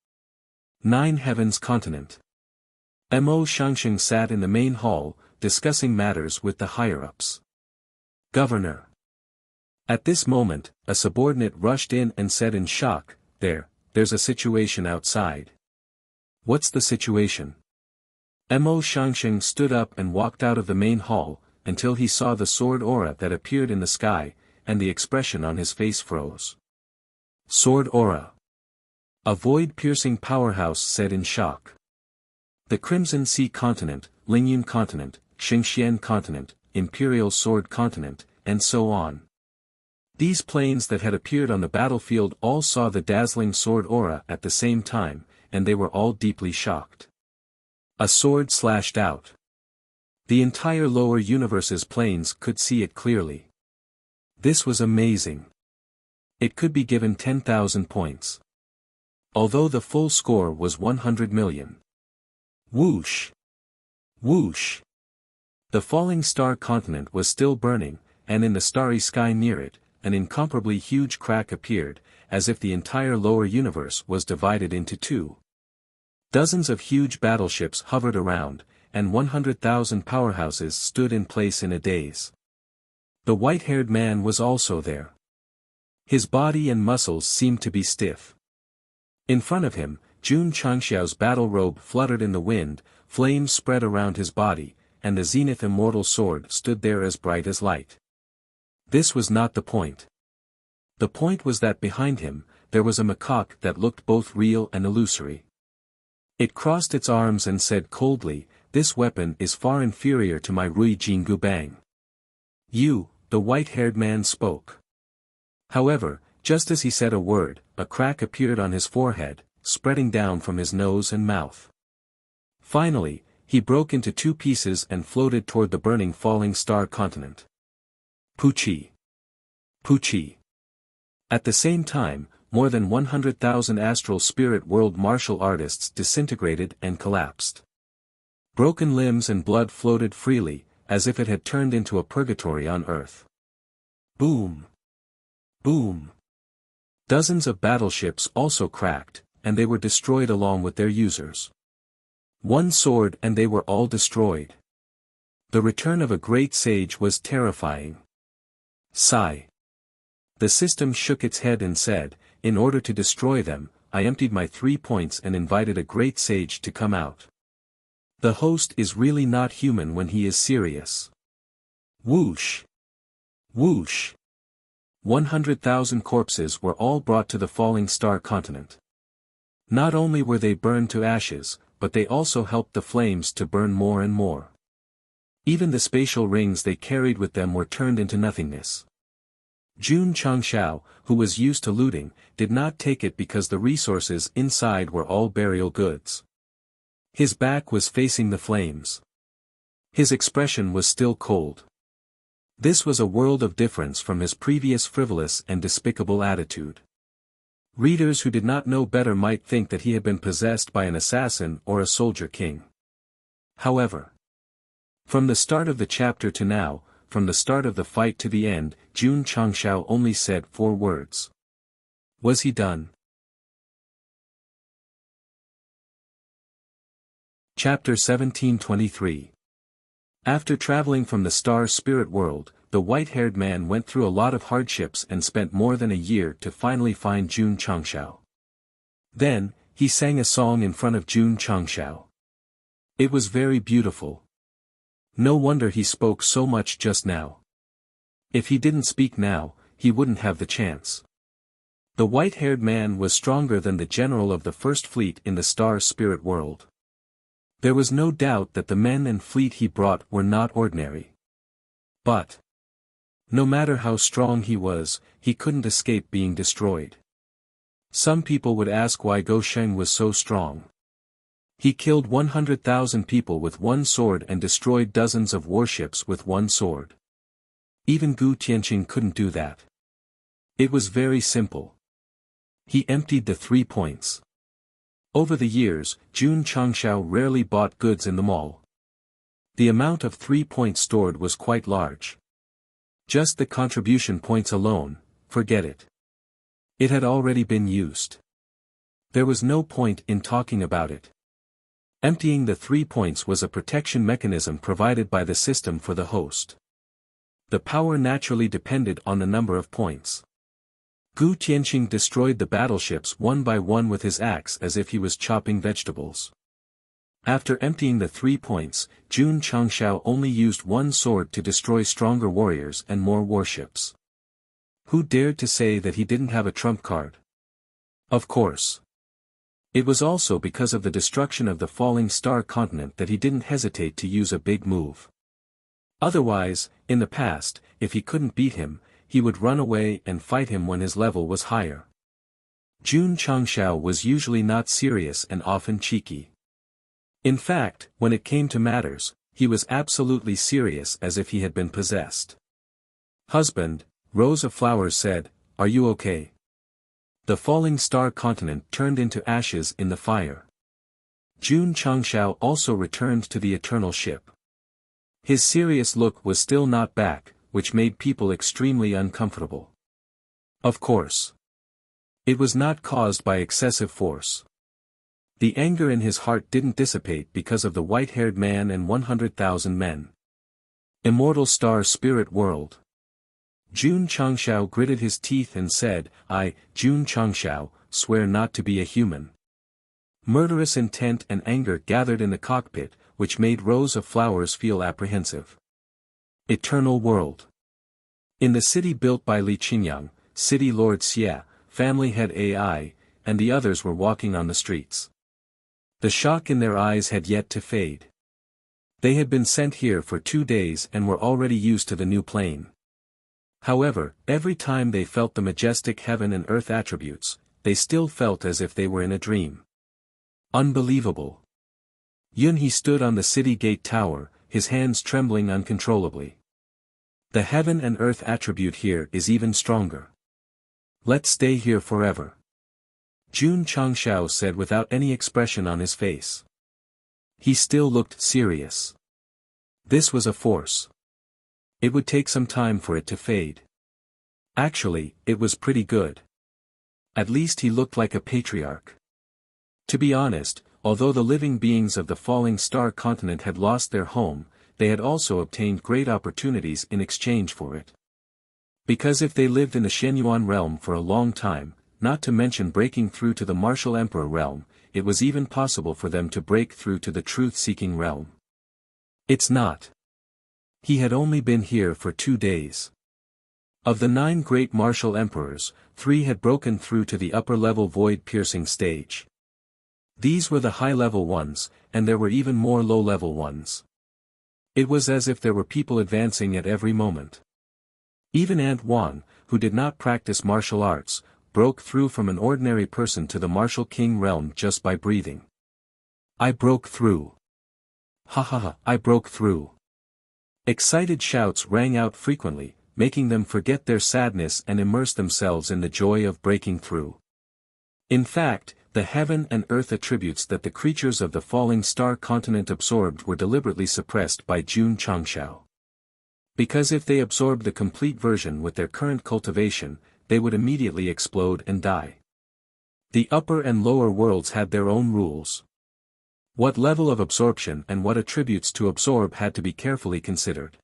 9 Heavens continent. Mo Shangsheng sat in the main hall, discussing matters with the higher-ups. Governor. At this moment, a subordinate rushed in and said in shock, There's a situation outside." "What's the situation?" Mo Shangsheng stood up and walked out of the main hall, until he saw the sword aura that appeared in the sky, and the expression on his face froze. "Sword aura." A void-piercing powerhouse said in shock. The Crimson Sea continent, Lingyun continent, Xingxian continent, Imperial Sword continent, and so on. These planes that had appeared on the battlefield all saw the dazzling sword aura at the same time, and they were all deeply shocked. A sword slashed out. The entire lower universe's planes could see it clearly. This was amazing. It could be given 10,000 points. Although the full score was 100 million. Whoosh! Whoosh! The falling star continent was still burning, and in the starry sky near it, an incomparably huge crack appeared, as if the entire lower universe was divided into two. Dozens of huge battleships hovered around, and 100,000 powerhouses stood in place in a daze. The white-haired man was also there. His body and muscles seemed to be stiff. In front of him, Jun Changxiao's battle robe fluttered in the wind, flames spread around his body, and the zenith immortal sword stood there as bright as light. This was not the point. The point was that behind him, there was a macaque that looked both real and illusory. It crossed its arms and said coldly, "This weapon is far inferior to my Rui Jingu Bang." "You," the white-haired man spoke. However, just as he said a word, a crack appeared on his forehead, spreading down from his nose and mouth. Finally, he broke into 2 pieces and floated toward the burning falling star continent. Puchi! Puchi! At the same time, more than 100,000 astral spirit world martial artists disintegrated and collapsed. Broken limbs and blood floated freely, as if it had turned into a purgatory on earth. Boom! Boom! Dozens of battleships also cracked, and they were destroyed along with their users. One sword and they were all destroyed. The return of a great sage was terrifying. Sigh. The system shook its head and said, "In order to destroy them, I emptied my 3 points and invited a great sage to come out. The host is really not human when he is serious." Whoosh! Whoosh! 100,000 corpses were all brought to the falling star continent. Not only were they burned to ashes, but they also helped the flames to burn more and more. Even the spatial rings they carried with them were turned into nothingness. Jun Changxiao, who was used to looting, did not take it because the resources inside were all burial goods. His back was facing the flames. His expression was still cold. This was a world of difference from his previous frivolous and despicable attitude. Readers who did not know better might think that he had been possessed by an assassin or a soldier king. However, from the start of the chapter to now, from the start of the fight to the end, Jun Changxiao only said 4 words. Was he done? Chapter 1723. After traveling from the star spirit world, the white-haired man went through a lot of hardships and spent more than a year to finally find Jun Changxiao. Then, he sang a song in front of Jun Changxiao. It was very beautiful. No wonder he spoke so much just now. If he didn't speak now, he wouldn't have the chance. The white-haired man was stronger than the general of the first fleet in the star spirit world. There was no doubt that the men and fleet he brought were not ordinary. But no matter how strong he was, he couldn't escape being destroyed. Some people would ask why Go Sheng was so strong. He killed 100,000 people with one sword and destroyed dozens of warships with one sword. Even Gu Tianqing couldn't do that. It was very simple. He emptied the 3 points. Over the years, Jun Changshao rarely bought goods in the mall. The amount of 3 points stored was quite large. Just the contribution points alone, forget it. It had already been used. There was no point in talking about it. Emptying the 3 points was a protection mechanism provided by the system for the host. The power naturally depended on the number of points. Gu Tianqing destroyed the battleships one by one with his axe as if he was chopping vegetables. After emptying the 3 points, Jun Changshao only used one sword to destroy stronger warriors and more warships. Who dared to say that he didn't have a trump card? Of course. It was also because of the destruction of the falling star continent that he didn't hesitate to use a big move. Otherwise, in the past, if he couldn't beat him, he would run away and fight him when his level was higher. Jun Changshao was usually not serious and often cheeky. In fact, when it came to matters, he was absolutely serious as if he had been possessed. "Husband," Rose of Flowers said, "are you okay?" The falling star continent turned into ashes in the fire. Jun Changshao also returned to the eternal ship. His serious look was still not back, which made people extremely uncomfortable. Of course. It was not caused by excessive force. The anger in his heart didn't dissipate because of the white-haired man and 100,000 men. Immortal Star Spirit World. Jun Changshao gritted his teeth and said, "I, Jun Changshao, swear not to be a human." Murderous intent and anger gathered in the cockpit, which made Rose of Flowers feel apprehensive. Eternal World. In the city built by Li Qingyang, City Lord Xie, family head AI, and the others were walking on the streets. The shock in their eyes had yet to fade. They had been sent here for 2 days and were already used to the new plane. However, every time they felt the majestic heaven and earth attributes, they still felt as if they were in a dream. Unbelievable. Yunhe stood on the city gate tower, his hands trembling uncontrollably. The heaven and earth attribute here is even stronger. Let's stay here forever. Jun Changshao said without any expression on his face. He still looked serious. This was a force. It would take some time for it to fade. Actually, it was pretty good. At least he looked like a patriarch. To be honest, although the living beings of the falling star continent had lost their home, they had also obtained great opportunities in exchange for it. Because if they lived in the Shenyuan realm for a long time, not to mention breaking through to the martial emperor realm, it was even possible for them to break through to the truth-seeking realm. It's not. He had only been here for 2 days. Of the 9 great martial emperors, 3 had broken through to the upper-level void-piercing stage. These were the high-level ones, and there were even more low-level ones. It was as if there were people advancing at every moment. Even Ant Wan, who did not practice martial arts, broke through from an ordinary person to the martial king realm just by breathing. "I broke through. Ha ha ha, I broke through." Excited shouts rang out frequently, making them forget their sadness and immerse themselves in the joy of breaking through. In fact, the heaven and earth attributes that the creatures of the falling star continent absorbed were deliberately suppressed by Jun Changshao. Because if they absorbed the complete version with their current cultivation, they would immediately explode and die. The upper and lower worlds had their own rules. What level of absorption and what attributes to absorb had to be carefully considered.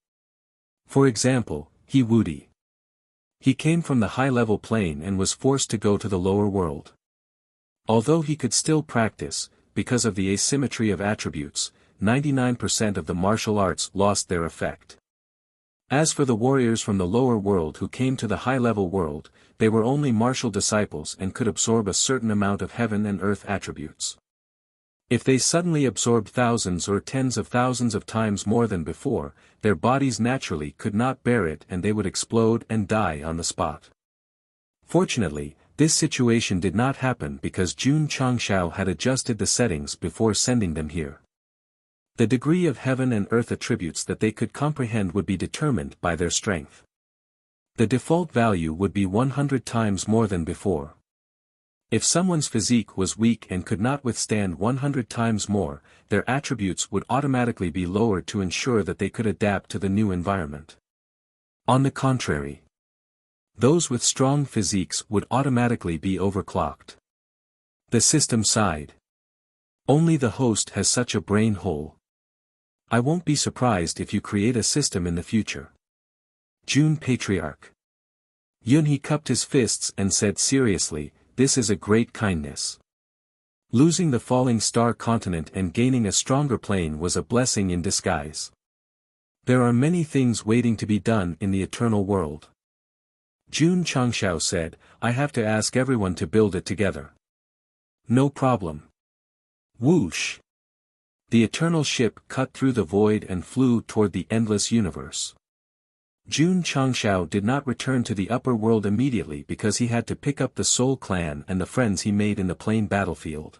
For example, He Wudi. He came from the high-level plane and was forced to go to the lower world. Although he could still practice, because of the asymmetry of attributes, 99% of the martial arts lost their effect. As for the warriors from the lower world who came to the high-level world, they were only martial disciples and could absorb a certain amount of heaven and earth attributes. If they suddenly absorbed thousands or tens of thousands of times more than before, their bodies naturally could not bear it and they would explode and die on the spot. Fortunately, this situation did not happen because Jun Changshao had adjusted the settings before sending them here. The degree of heaven and earth attributes that they could comprehend would be determined by their strength. The default value would be 100 times more than before. If someone's physique was weak and could not withstand 100 times more, their attributes would automatically be lowered to ensure that they could adapt to the new environment. On the contrary, those with strong physiques would automatically be overclocked. The system sighed. Only the host has such a brain hole. I won't be surprised if you create a system in the future. June Patriarch. Yunhee cupped his fists and said seriously, this is a great kindness. Losing the falling star continent and gaining a stronger plane was a blessing in disguise. There are many things waiting to be done in the eternal world. Jun Changshao said, I have to ask everyone to build it together. No problem. Whoosh! The eternal ship cut through the void and flew toward the endless universe. Jun Changshao did not return to the upper world immediately because he had to pick up the Soul Clan and the friends he made in the plain battlefield.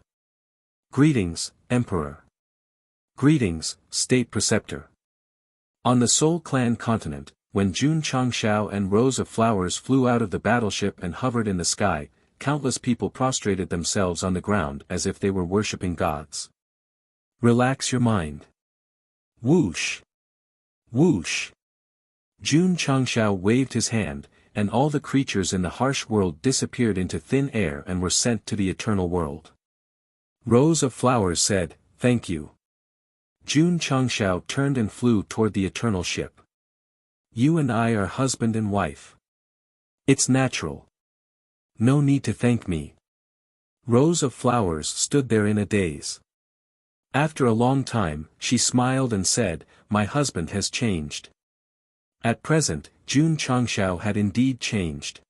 Greetings, Emperor. Greetings, State Preceptor. On the Soul Clan continent, when Jun Changshao and rows of flowers flew out of the battleship and hovered in the sky, countless people prostrated themselves on the ground as if they were worshipping gods. Relax your mind. Whoosh! Whoosh! Jun Changshao waved his hand, and all the creatures in the harsh world disappeared into thin air and were sent to the eternal world. Rows of flowers said, thank you. Jun Changshao turned and flew toward the eternal ship. You and I are husband and wife. It's natural. No need to thank me. Rows of flowers stood there in a daze. After a long time, she smiled and said, my husband has changed. At present, Jun Changshao had indeed changed.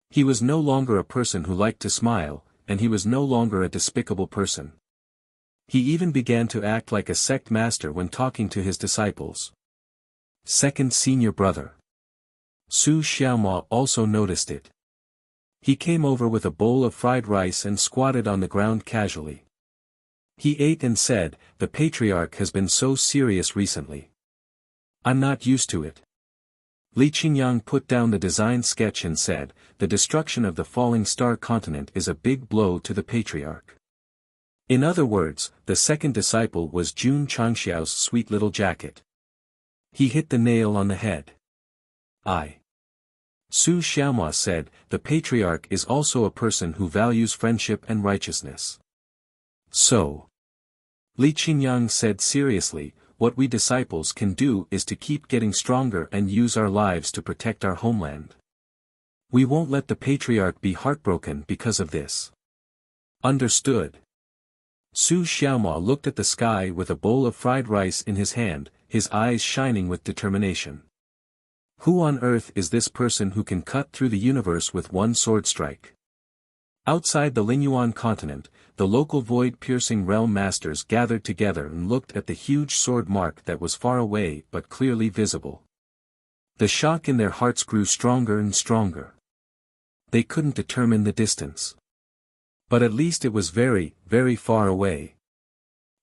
He was no longer a person who liked to smile, and he was no longer a despicable person. He even began to act like a sect master when talking to his disciples. Second senior brother. Su Xiaomao also noticed it. He came over with a bowl of fried rice and squatted on the ground casually. He ate and said, the patriarch has been so serious recently. I'm not used to it. Li Qingyang put down the design sketch and said, the destruction of the falling star continent is a big blow to the patriarch. In other words, the second disciple was Jun Changxiao's sweet little jacket. He hit the nail on the head. Su Xiaomao said, the patriarch is also a person who values friendship and righteousness. So, Li Qingyang said seriously, what we disciples can do is to keep getting stronger and use our lives to protect our homeland. We won't let the patriarch be heartbroken because of this. Understood. Su Xiaomao looked at the sky with a bowl of fried rice in his hand, his eyes shining with determination. Who on earth is this person who can cut through the universe with one sword strike? Outside the Lingyuan continent, the local void-piercing realm masters gathered together and looked at the huge sword mark that was far away but clearly visible. The shock in their hearts grew stronger and stronger. They couldn't determine the distance. But at least it was very, very far away.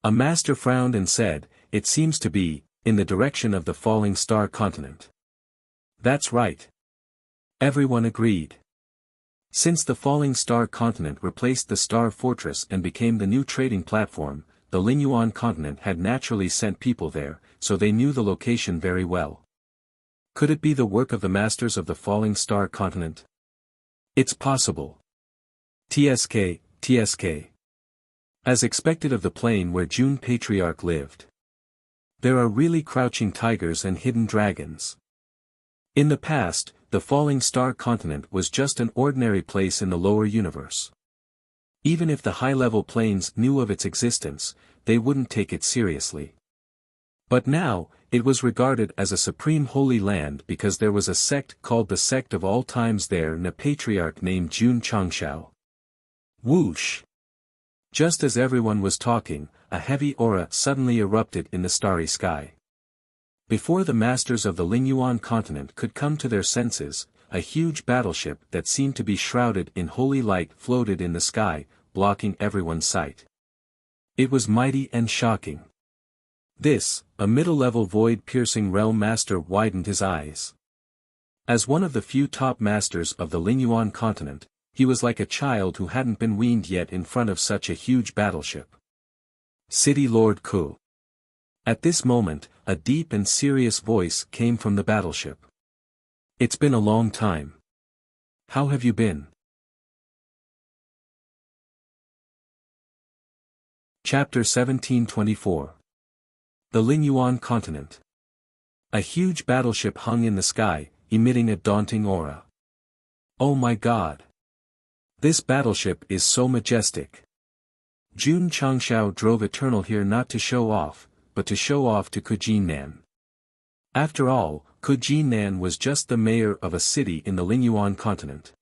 A master frowned and said, it seems to be, in the direction of the falling star continent. That's right. Everyone agreed. Since the falling star continent replaced the star fortress and became the new trading platform, the Lingyuan continent had naturally sent people there, so they knew the location very well. Could it be the work of the masters of the falling star continent? It's possible. TSK. As expected of the plain where Jun Patriarch lived. There are really crouching tigers and hidden dragons. In the past, the falling star continent was just an ordinary place in the lower universe. Even if the high-level planes knew of its existence, they wouldn't take it seriously. But now, it was regarded as a supreme holy land because there was a sect called the Sect of All Times there and a patriarch named Jun Changshao. Whoosh! Just as everyone was talking, a heavy aura suddenly erupted in the starry sky. Before the masters of the Lingyuan continent could come to their senses, a huge battleship that seemed to be shrouded in holy light floated in the sky, blocking everyone's sight. It was mighty and shocking. This, a middle-level void-piercing realm master widened his eyes. As one of the few top masters of the Lingyuan continent, he was like a child who hadn't been weaned yet in front of such a huge battleship. City Lord Ku. At this moment, a deep and serious voice came from the battleship. It's been a long time. How have you been? Chapter 1724. The Lingyuan continent. A huge battleship hung in the sky, emitting a daunting aura. Oh my God! This battleship is so majestic. Jun Changshao drove Eternal here not to show off, but to show off to Kujinnan. After all, Kujinnan was just the mayor of a city in the Lingyuan continent.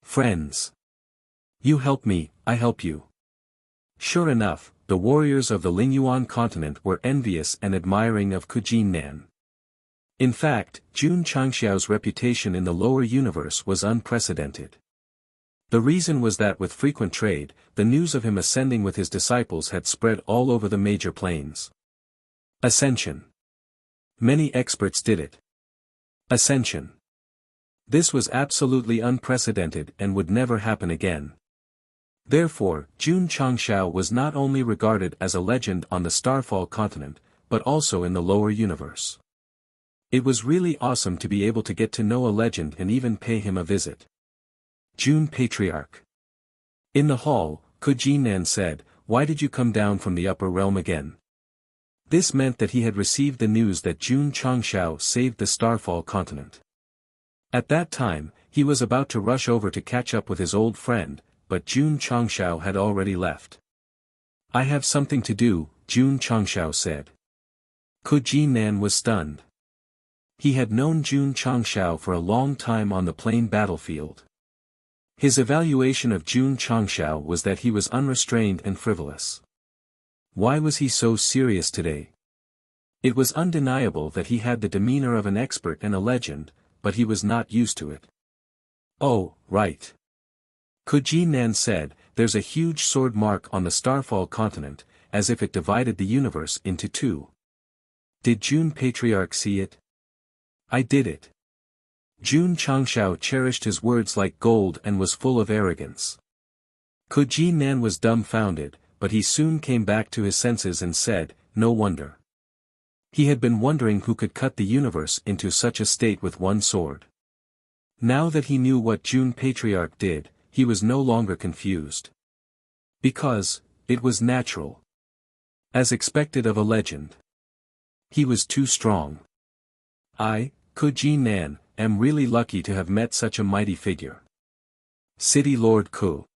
Friends. You help me, I help you. Sure enough, the warriors of the Lingyuan continent were envious and admiring of Kujinnan. In fact, Jun Changxiao's reputation in the lower universe was unprecedented. The reason was that with frequent trade, the news of him ascending with his disciples had spread all over the major planes. Ascension. Many experts did it. Ascension. This was absolutely unprecedented and would never happen again. Therefore, Jun Changxiao was not only regarded as a legend on the Starfall continent, but also in the lower universe. It was really awesome to be able to get to know a legend and even pay him a visit. Jun Patriarch. In the hall, Kujinnan said, "Why did you come down from the upper realm again?" This meant that he had received the news that Jun Changxiao saved the Starfall continent. At that time, he was about to rush over to catch up with his old friend, but Jun Changxiao had already left. "I have something to do," Jun Changxiao said. Kujinnan was stunned. He had known Jun Changxiao for a long time on the plain battlefield. His evaluation of Jun Changxiao was that he was unrestrained and frivolous. Why was he so serious today? It was undeniable that he had the demeanor of an expert and a legend, but he was not used to it. "Oh, right." Kujinnan said, "There's a huge sword mark on the Starfall continent, as if it divided the universe into two. Did Jun Patriarch see it?" "I did it." Jun Changxiao cherished his words like gold and was full of arrogance. Kujinnan was dumbfounded, but he soon came back to his senses and said, "No wonder." He had been wondering who could cut the universe into such a state with one sword. Now that he knew what Jun Patriarch did, he was no longer confused. Because, it was natural. As expected of a legend. He was too strong. I, Kujinnan, am really lucky to have met such a mighty figure. City Lord Ku.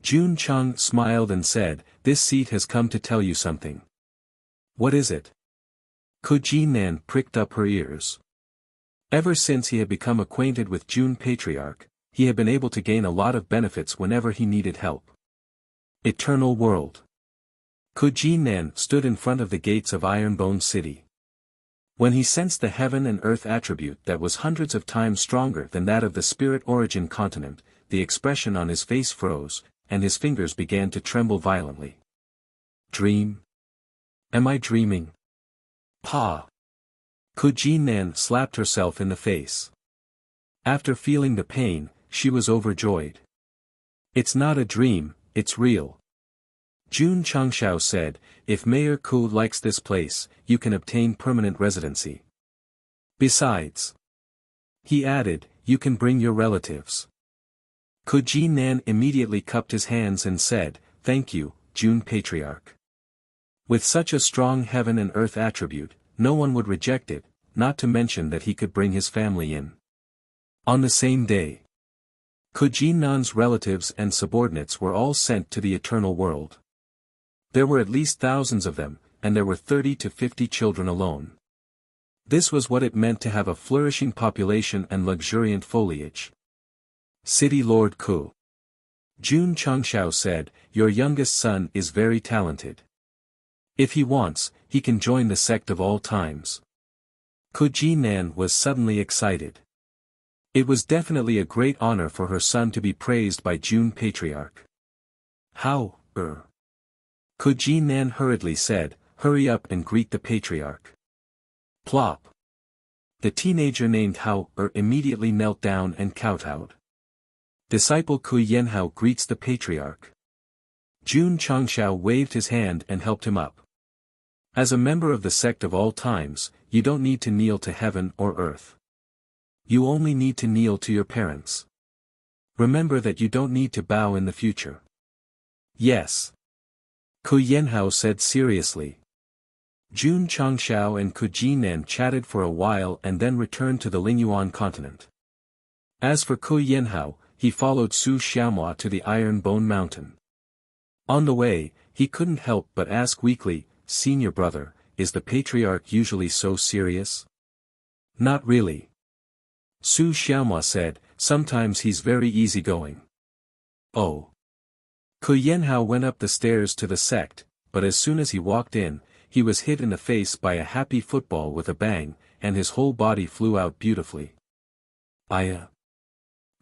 Jun Chang smiled and said, "This seat has come to tell you something." "What is it?" Kujinnan pricked up her ears. Ever since he had become acquainted with Jun Patriarch, he had been able to gain a lot of benefits whenever he needed help. Eternal World. Kujinnan stood in front of the gates of Ironbone City. When he sensed the heaven and earth attribute that was hundreds of times stronger than that of the spirit origin continent, the expression on his face froze, and his fingers began to tremble violently. Dream? Am I dreaming? Pa! Kujinnan slapped herself in the face. After feeling the pain, she was overjoyed. "It's not a dream, it's real." Jun Changxiao said, "If Mayor Ku likes this place, you can obtain permanent residency. Besides," he added, "you can bring your relatives." Kujinnan immediately cupped his hands and said, "Thank you, Jun Patriarch." With such a strong heaven and earth attribute, no one would reject it, not to mention that he could bring his family in. On the same day, Kujinnan's relatives and subordinates were all sent to the Eternal World. There were at least thousands of them, and there were 30 to 50 children alone. This was what it meant to have a flourishing population and luxuriant foliage. City Lord Ku. Jun Changxiao said, "Your youngest son is very talented. If he wants, he can join the Sect of all times." Kujinnan was suddenly excited. It was definitely a great honor for her son to be praised by Jun Patriarch. "How, Kujinnan hurriedly said, "Hurry up and greet the Patriarch." Plop. The teenager named Hao immediately knelt down and kowtowed. Disciple Kui Yenhao greets the patriarch. Jun Changshao waved his hand and helped him up. As a member of the sect of all times, you don't need to kneel to heaven or earth. You only need to kneel to your parents. Remember that you don't need to bow in the future. Yes. Kui Yenhao said seriously. Jun Changshao and Ku Jinan chatted for a while and then returned to the Lingyuan continent. As for Kui Yenhao, he followed Su Xiaomua to the Iron Bone Mountain. On the way, he couldn't help but ask weakly, "Senior brother, is the patriarch usually so serious?" "Not really." Su Xiaomua said, "Sometimes he's very easygoing." Oh. Kui Yenhao went up the stairs to the sect, but as soon as he walked in, he was hit in the face by a happy football with a bang, and his whole body flew out beautifully. "Aya."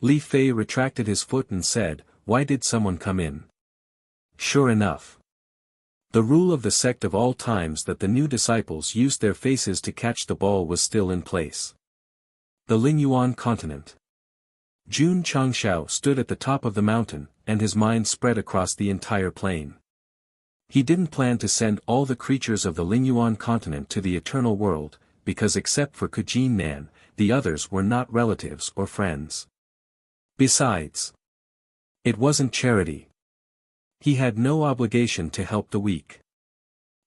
Li Fei retracted his foot and said, "Why did someone come in?" Sure enough. The rule of the sect of all times that the new disciples used their faces to catch the ball was still in place. The Lingyuan continent. Jun Changshao stood at the top of the mountain, and his mind spread across the entire plain. He didn't plan to send all the creatures of the Lingyuan continent to the eternal world, because except for Ku Jinan, the others were not relatives or friends. Besides, it wasn't charity. He had no obligation to help the weak.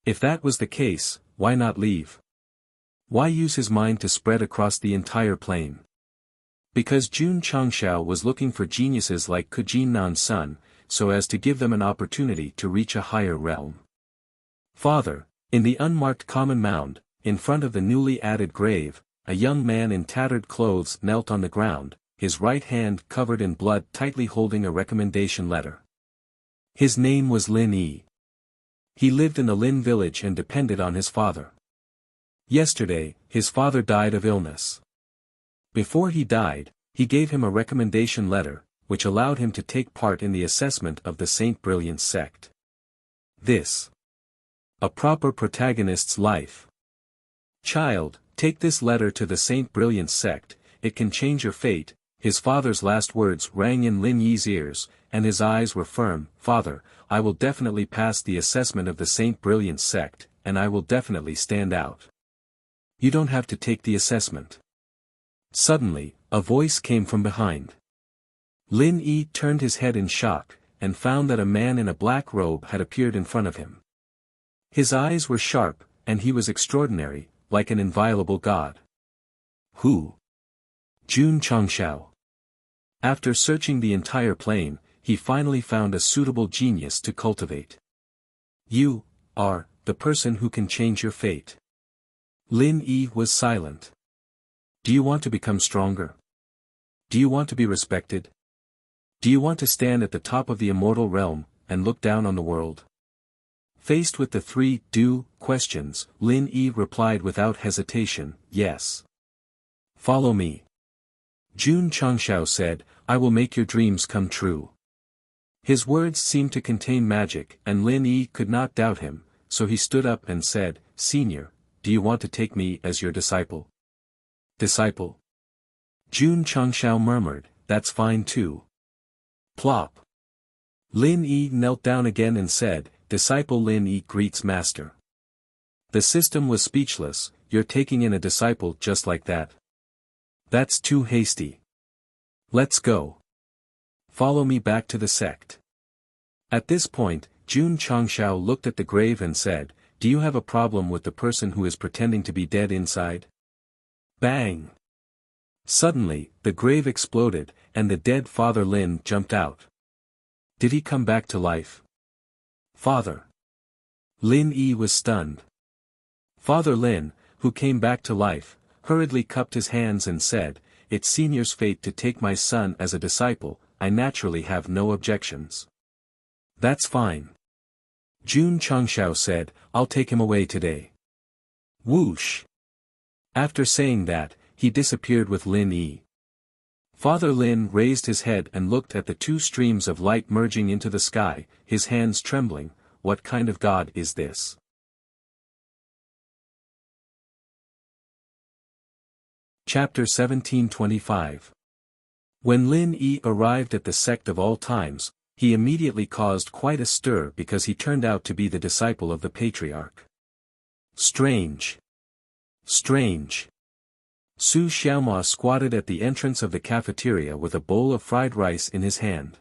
If that was the case, why not leave? Why use his mind to spread across the entire plain? Because Jun Changshao was looking for geniuses like Ku Jinnan's son, so as to give them an opportunity to reach a higher realm. Father, in the unmarked common mound, in front of the newly added grave, a young man in tattered clothes knelt on the ground, his right hand covered in blood tightly holding a recommendation letter. His name was Lin Yi. He lived in the Lin village and depended on his father. Yesterday, his father died of illness. Before he died, he gave him a recommendation letter, which allowed him to take part in the assessment of the Saint Brilliant sect. This. A proper protagonist's life. Child, take this letter to the Saint Brilliant sect, it can change your fate. His father's last words rang in Lin Yi's ears, and his eyes were firm. Father, I will definitely pass the assessment of the Saint Brilliant sect, and I will definitely stand out. You don't have to take the assessment. Suddenly, a voice came from behind. Lin Yi turned his head in shock, and found that a man in a black robe had appeared in front of him. His eyes were sharp, and he was extraordinary, like an inviolable god. Who? Jun Changshao. After searching the entire plain, he finally found a suitable genius to cultivate. You are the person who can change your fate. Lin Yi was silent. Do you want to become stronger? Do you want to be respected? Do you want to stand at the top of the immortal realm, and look down on the world? Faced with the three "do" questions, Lin Yi replied without hesitation, yes. Follow me. Jun Changshao said, I will make your dreams come true. His words seemed to contain magic, and Lin Yi could not doubt him, so he stood up and said, Senior, do you want to take me as your disciple? Disciple? Jun Changshao murmured, that's fine too. Plop. Lin Yi knelt down again and said, Disciple Lin Yi greets master. The system was speechless. You're taking in a disciple just like that? That's too hasty. Let's go. Follow me back to the sect. At this point, Jun Changshao looked at the grave and said, Do you have a problem with the person who is pretending to be dead inside? Bang! Suddenly, the grave exploded, and the dead Father Lin jumped out. Did he come back to life? Father. Lin Yi was stunned. Father Lin, who came back to life, hurriedly cupped his hands and said, It's Senior's fate to take my son as a disciple, I naturally have no objections. That's fine. Jun Changshao said, I'll take him away today. Whoosh! After saying that, he disappeared with Lin Yi. Father Lin raised his head and looked at the two streams of light merging into the sky, his hands trembling. What kind of god is this? Chapter 1725. When Lin Yi arrived at the sect of all times, he immediately caused quite a stir because he turned out to be the disciple of the patriarch. Strange. Strange. Su Xiaoma squatted at the entrance of the cafeteria with a bowl of fried rice in his hand.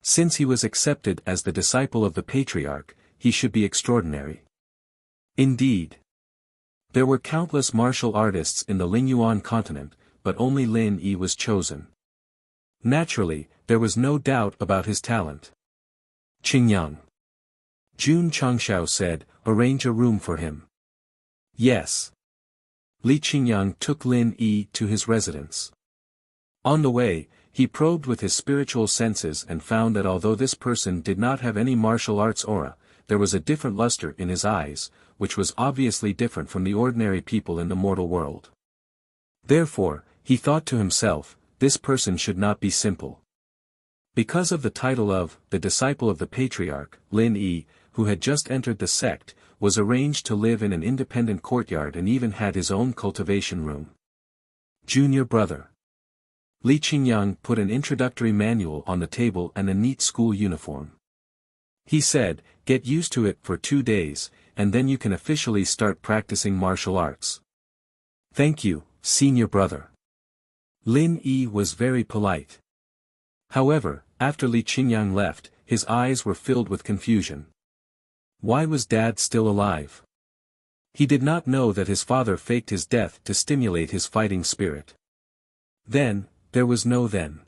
Since he was accepted as the disciple of the patriarch, he should be extraordinary. Indeed. There were countless martial artists in the Lingyuan continent, but only Lin Yi was chosen. Naturally, there was no doubt about his talent. Qingyang. Jun Changshao said, arrange a room for him. Yes. Li Qingyang took Lin Yi to his residence. On the way, he probed with his spiritual senses and found that although this person did not have any martial arts aura, there was a different luster in his eyes, which was obviously different from the ordinary people in the mortal world. Therefore, he thought to himself, this person should not be simple. Because of the title of the disciple of the patriarch, Lin Yi, who had just entered the sect, was arranged to live in an independent courtyard and even had his own cultivation room. Junior brother. Li Qingyang put an introductory manual on the table and a neat school uniform. He said, get used to it for 2 days, and then you can officially start practicing martial arts. Thank you, senior brother. Lin Yi was very polite. However, after Li Qingyang left, his eyes were filled with confusion. Why was Dad still alive? He did not know that his father faked his death to stimulate his fighting spirit. Then, there was no then.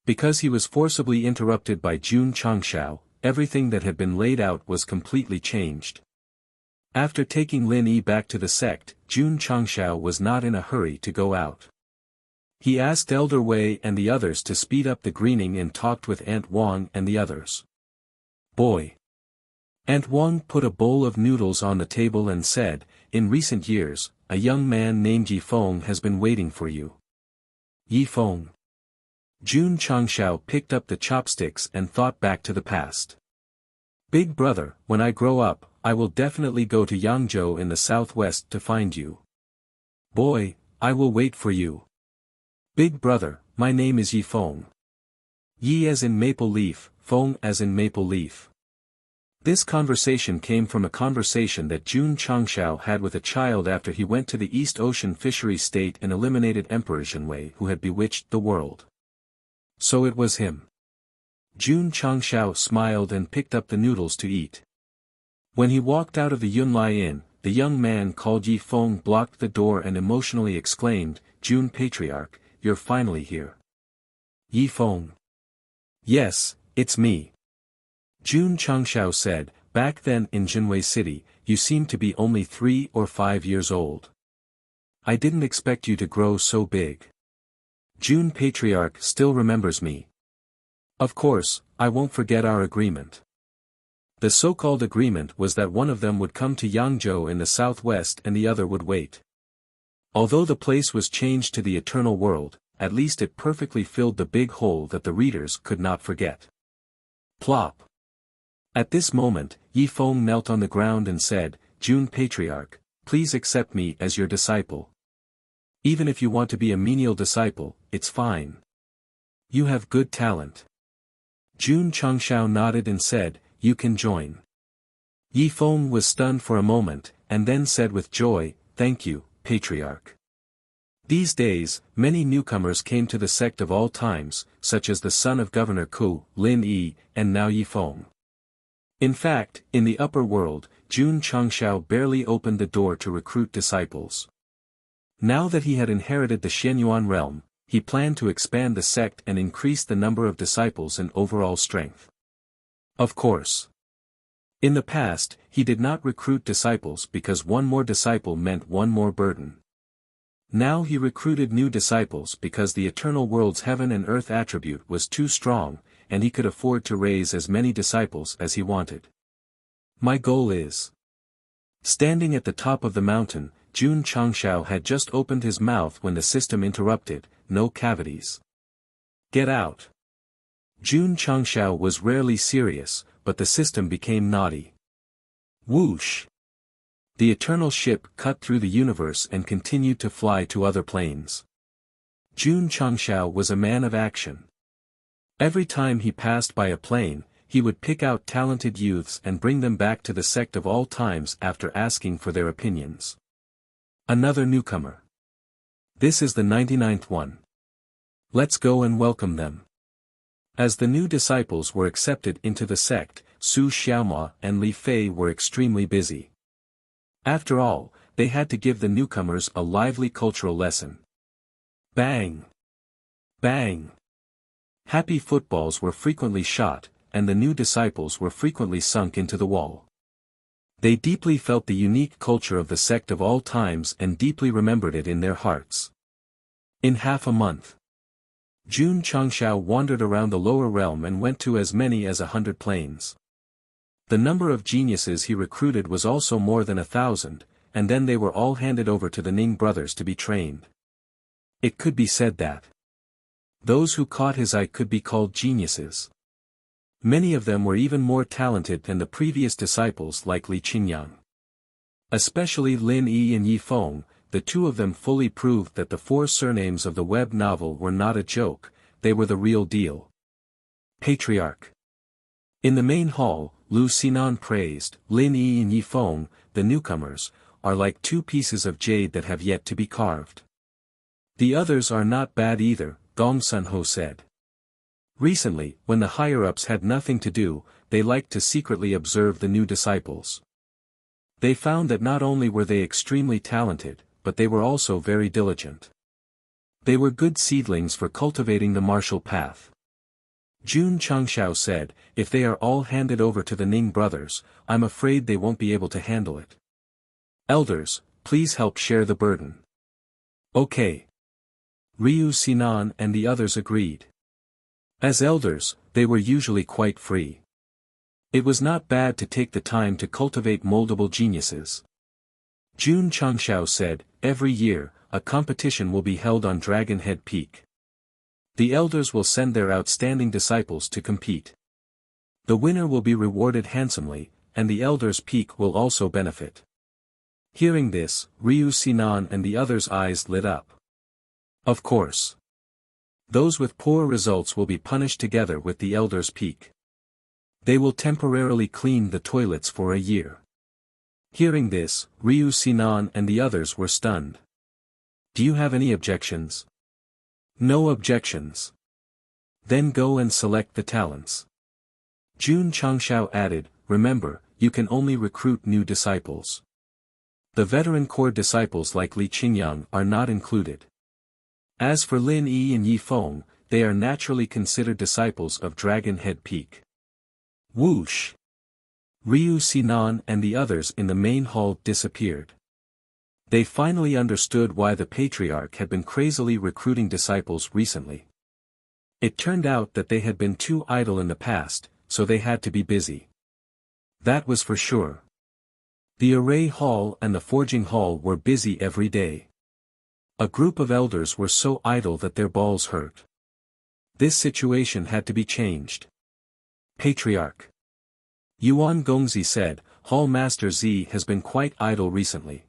Because he was forcibly interrupted by Jun Changshao, everything that had been laid out was completely changed. After taking Lin Yi back to the sect, Jun Changshao was not in a hurry to go out. He asked Elder Wei and the others to speed up the greening and talked with Aunt Wang and the others. Boy. Aunt Wang put a bowl of noodles on the table and said, in recent years, a young man named Yi Feng has been waiting for you. Yi Feng. Jun Changshao picked up the chopsticks and thought back to the past. Big brother, when I grow up, I will definitely go to Yangzhou in the southwest to find you. Boy, I will wait for you. Big brother, my name is Yi Feng. Yi as in maple leaf, Feng as in maple leaf. This conversation came from a conversation that Jun Changshao had with a child after he went to the East Ocean Fishery State and eliminated Emperor Zhenwei who had bewitched the world. So it was him. Jun Changshao smiled and picked up the noodles to eat. When he walked out of the Yunlai Inn, the young man called Yi Feng blocked the door and emotionally exclaimed, Jun Patriarch, you're finally here. Yi Feng. Yes, it's me. Jun Changshao said, back then in Zhenwei City, you seemed to be only 3 or 5 years old. I didn't expect you to grow so big. Jun Patriarch still remembers me. Of course, I won't forget our agreement. The so-called agreement was that one of them would come to Yangzhou in the southwest and the other would wait. Although the place was changed to the eternal world, at least it perfectly filled the big hole that the readers could not forget. Plop. At this moment, Yi Feng knelt on the ground and said, Jun Patriarch, please accept me as your disciple. Even if you want to be a menial disciple, it's fine. You have good talent. Jun Changshao nodded and said, you can join. Yi Feng was stunned for a moment, and then said with joy, thank you, Patriarch. These days, many newcomers came to the sect of all times, such as the son of Governor Ku, Lin Yi, and now Yi Feng. In fact, in the upper world, Jun Changshao barely opened the door to recruit disciples. Now that he had inherited the Xianyuan realm, he planned to expand the sect and increase the number of disciples and overall strength. Of course. In the past, he did not recruit disciples because one more disciple meant one more burden. Now he recruited new disciples because the eternal world's heaven and earth attribute was too strong, and he could afford to raise as many disciples as he wanted. My goal is. Standing at the top of the mountain, Jun Changshao had just opened his mouth when the system interrupted, no cavities. Get out. Jun Changshao was rarely serious, but the system became naughty. Whoosh. The eternal ship cut through the universe and continued to fly to other planes. Jun Changshao was a man of action. Every time he passed by a plane, he would pick out talented youths and bring them back to the sect of all times after asking for their opinions. Another newcomer. This is the 99th one. Let's go and welcome them. As the new disciples were accepted into the sect, Su Xiaoma and Li Fei were extremely busy. After all, they had to give the newcomers a lively cultural lesson. Bang! Bang! Happy footballs were frequently shot, and the new disciples were frequently sunk into the wall. They deeply felt the unique culture of the sect of all times and deeply remembered it in their hearts. In half a month, Jun Changshao wandered around the lower realm and went to as many as 100 planes. The number of geniuses he recruited was also more than 1,000, and then they were all handed over to the Ning brothers to be trained. It could be said that those who caught his eye could be called geniuses. Many of them were even more talented than the previous disciples like Li Qingyang. Especially Lin Yi and Yi Feng, the two of them fully proved that the 4 surnames of the web novel were not a joke, they were the real deal. Patriarch. In the main hall, Lu Xinan praised, Lin Yi and Yi Feng, the newcomers, are like 2 pieces of jade that have yet to be carved. The others are not bad either, Gong Sunho said. Recently, when the higher-ups had nothing to do, they liked to secretly observe the new disciples. They found that not only were they extremely talented, but they were also very diligent. They were good seedlings for cultivating the martial path. Jun Changshao said, if they are all handed over to the Ning brothers, I'm afraid they won't be able to handle it. Elders, please help share the burden. Okay. Ryu Sinan and the others agreed. As elders, they were usually quite free. It was not bad to take the time to cultivate moldable geniuses. Jun Changshao said, every year, a competition will be held on Dragon Head Peak. The elders will send their outstanding disciples to compete. The winner will be rewarded handsomely, and the elders' peak will also benefit. Hearing this, Ryu Sinan and the others' eyes lit up. Of course. Those with poor results will be punished together with the elders' peak. They will temporarily clean the toilets for a year. Hearing this, Ryu Sinan and the others were stunned. Do you have any objections? No objections. Then go and select the talents. Jun Changshao added, remember, you can only recruit new disciples. The veteran core disciples like Li Qingyang are not included. As for Lin Yi and Yi Feng, they are naturally considered disciples of Dragon Head Peak. Whoosh! Ryu Sinan and the others in the main hall disappeared. They finally understood why the Patriarch had been crazily recruiting disciples recently. It turned out that they had been too idle in the past, so they had to be busy. That was for sure. The Array Hall and the Forging Hall were busy every day. A group of elders were so idle that their balls hurt. This situation had to be changed. Patriarch Yuan Gongzi said, Hall Master Z has been quite idle recently.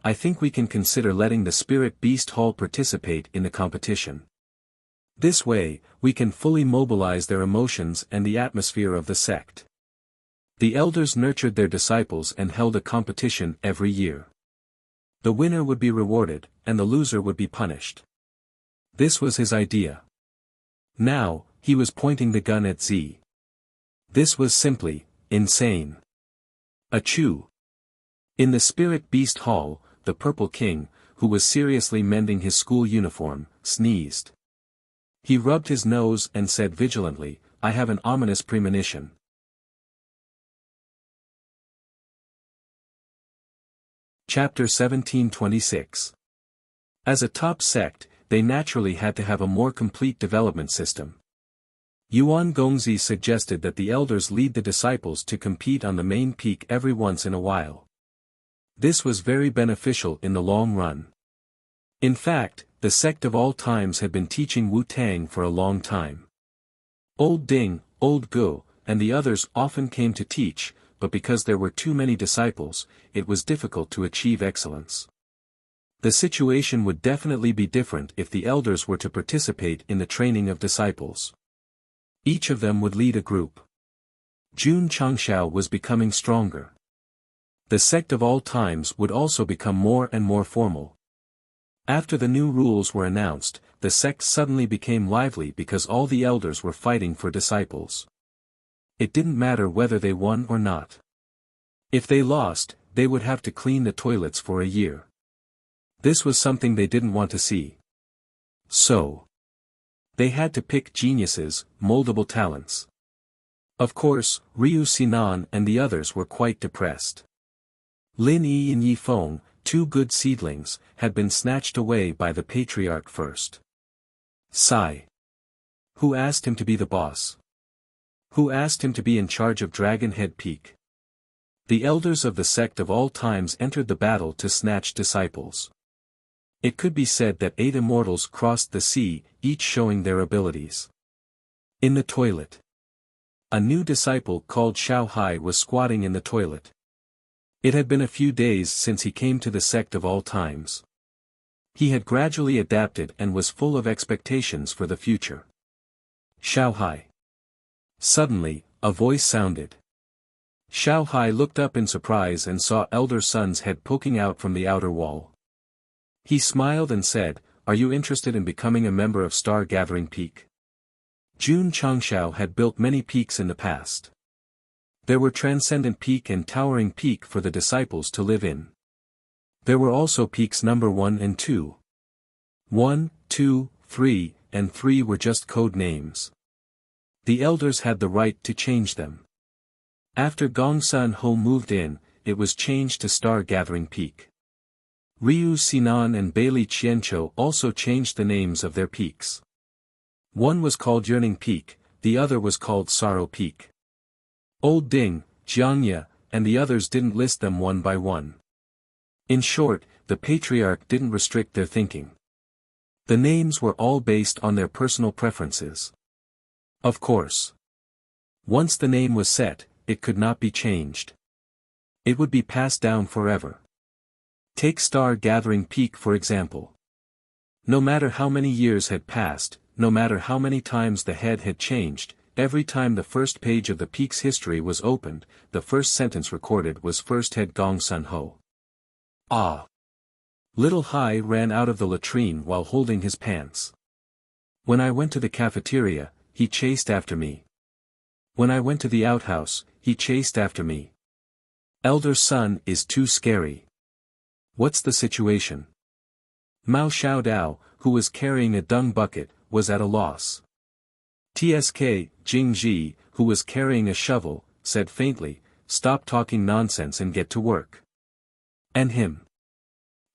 I think we can consider letting the Spirit Beast Hall participate in the competition. This way, we can fully mobilize their emotions and the atmosphere of the sect. The elders nurtured their disciples and held a competition every year. The winner would be rewarded, and the loser would be punished. This was his idea. Now, he was pointing the gun at Z. This was simply insane. Achoo! In the Spirit Beast Hall, the Purple King, who was seriously mending his school uniform, sneezed. He rubbed his nose and said vigilantly, I have an ominous premonition. Chapter 1726. As a top sect, they naturally had to have a more complete development system. Yuan Gongzi suggested that the elders lead the disciples to compete on the main peak every once in a while. This was very beneficial in the long run. In fact, the sect of all times had been teaching Wu-Tang for a long time. Old Ding, Old Go, and the others often came to teach, but because there were too many disciples, it was difficult to achieve excellence. The situation would definitely be different if the elders were to participate in the training of disciples. Each of them would lead a group. Jun Changshao was becoming stronger. The sect of all times would also become more and more formal. After the new rules were announced, the sect suddenly became lively because all the elders were fighting for disciples. It didn't matter whether they won or not. If they lost, they would have to clean the toilets for a year. This was something they didn't want to see. So, they had to pick geniuses, moldable talents. Of course, Ryu Sinan and the others were quite depressed. Lin Yi and Yi Feng, two good seedlings, had been snatched away by the patriarch first. Sigh. Who asked him to be the boss? Who asked him to be in charge of Dragon Head Peak? The elders of the sect of all times entered the battle to snatch disciples. It could be said that 8 immortals crossed the sea, each showing their abilities. In the toilet. A new disciple called Xiao Hai was squatting in the toilet. It had been a few days since he came to the sect of all times. He had gradually adapted and was full of expectations for the future. Xiao Hai. Suddenly, a voice sounded. Xiao Hai looked up in surprise and saw Elder Sun's head poking out from the outer wall. He smiled and said, "Are you interested in becoming a member of Star Gathering Peak?" Jun Changshao had built many peaks in the past. There were Transcendent Peak and Towering Peak for the disciples to live in. There were also peaks number 1 and 2. 1, 2, 3, and 3 were just code names. The elders had the right to change them. After Gong Sun Ho moved in, it was changed to Star Gathering Peak. Ryu Sinan and Bailey Qianqiu also changed the names of their peaks. One was called Yearning Peak, the other was called Sorrow Peak. Old Ding, Jiangya, and the others didn't list them one by one. In short, the patriarch didn't restrict their thinking. The names were all based on their personal preferences. Of course. Once the name was set, it could not be changed. It would be passed down forever. Take Star Gathering Peak for example. No matter how many years had passed, no matter how many times the head had changed, every time the first page of the peak's history was opened, the first sentence recorded was First Head Gong Sun Ho. Ah! Little Hai ran out of the latrine while holding his pants. When I went to the cafeteria, he chased after me. When I went to the outhouse, he chased after me. Elder Sun is too scary. What's the situation? Mao Xiaodao, who was carrying a dung bucket, was at a loss. TSK, Jingji, who was carrying a shovel, said faintly, "Stop talking nonsense and get to work." And him.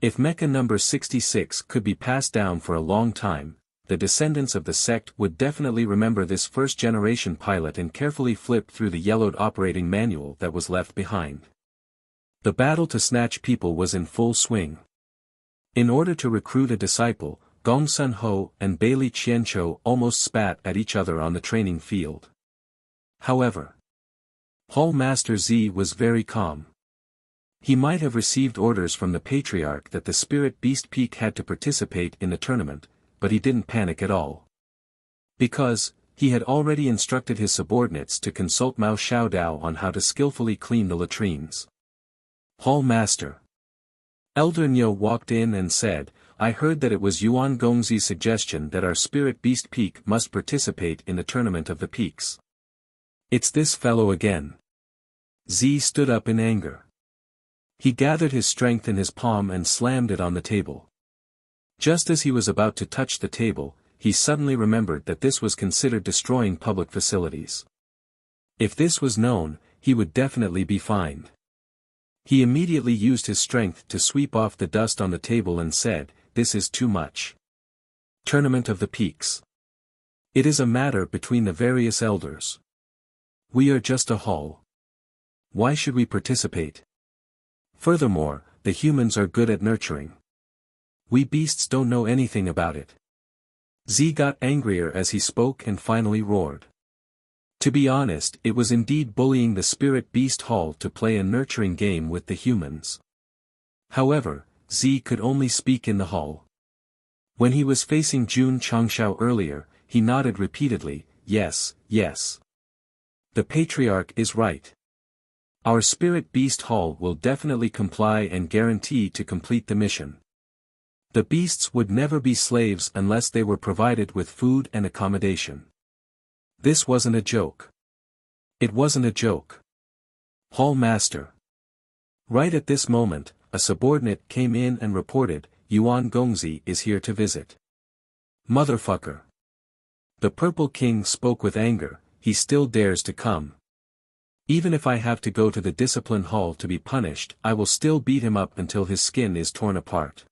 If Mecha number 66 could be passed down for a long time, the descendants of the sect would definitely remember this first-generation pilot and carefully flip through the yellowed operating manual that was left behind. The battle to snatch people was in full swing. In order to recruit a disciple, Gong Sun Ho and Bailey Qianqiu almost spat at each other on the training field. However, Hall Master Z was very calm. He might have received orders from the Patriarch that the Spirit Beast Peak had to participate in the tournament, but he didn't panic at all. Because, he had already instructed his subordinates to consult Mao Xiaodao on how to skillfully clean the latrines. Hall Master. Elder Nyo walked in and said, "I heard that it was Yuan Gongzi's suggestion that our Spirit Beast Peak must participate in the Tournament of the Peaks. It's this fellow again." Z stood up in anger. He gathered his strength in his palm and slammed it on the table. Just as he was about to touch the table, he suddenly remembered that this was considered destroying public facilities. If this was known, he would definitely be fined. He immediately used his strength to sweep off the dust on the table and said, "This is too much. Tournament of the Peaks. It is a matter between the various elders. We are just a hall. Why should we participate? Furthermore, the humans are good at nurturing. We beasts don't know anything about it." Z got angrier as he spoke and finally roared. To be honest, it was indeed bullying the Spirit Beast Hall to play a nurturing game with the humans. However, Z could only speak in the hall. When he was facing Jun Changshao earlier, he nodded repeatedly, yes, yes. The Patriarch is right. Our Spirit Beast Hall will definitely comply and guarantee to complete the mission. The beasts would never be slaves unless they were provided with food and accommodation. This wasn't a joke. It wasn't a joke. Hall Master. Right at this moment, a subordinate came in and reported, Yuan Gongzi is here to visit. Motherfucker. The Purple King spoke with anger, he still dares to come. Even if I have to go to the discipline hall to be punished, I will still beat him up until his skin is torn apart.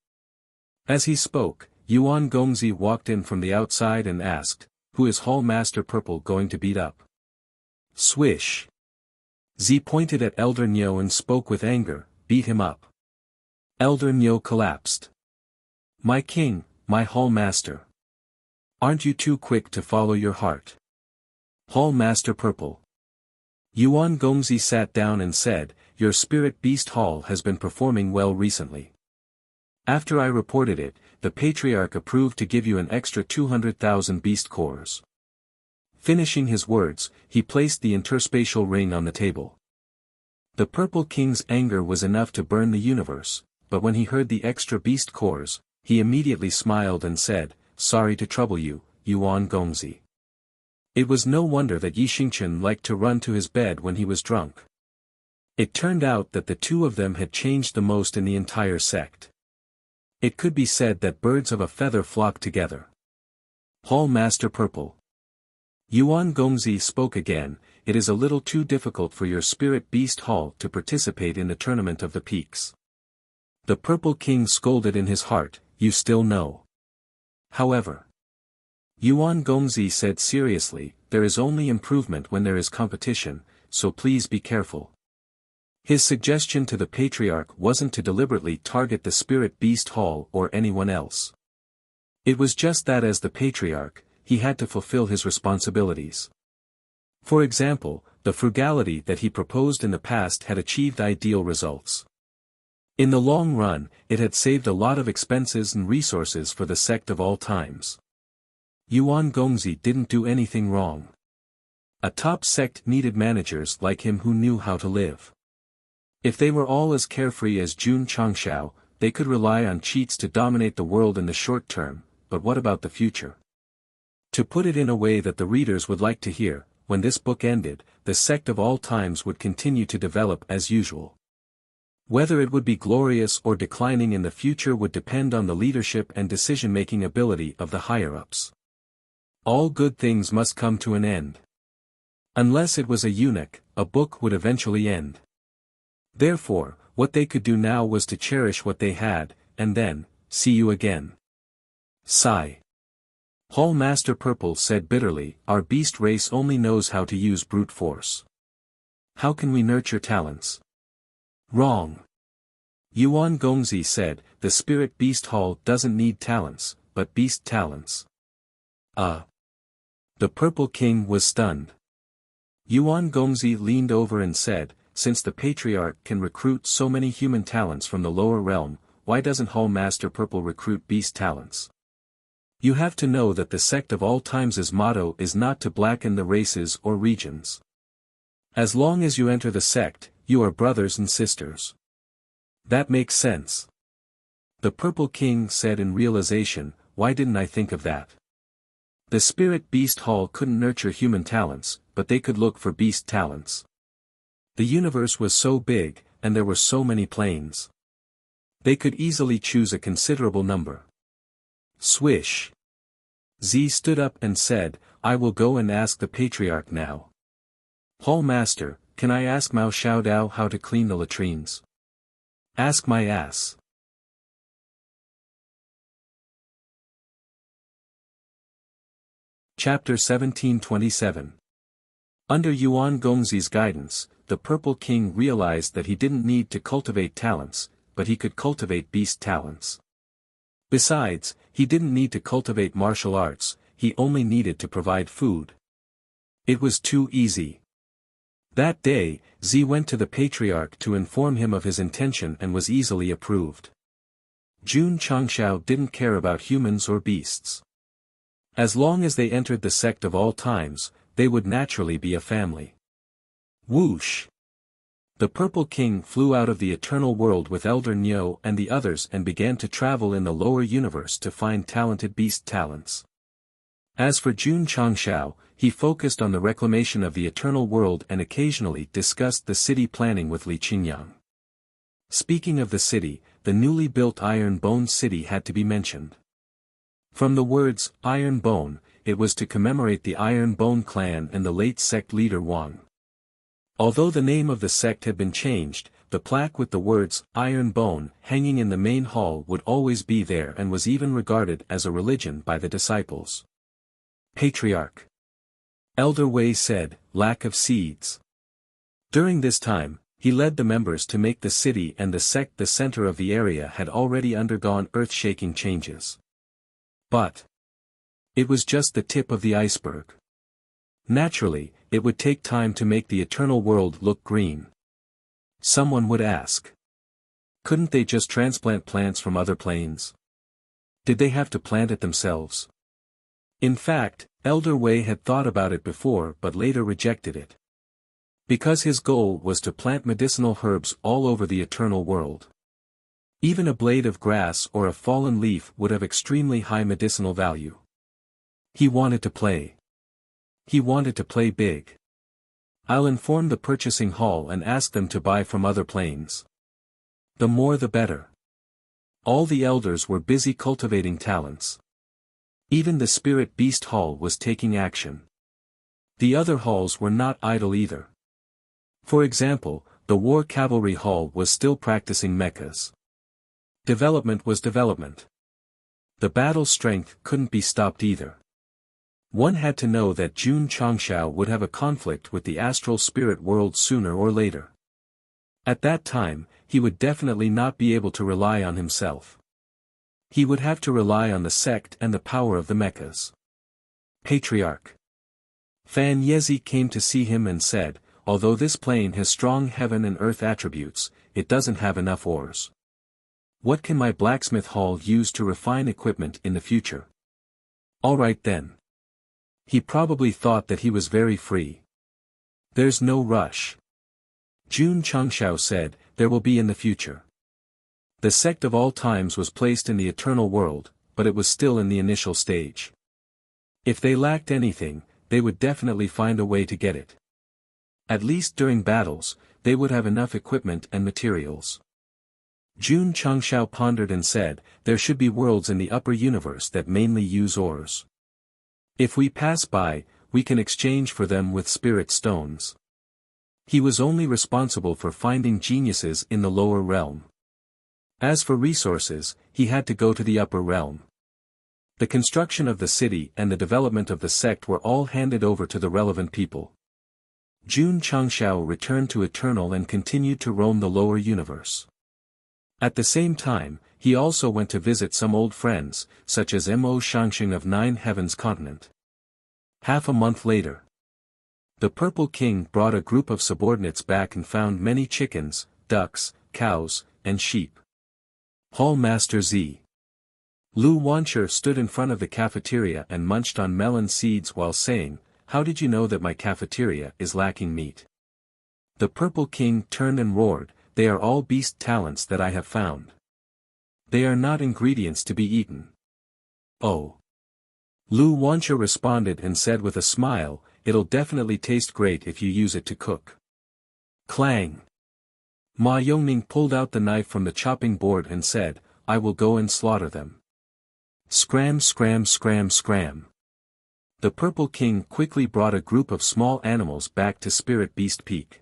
As he spoke, Yuan Gongzi walked in from the outside and asked, who is Hall Master Purple going to beat up? Swish. Z pointed at Elder Nyo and spoke with anger, beat him up. Elder Nyo collapsed. My king, my Hall Master. Aren't you too quick to follow your heart? Hall Master Purple. Yuan Gongzi sat down and said, your Spirit Beast Hall has been performing well recently. After I reported it, the Patriarch approved to give you an extra 200,000 beast cores. Finishing his words, he placed the interspatial ring on the table. The Purple King's anger was enough to burn the universe, but when he heard the extra beast cores, he immediately smiled and said, sorry to trouble you, Yuan Gongzi. It was no wonder that Yi Xingchen liked to run to his bed when he was drunk. It turned out that the two of them had changed the most in the entire sect. It could be said that birds of a feather flock together. Hall Master Purple. Yuan Gongzi spoke again, it is a little too difficult for your Spirit Beast Hall to participate in the Tournament of the Peaks. The Purple King scolded in his heart, you still know. However, Yuan Gongzi said seriously, there is only improvement when there is competition, so please be careful. His suggestion to the Patriarch wasn't to deliberately target the Spirit Beast Hall or anyone else. It was just that as the Patriarch, he had to fulfill his responsibilities. For example, the frugality that he proposed in the past had achieved ideal results. In the long run, it had saved a lot of expenses and resources for the sect of all times. Yuan Gongzi didn't do anything wrong. A top sect needed managers like him who knew how to live. If they were all as carefree as Jun Changshao, they could rely on cheats to dominate the world in the short term, but what about the future? To put it in a way that the readers would like to hear, when this book ended, the sect of all times would continue to develop as usual. Whether it would be glorious or declining in the future would depend on the leadership and decision-making ability of the higher-ups. All good things must come to an end. Unless it was a eunuch, a book would eventually end. Therefore, what they could do now was to cherish what they had, and then, see you again. Sigh. Hall Master Purple said bitterly, our beast race only knows how to use brute force. How can we nurture talents? Wrong. Yuan Gongzi said, the Spirit Beast Hall doesn't need talents, but beast talents. The Purple King was stunned. Yuan Gongzi leaned over and said, since the Patriarch can recruit so many human talents from the lower realm, why doesn't Hall Master Purple recruit beast talents? You have to know that the Sect of all times' motto is not to blacken the races or regions. As long as you enter the sect, you are brothers and sisters. That makes sense. The Purple King said in realization, why didn't I think of that? The Spirit Beast Hall couldn't nurture human talents, but they could look for beast talents. The universe was so big, and there were so many planes. They could easily choose a considerable number. Swish. Z stood up and said, I will go and ask the Patriarch now. Hall Master, can I ask Mao Xiaodao how to clean the latrines? Ask my ass. Chapter 1727. Under Yuan Gongzi's guidance, the Purple King realized that he didn't need to cultivate talents, but he could cultivate beast talents. Besides, he didn't need to cultivate martial arts, he only needed to provide food. It was too easy. That day, Z went to the patriarch to inform him of his intention and was easily approved. Jun Changshao didn't care about humans or beasts. As long as they entered the sect of all times, they would naturally be a family. Whoosh! The Purple King flew out of the eternal world with Elder Nyo and the others and began to travel in the lower universe to find talented beast talents. As for Jun Changshao, he focused on the reclamation of the eternal world and occasionally discussed the city planning with Li Qingyang. Speaking of the city, the newly built Iron Bone City had to be mentioned. From the words, Iron Bone, it was to commemorate the Iron Bone clan and the late sect leader Wang. Although the name of the sect had been changed, the plaque with the words, Iron Bone, hanging in the main hall would always be there and was even regarded as a religion by the disciples. Patriarch. Elder Wei said, lack of seeds. During this time, he led the members to make the city and the sect the center of the area had already undergone earth-shaking changes. But it was just the tip of the iceberg. Naturally, it would take time to make the eternal world look green. Someone would ask. Couldn't they just transplant plants from other planes? Did they have to plant it themselves? In fact, Elder Wei had thought about it before but later rejected it. Because his goal was to plant medicinal herbs all over the eternal world. Even a blade of grass or a fallen leaf would have extremely high medicinal value. He wanted to play. He wanted to play big. I'll inform the purchasing hall and ask them to buy from other planes. The more the better. All the elders were busy cultivating talents. Even the Spirit Beast Hall was taking action. The other halls were not idle either. For example, the War Cavalry Hall was still practicing mechas. Development was development. The battle strength couldn't be stopped either. One had to know that Jun Changshao would have a conflict with the astral spirit world sooner or later. At that time, he would definitely not be able to rely on himself. He would have to rely on the sect and the power of the mechas. Patriarch. Fan Yezi came to see him and said, although this plane has strong heaven and earth attributes, it doesn't have enough ores. What can my blacksmith hall use to refine equipment in the future? Alright then. He probably thought that he was very free. There's no rush. Jun Changshao said, there will be in the future. The sect of all times was placed in the eternal world, but it was still in the initial stage. If they lacked anything, they would definitely find a way to get it. At least during battles, they would have enough equipment and materials. Jun Changshao pondered and said, there should be worlds in the upper universe that mainly use ores. If we pass by, we can exchange for them with spirit stones. He was only responsible for finding geniuses in the lower realm. As for resources, he had to go to the upper realm. The construction of the city and the development of the sect were all handed over to the relevant people. Jun Changshao returned to Eternal and continued to roam the lower universe. At the same time, he also went to visit some old friends, such as Mo Shangxing of Nine Heavens Continent. Half a month later, the Purple King brought a group of subordinates back and found many chickens, ducks, cows, and sheep. Hall Master Z. Lu Wancher stood in front of the cafeteria and munched on melon seeds while saying, how did you know that my cafeteria is lacking meat? The Purple King turned and roared, they are all beast talents that I have found. They are not ingredients to be eaten. Oh. Lu Wancher responded and said with a smile, it'll definitely taste great if you use it to cook. Clang. Ma Yongning pulled out the knife from the chopping board and said, I will go and slaughter them. Scram scram scram scram. The Purple King quickly brought a group of small animals back to Spirit Beast Peak.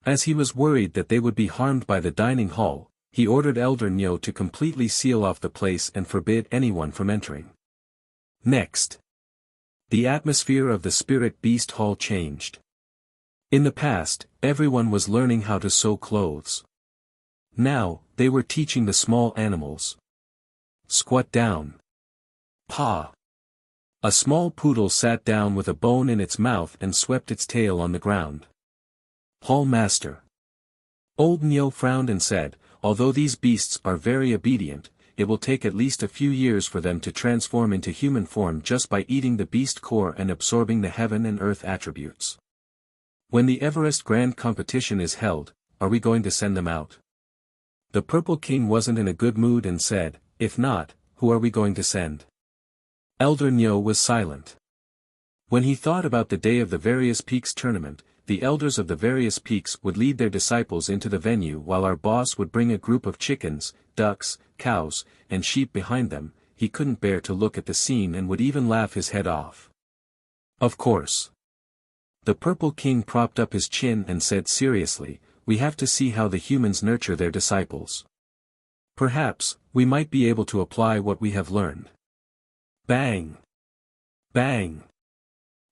As he was worried that they would be harmed by the dining hall, he ordered Elder Nyo to completely seal off the place and forbid anyone from entering. Next. The atmosphere of the Spirit Beast Hall changed. In the past, everyone was learning how to sew clothes. Now, they were teaching the small animals. Squat down. Paw. A small poodle sat down with a bone in its mouth and swept its tail on the ground. Hall Master. Old Nyo frowned and said, although these beasts are very obedient, it will take at least a few years for them to transform into human form just by eating the beast core and absorbing the heaven and earth attributes. When the Everest Grand Competition is held, are we going to send them out? The Purple King wasn't in a good mood and said, if not, who are we going to send? Elder Nyo was silent. When he thought about the day of the various peaks tournament, the elders of the various peaks would lead their disciples into the venue while our boss would bring a group of chickens, ducks, cows, and sheep behind them. He couldn't bear to look at the scene and would even laugh his head off. Of course. The Purple King propped up his chin and said seriously, we have to see how the humans nurture their disciples. Perhaps, we might be able to apply what we have learned. Bang! Bang!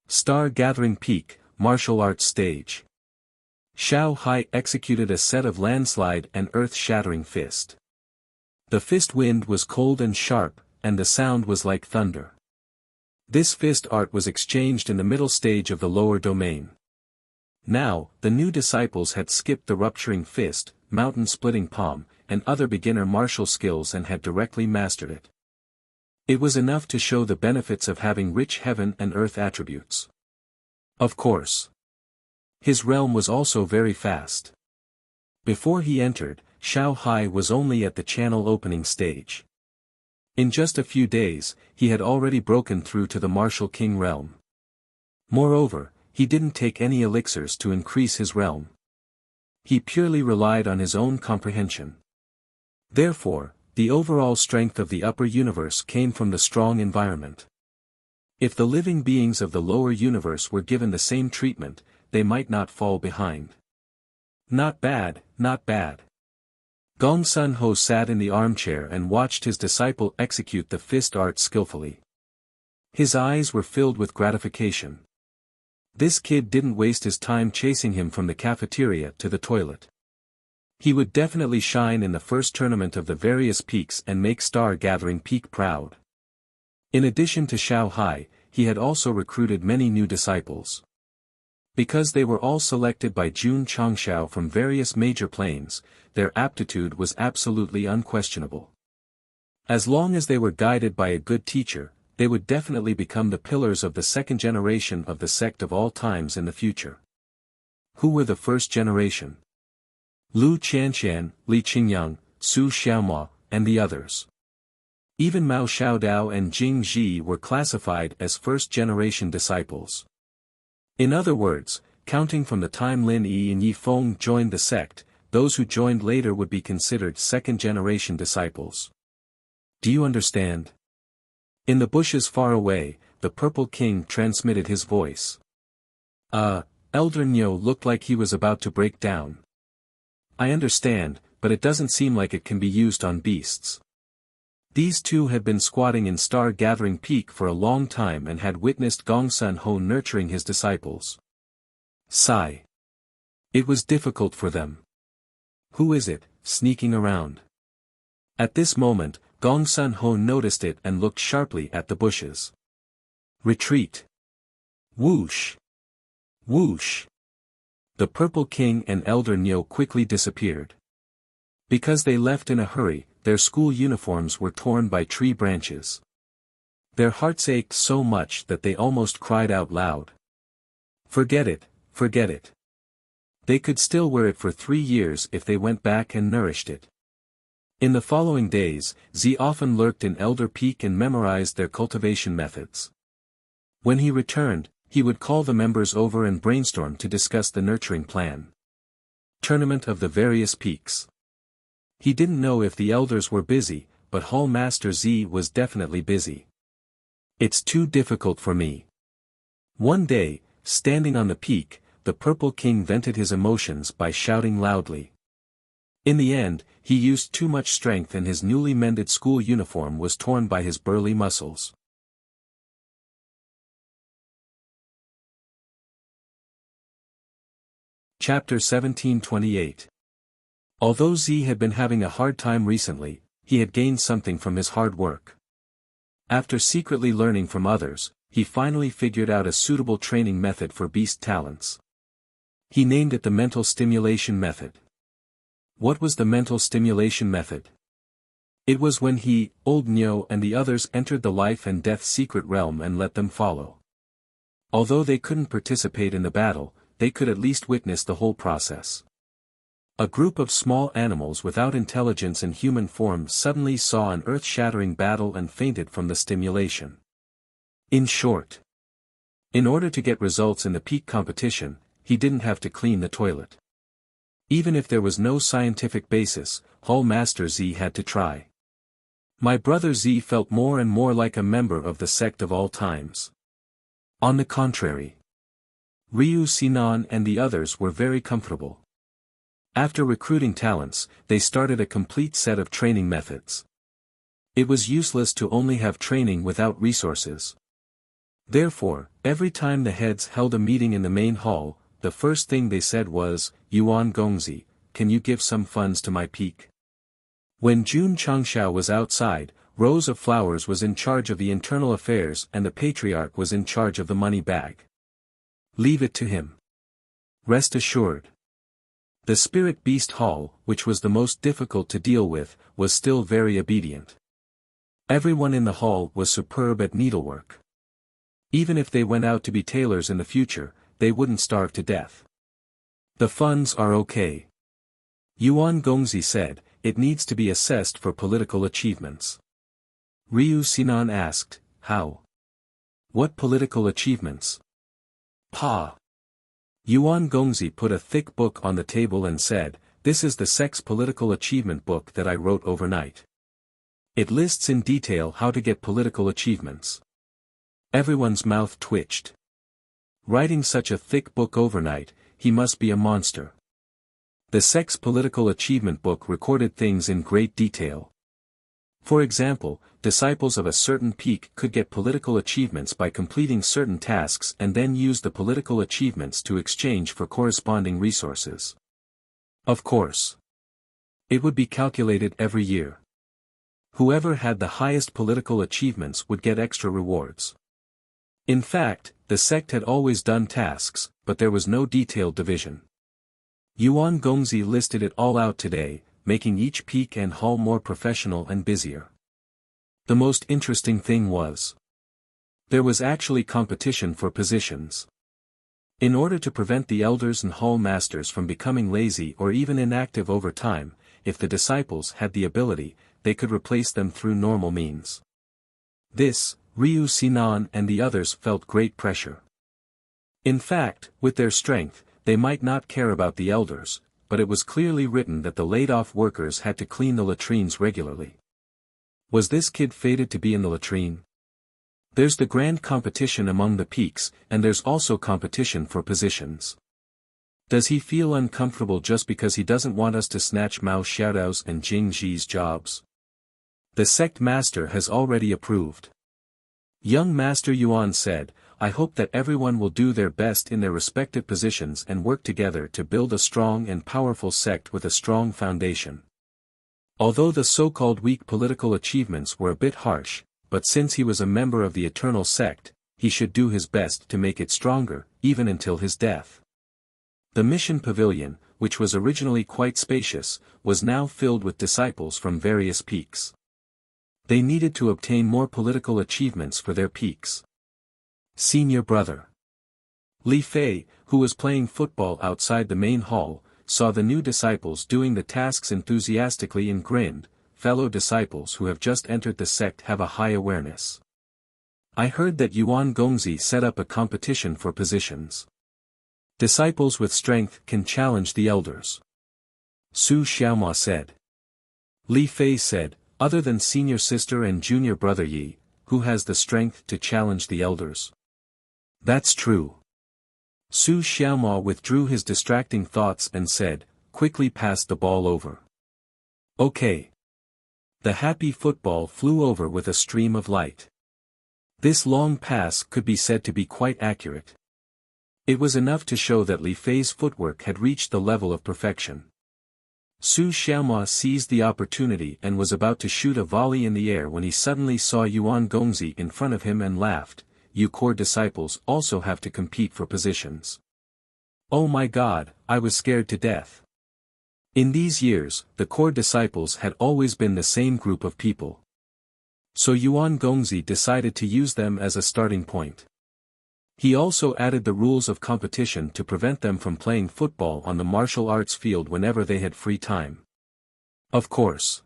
Star-gathering peak, martial arts stage. Xiao Hai executed a set of landslide and earth-shattering fist. The fist wind was cold and sharp, and the sound was like thunder. This fist art was exchanged in the middle stage of the lower domain. Now, the new disciples had skipped the rupturing fist, mountain-splitting palm, and other beginner martial skills and had directly mastered it. It was enough to show the benefits of having rich heaven and earth attributes. Of course. His realm was also very fast. Before he entered, Xiao Hai was only at the channel opening stage. In just a few days, he had already broken through to the Martial King realm. Moreover, he didn't take any elixirs to increase his realm. He purely relied on his own comprehension. Therefore, the overall strength of the upper universe came from the strong environment. If the living beings of the lower universe were given the same treatment, they might not fall behind. Not bad, not bad. Gong Sun Ho sat in the armchair and watched his disciple execute the fist art skillfully. His eyes were filled with gratification. This kid didn't waste his time chasing him from the cafeteria to the toilet. He would definitely shine in the first tournament of the various peaks and make Star Gathering Peak proud. In addition to Xiao Hai, he had also recruited many new disciples. Because they were all selected by Jun Changshao from various major planes, their aptitude was absolutely unquestionable. As long as they were guided by a good teacher, they would definitely become the pillars of the second generation of the sect of all times in the future. Who were the first generation? Lu Qianqian, Li Qingyang, Su Xiaomao, and the others. Even Mao Xiaodao and Jing Ji were classified as first-generation disciples. In other words, counting from the time Lin Yi and Yi Feng joined the sect, those who joined later would be considered second-generation disciples. Do you understand? In the bushes far away, the Purple King transmitted his voice. Elder Nyo looked like he was about to break down. I understand, but it doesn't seem like it can be used on beasts. These two had been squatting in Star Gathering Peak for a long time and had witnessed Gong Sun Ho nurturing his disciples. Sigh. It was difficult for them. Who is it, sneaking around? At this moment, Gong Sun Ho noticed it and looked sharply at the bushes. Retreat. Whoosh. Whoosh. The Purple King and Elder Nyo quickly disappeared. Because they left in a hurry, their school uniforms were torn by tree branches. Their hearts ached so much that they almost cried out loud. Forget it, forget it. They could still wear it for 3 years if they went back and nourished it. In the following days, Z often lurked in Elder Peak and memorized their cultivation methods. When he returned, he would call the members over and brainstorm to discuss the nurturing plan. Tournament of the various peaks. He didn't know if the elders were busy, but Hall Master Z was definitely busy. It's too difficult for me. One day, standing on the peak, the Purple King vented his emotions by shouting loudly. In the end, he used too much strength and his newly mended school uniform was torn by his burly muscles. Chapter 1728. Although Z had been having a hard time recently, he had gained something from his hard work. After secretly learning from others, he finally figured out a suitable training method for beast talents. He named it the mental stimulation method. What was the mental stimulation method? It was when he, Old Nyo and the others entered the life and death secret realm and let them follow. Although they couldn't participate in the battle, they could at least witness the whole process. A group of small animals without intelligence and human form suddenly saw an earth-shattering battle and fainted from the stimulation. In short, in order to get results in the peak competition, he didn't have to clean the toilet. Even if there was no scientific basis, Hall Master Z had to try. My brother Z felt more and more like a member of the sect of all times. On the contrary, Ryu Sinan and the others were very comfortable. After recruiting talents, they started a complete set of training methods. It was useless to only have training without resources. Therefore, every time the heads held a meeting in the main hall, the first thing they said was, "Yuan Gongzi, can you give some funds to my peak?" When Jun Changshao was outside, Rose of Flowers was in charge of the internal affairs and the Patriarch was in charge of the money bag. Leave it to him. Rest assured. The Spirit Beast Hall, which was the most difficult to deal with, was still very obedient. Everyone in the hall was superb at needlework. Even if they went out to be tailors in the future, they wouldn't starve to death. The funds are okay. Yuan Gongzi said, it needs to be assessed for political achievements. Ryu Sinan asked, how? What political achievements? Pa. Yuan Gongzi put a thick book on the table and said, this is the Sect's political achievement book that I wrote overnight. It lists in detail how to get political achievements. Everyone's mouth twitched. Writing such a thick book overnight, he must be a monster. The Sect's political achievement book recorded things in great detail. For example, disciples of a certain peak could get political achievements by completing certain tasks and then use the political achievements to exchange for corresponding resources. Of course, it would be calculated every year. Whoever had the highest political achievements would get extra rewards. In fact, the sect had always done tasks, but there was no detailed division. Yuan Gongzi listed it all out today, making each peak and hall more professional and busier. The most interesting thing was, there was actually competition for positions. In order to prevent the elders and hall masters from becoming lazy or even inactive over time, if the disciples had the ability, they could replace them through normal means. This, Ryu Sinan and the others felt great pressure. In fact, with their strength, they might not care about the elders, but it was clearly written that the laid-off workers had to clean the latrines regularly. Was this kid fated to be in the latrine? There's the grand competition among the peaks, and there's also competition for positions. Does he feel uncomfortable just because he doesn't want us to snatch Mao Xiaodao's and Jing Ji's jobs? The sect master has already approved. Young Master Yuan said, I hope that everyone will do their best in their respective positions and work together to build a strong and powerful sect with a strong foundation. Although the so-called weak political achievements were a bit harsh, but since he was a member of the Eternal Sect, he should do his best to make it stronger, even until his death. The mission pavilion, which was originally quite spacious, was now filled with disciples from various peaks. They needed to obtain more political achievements for their peaks. Senior brother Li Fei, who was playing football outside the main hall, saw the new disciples doing the tasks enthusiastically and grinned. Fellow disciples who have just entered the sect have a high awareness. I heard that Yuan Gongzi set up a competition for positions. Disciples with strength can challenge the elders. Su Xiaoma said. Li Fei said, other than senior sister and junior brother Yi, who has the strength to challenge the elders? That's true. Su Xiaoma withdrew his distracting thoughts and said, quickly pass the ball over. Okay. The happy football flew over with a stream of light. This long pass could be said to be quite accurate. It was enough to show that Li Fei's footwork had reached the level of perfection. Su Xiaoma seized the opportunity and was about to shoot a volley in the air when he suddenly saw Yuan Gongzi in front of him and laughed. you core disciples also have to compete for positions. Oh my God, I was scared to death. In these years, the core disciples had always been the same group of people. So Yuan Gongzi decided to use them as a starting point. He also added the rules of competition to prevent them from playing football on the martial arts field whenever they had free time. Of course.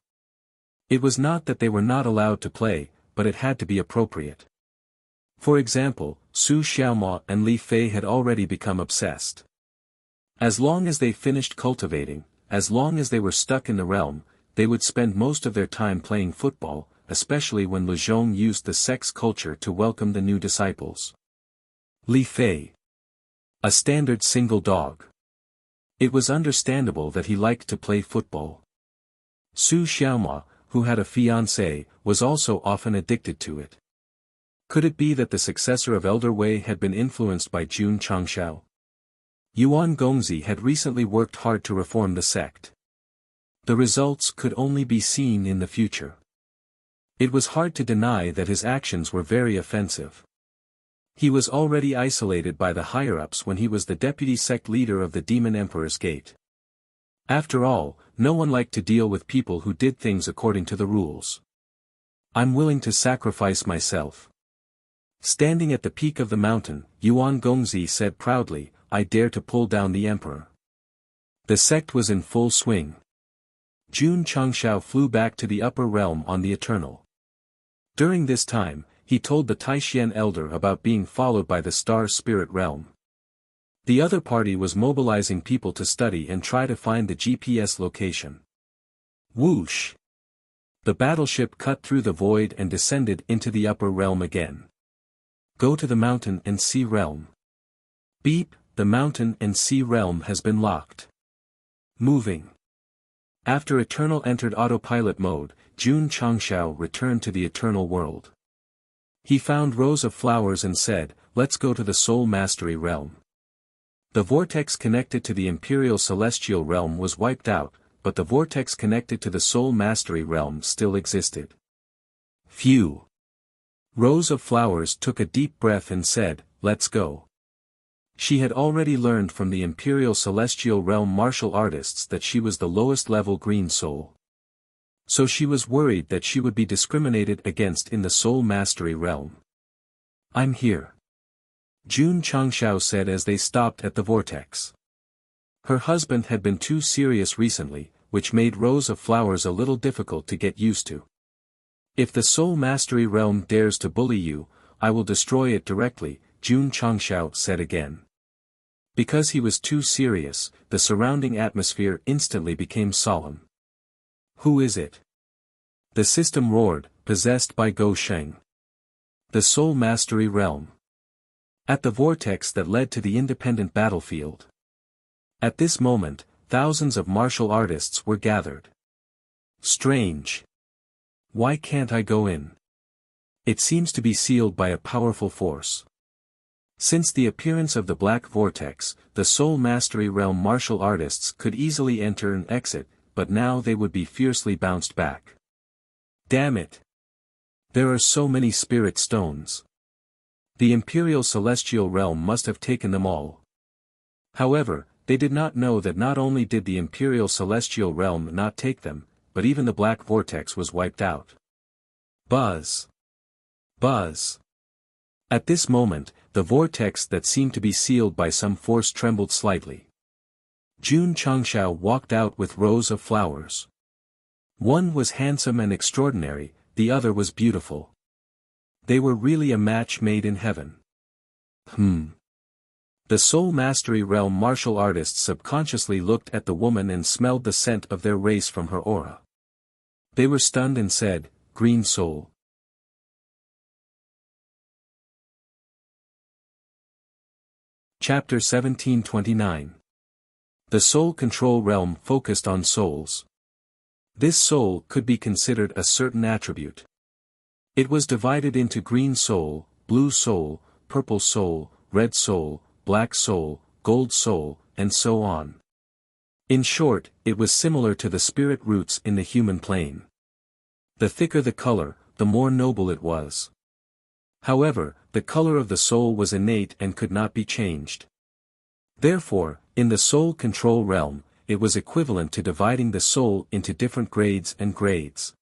It was not that they were not allowed to play, but it had to be appropriate. For example, Su Xiaoma and Li Fei had already become obsessed. As long as they finished cultivating, as long as they were stuck in the realm, they would spend most of their time playing football, especially when Lezhong used the sect's culture to welcome the new disciples. Li Fei. A standard single dog. It was understandable that he liked to play football. Su Xiaoma, who had a fiancée, was also often addicted to it. Could it be that the successor of Elder Wei had been influenced by Jun Changshao? Yuan Gongzi had recently worked hard to reform the sect. The results could only be seen in the future. It was hard to deny that his actions were very offensive. He was already isolated by the higher-ups when he was the deputy sect leader of the Demon Emperor's Gate. After all, no one liked to deal with people who did things according to the rules. I'm willing to sacrifice myself. Standing at the peak of the mountain, Yuan Gongzi said proudly, I dare to pull down the emperor. The sect was in full swing. Jun Changshao flew back to the upper realm on the Eternal. During this time, he told the Taishian elder about being followed by the star spirit realm. The other party was mobilizing people to study and try to find the GPS location. Whoosh! The battleship cut through the void and descended into the upper realm again. Go to the mountain and sea realm. Beep, the mountain and sea realm has been locked. Moving. After Eternal entered autopilot mode, Jun Changshao returned to the Eternal world. He found rows of flowers and said, let's go to the Soul Mastery realm. The vortex connected to the Imperial Celestial realm was wiped out, but the vortex connected to the Soul Mastery realm still existed. Phew! Rose of Flowers took a deep breath and said, let's go. She had already learned from the Imperial Celestial realm martial artists that she was the lowest level green soul. So she was worried that she would be discriminated against in the Soul Mastery realm. I'm here. Jun Changshao said as they stopped at the vortex. Her husband had been too serious recently, which made Rose of Flowers a little difficult to get used to. If the Soul Mastery realm dares to bully you, I will destroy it directly, Jun Changshao said again. Because he was too serious, the surrounding atmosphere instantly became solemn. Who is it? The system roared, possessed by Go Sheng. The Soul Mastery realm. At the vortex that led to the independent battlefield. At this moment, thousands of martial artists were gathered. Strange. Why can't I go in? It seems to be sealed by a powerful force. Since the appearance of the Black Vortex, the Soul Mastery realm martial artists could easily enter and exit, but now they would be fiercely bounced back. Damn it! There are so many spirit stones. The Imperial Celestial realm must have taken them all. However, they did not know that not only did the Imperial Celestial realm not take them, but even the Black Vortex was wiped out. Buzz! Buzz! At this moment, the vortex that seemed to be sealed by some force trembled slightly. Jun Changshao walked out with rows of flowers. One was handsome and extraordinary, the other was beautiful. They were really a match made in heaven. The Soul Mastery realm martial artists subconsciously looked at the woman and smelled the scent of their race from her aura. They were stunned and said, Green Soul. Chapter 1729. The Soul Control Realm focused on souls. This soul could be considered a certain attribute. It was divided into green soul, blue soul, purple soul, red soul, black soul, gold soul, and so on. In short, it was similar to the spirit roots in the human plane. The thicker the color, the more noble it was. However, the color of the soul was innate and could not be changed. Therefore, in the soul control realm, it was equivalent to dividing the soul into different grades and grades.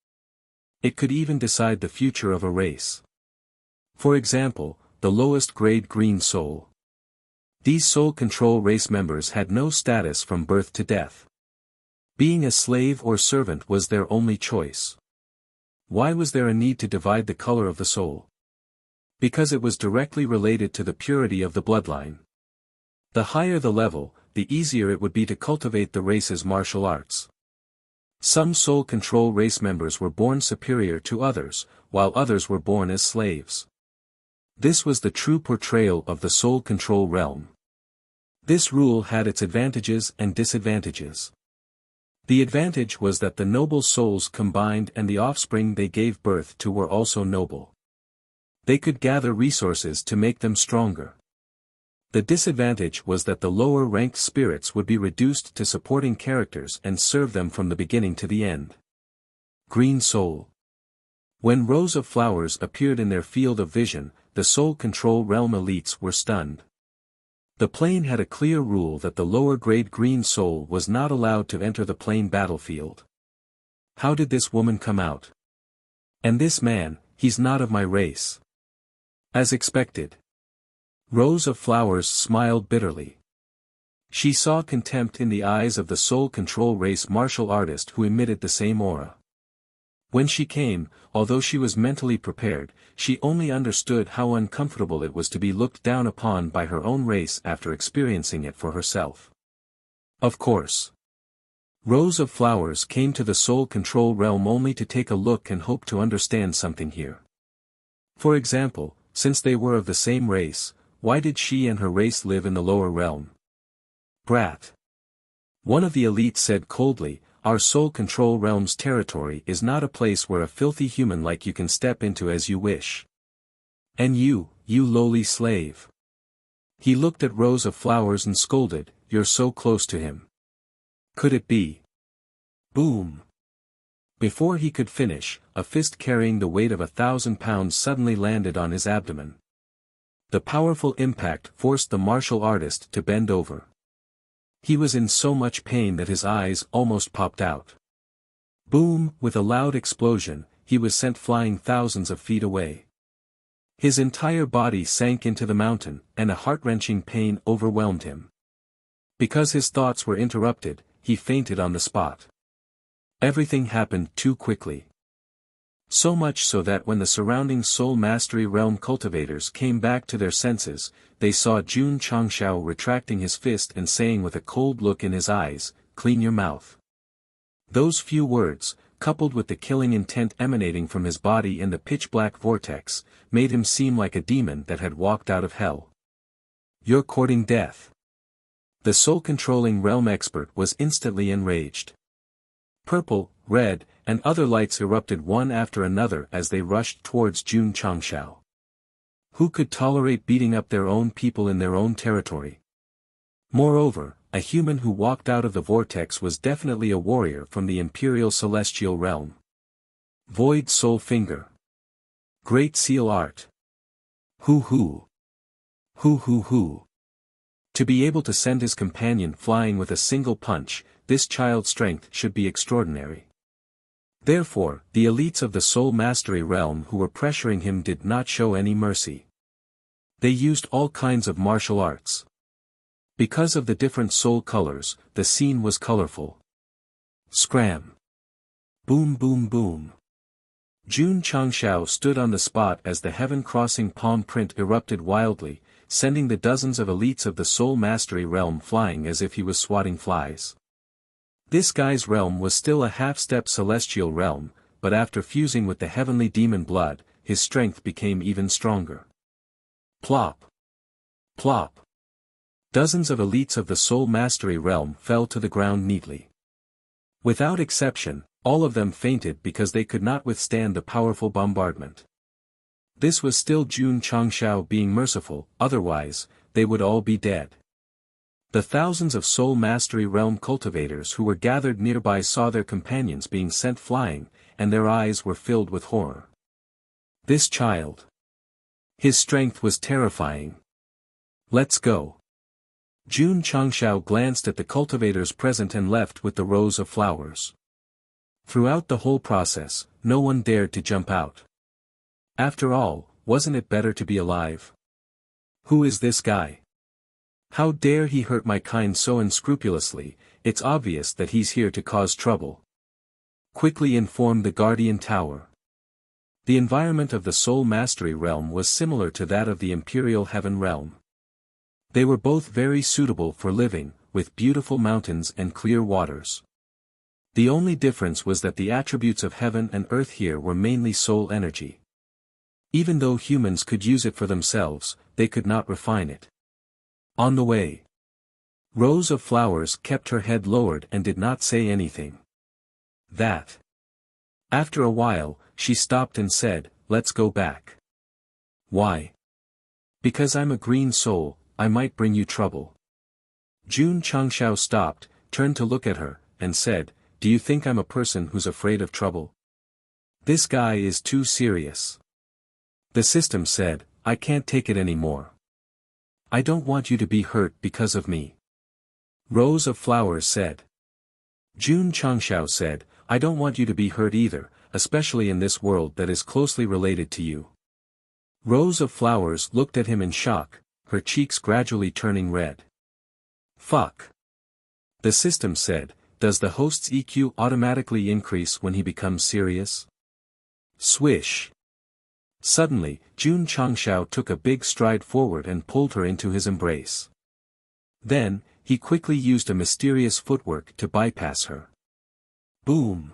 It could even decide the future of a race. For example, the lowest grade green soul. These soul control race members had no status from birth to death. Being a slave or servant was their only choice. Why was there a need to divide the color of the soul? Because it was directly related to the purity of the bloodline. The higher the level, the easier it would be to cultivate the race's martial arts. Some soul control race members were born superior to others, while others were born as slaves. This was the true portrayal of the soul control realm. This rule had its advantages and disadvantages. The advantage was that the noble souls combined and the offspring they gave birth to were also noble. They could gather resources to make them stronger. The disadvantage was that the lower-ranked spirits would be reduced to supporting characters and serve them from the beginning to the end. Green Soul. When rows of flowers appeared in their field of vision, the soul control realm elites were stunned. The plane had a clear rule that the lower-grade green soul was not allowed to enter the plane battlefield. How did this woman come out? And this man, he's not of my race. As expected. Rows of flowers smiled bitterly. She saw contempt in the eyes of the soul control race martial artist who emitted the same aura. When she came, although she was mentally prepared, she only understood how uncomfortable it was to be looked down upon by her own race after experiencing it for herself. Of course. Rows of flowers came to the soul control realm only to take a look and hope to understand something here. For example, since they were of the same race, why did she and her race live in the lower realm? Brat. One of the elites said coldly, "Our soul control realm's territory is not a place where a filthy human like you can step into as you wish. And you lowly slave." He looked at rows of flowers and scolded, "You're so close to him. Could it be?" Boom. Before he could finish, a fist carrying the weight of 1,000 pounds suddenly landed on his abdomen. The powerful impact forced the martial artist to bend over. He was in so much pain that his eyes almost popped out. Boom! With a loud explosion, he was sent flying thousands of feet away. His entire body sank into the mountain, and a heart-wrenching pain overwhelmed him. Because his thoughts were interrupted, he fainted on the spot. Everything happened too quickly. So much so that when the surrounding soul mastery realm cultivators came back to their senses, they saw Jun Changshao retracting his fist and saying with a cold look in his eyes, "Clean your mouth." Those few words, coupled with the killing intent emanating from his body in the pitch-black vortex, made him seem like a demon that had walked out of hell. "You're courting death." The soul-controlling realm expert was instantly enraged. Purple, red, and other lights erupted one after another as they rushed towards Jun Changshao. Who could tolerate beating up their own people in their own territory? Moreover, a human who walked out of the vortex was definitely a warrior from the Imperial Celestial Realm. Void Soul Finger. Great Seal Art. Hoo. To be able to send his companion flying with a single punch, this child's strength should be extraordinary. Therefore, the elites of the soul mastery realm who were pressuring him did not show any mercy. They used all kinds of martial arts. Because of the different soul colors, the scene was colorful. Scram. Boom boom boom. Jun Changshao stood on the spot as the heaven-crossing palm print erupted wildly, sending the dozens of elites of the soul mastery realm flying as if he was swatting flies. This guy's realm was still a half-step celestial realm, but after fusing with the heavenly demon blood, his strength became even stronger. Plop. Plop. Dozens of elites of the soul mastery realm fell to the ground neatly. Without exception, all of them fainted because they could not withstand the powerful bombardment. This was still Jun Changshao being merciful, otherwise, they would all be dead. The thousands of soul mastery realm cultivators who were gathered nearby saw their companions being sent flying, and their eyes were filled with horror. This child. His strength was terrifying. Let's go. Jun Changshao glanced at the cultivators present and left with the rows of flowers. Throughout the whole process, no one dared to jump out. After all, wasn't it better to be alive? Who is this guy? How dare he hurt my kind so unscrupulously? It's obvious that he's here to cause trouble. Quickly informed the Guardian Tower. The environment of the Soul Mastery Realm was similar to that of the Imperial Heaven Realm. They were both very suitable for living, with beautiful mountains and clear waters. The only difference was that the attributes of heaven and earth here were mainly soul energy. Even though humans could use it for themselves, they could not refine it. On the way, Rose of Flowers kept her head lowered and did not say anything. After a while, she stopped and said, "Let's go back." "Why?" "Because I'm a green soul, I might bring you trouble." Jun Changshao stopped, turned to look at her, and said, "Do you think I'm a person who's afraid of trouble? This guy is too serious." The system said, "I can't take it anymore. I don't want you to be hurt because of me." Rose of Flowers said. Jun Changshao said, "I don't want you to be hurt either, especially in this world that is closely related to you." Rose of Flowers looked at him in shock, her cheeks gradually turning red. "Fuck." The system said, "Does the host's EQ automatically increase when he becomes serious?" Swish. Suddenly, Jun Changshao took a big stride forward and pulled her into his embrace. Then, he quickly used a mysterious footwork to bypass her. Boom!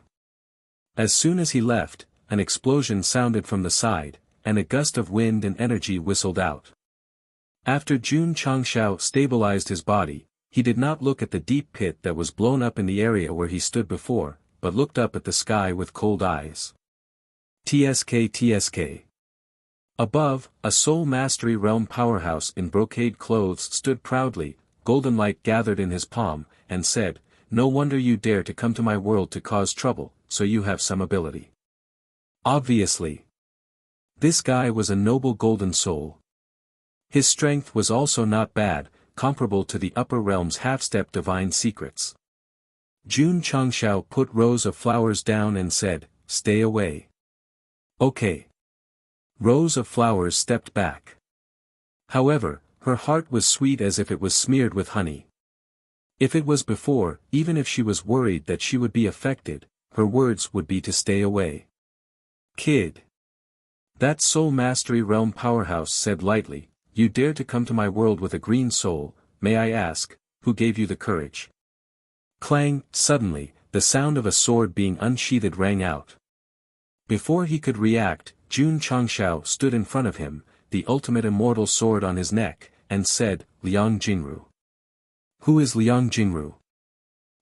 As soon as he left, an explosion sounded from the side, and a gust of wind and energy whistled out. After Jun Changshao stabilized his body, he did not look at the deep pit that was blown up in the area where he stood before, but looked up at the sky with cold eyes. TSK. Above, a Soul Mastery Realm powerhouse in brocade clothes stood proudly, golden light gathered in his palm, and said, "No wonder you dare to come to my world to cause trouble, so you have some ability." Obviously. This guy was a noble golden soul. His strength was also not bad, comparable to the upper realm's half-step divine secrets. Jun Changshao put Rose of Flowers down and said, "Stay away." "Okay." Rose of Flowers stepped back. However, her heart was sweet as if it was smeared with honey. If it was before, even if she was worried that she would be affected, her words would be to stay away. "Kid." That Soul Mastery Realm powerhouse said lightly, "You dare to come to my world with a green soul, may I ask, who gave you the courage?" Clang! Suddenly, the sound of a sword being unsheathed rang out. Before he could react, Jun Changshao stood in front of him, the ultimate immortal sword on his neck, and said, "Liang Jingru." "Who is Liang Jingru?"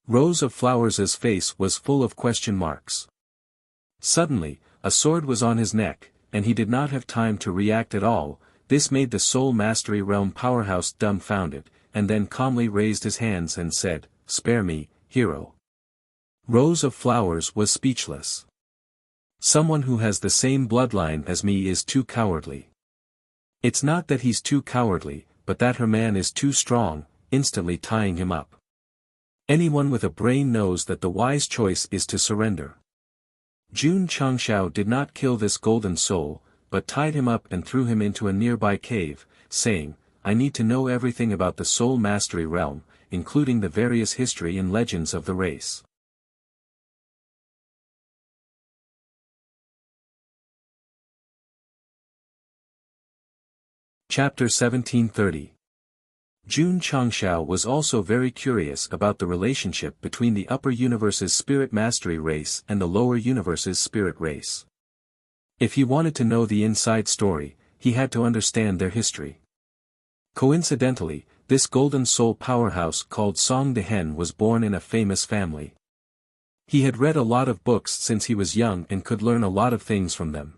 Rose of Flowers' face was full of question marks. Suddenly, a sword was on his neck, and he did not have time to react at all. This made the Soul Mastery Realm powerhouse dumbfounded, and then calmly raised his hands and said, "Spare me, hero." Rose of Flowers was speechless. "Someone who has the same bloodline as me is too cowardly." "It's not that he's too cowardly, but that her man is too strong," instantly tying him up. Anyone with a brain knows that the wise choice is to surrender. Jun Changshao did not kill this golden soul, but tied him up and threw him into a nearby cave, saying, "I need to know everything about the Soul Mastery Realm, including the various history and legends of the race." Chapter 1730. Jun Changshao was also very curious about the relationship between the upper universe's spirit mastery race and the lower universe's spirit race. If he wanted to know the inside story, he had to understand their history. Coincidentally, this golden soul powerhouse called Song Dehen was born in a famous family. He had read a lot of books since he was young and could learn a lot of things from them.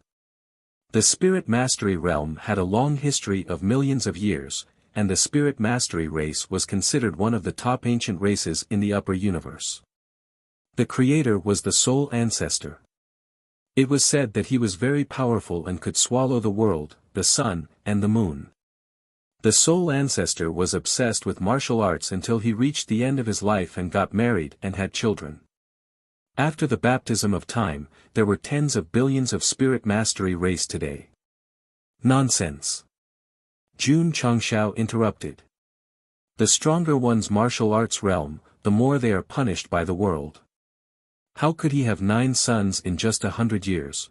The Spirit Mastery Realm had a long history of millions of years, and the Spirit Mastery race was considered one of the top ancient races in the upper universe. The creator was the Soul Ancestor. It was said that he was very powerful and could swallow the world, the sun, and the moon. The soul ancestor was obsessed with martial arts until he reached the end of his life and got married and had children. After the baptism of time, there were tens of billions of spirit mastery race today. Nonsense. Jun Changshao interrupted. The stronger one's martial arts realm, the more they are punished by the world. How could he have 9 sons in just 100 years?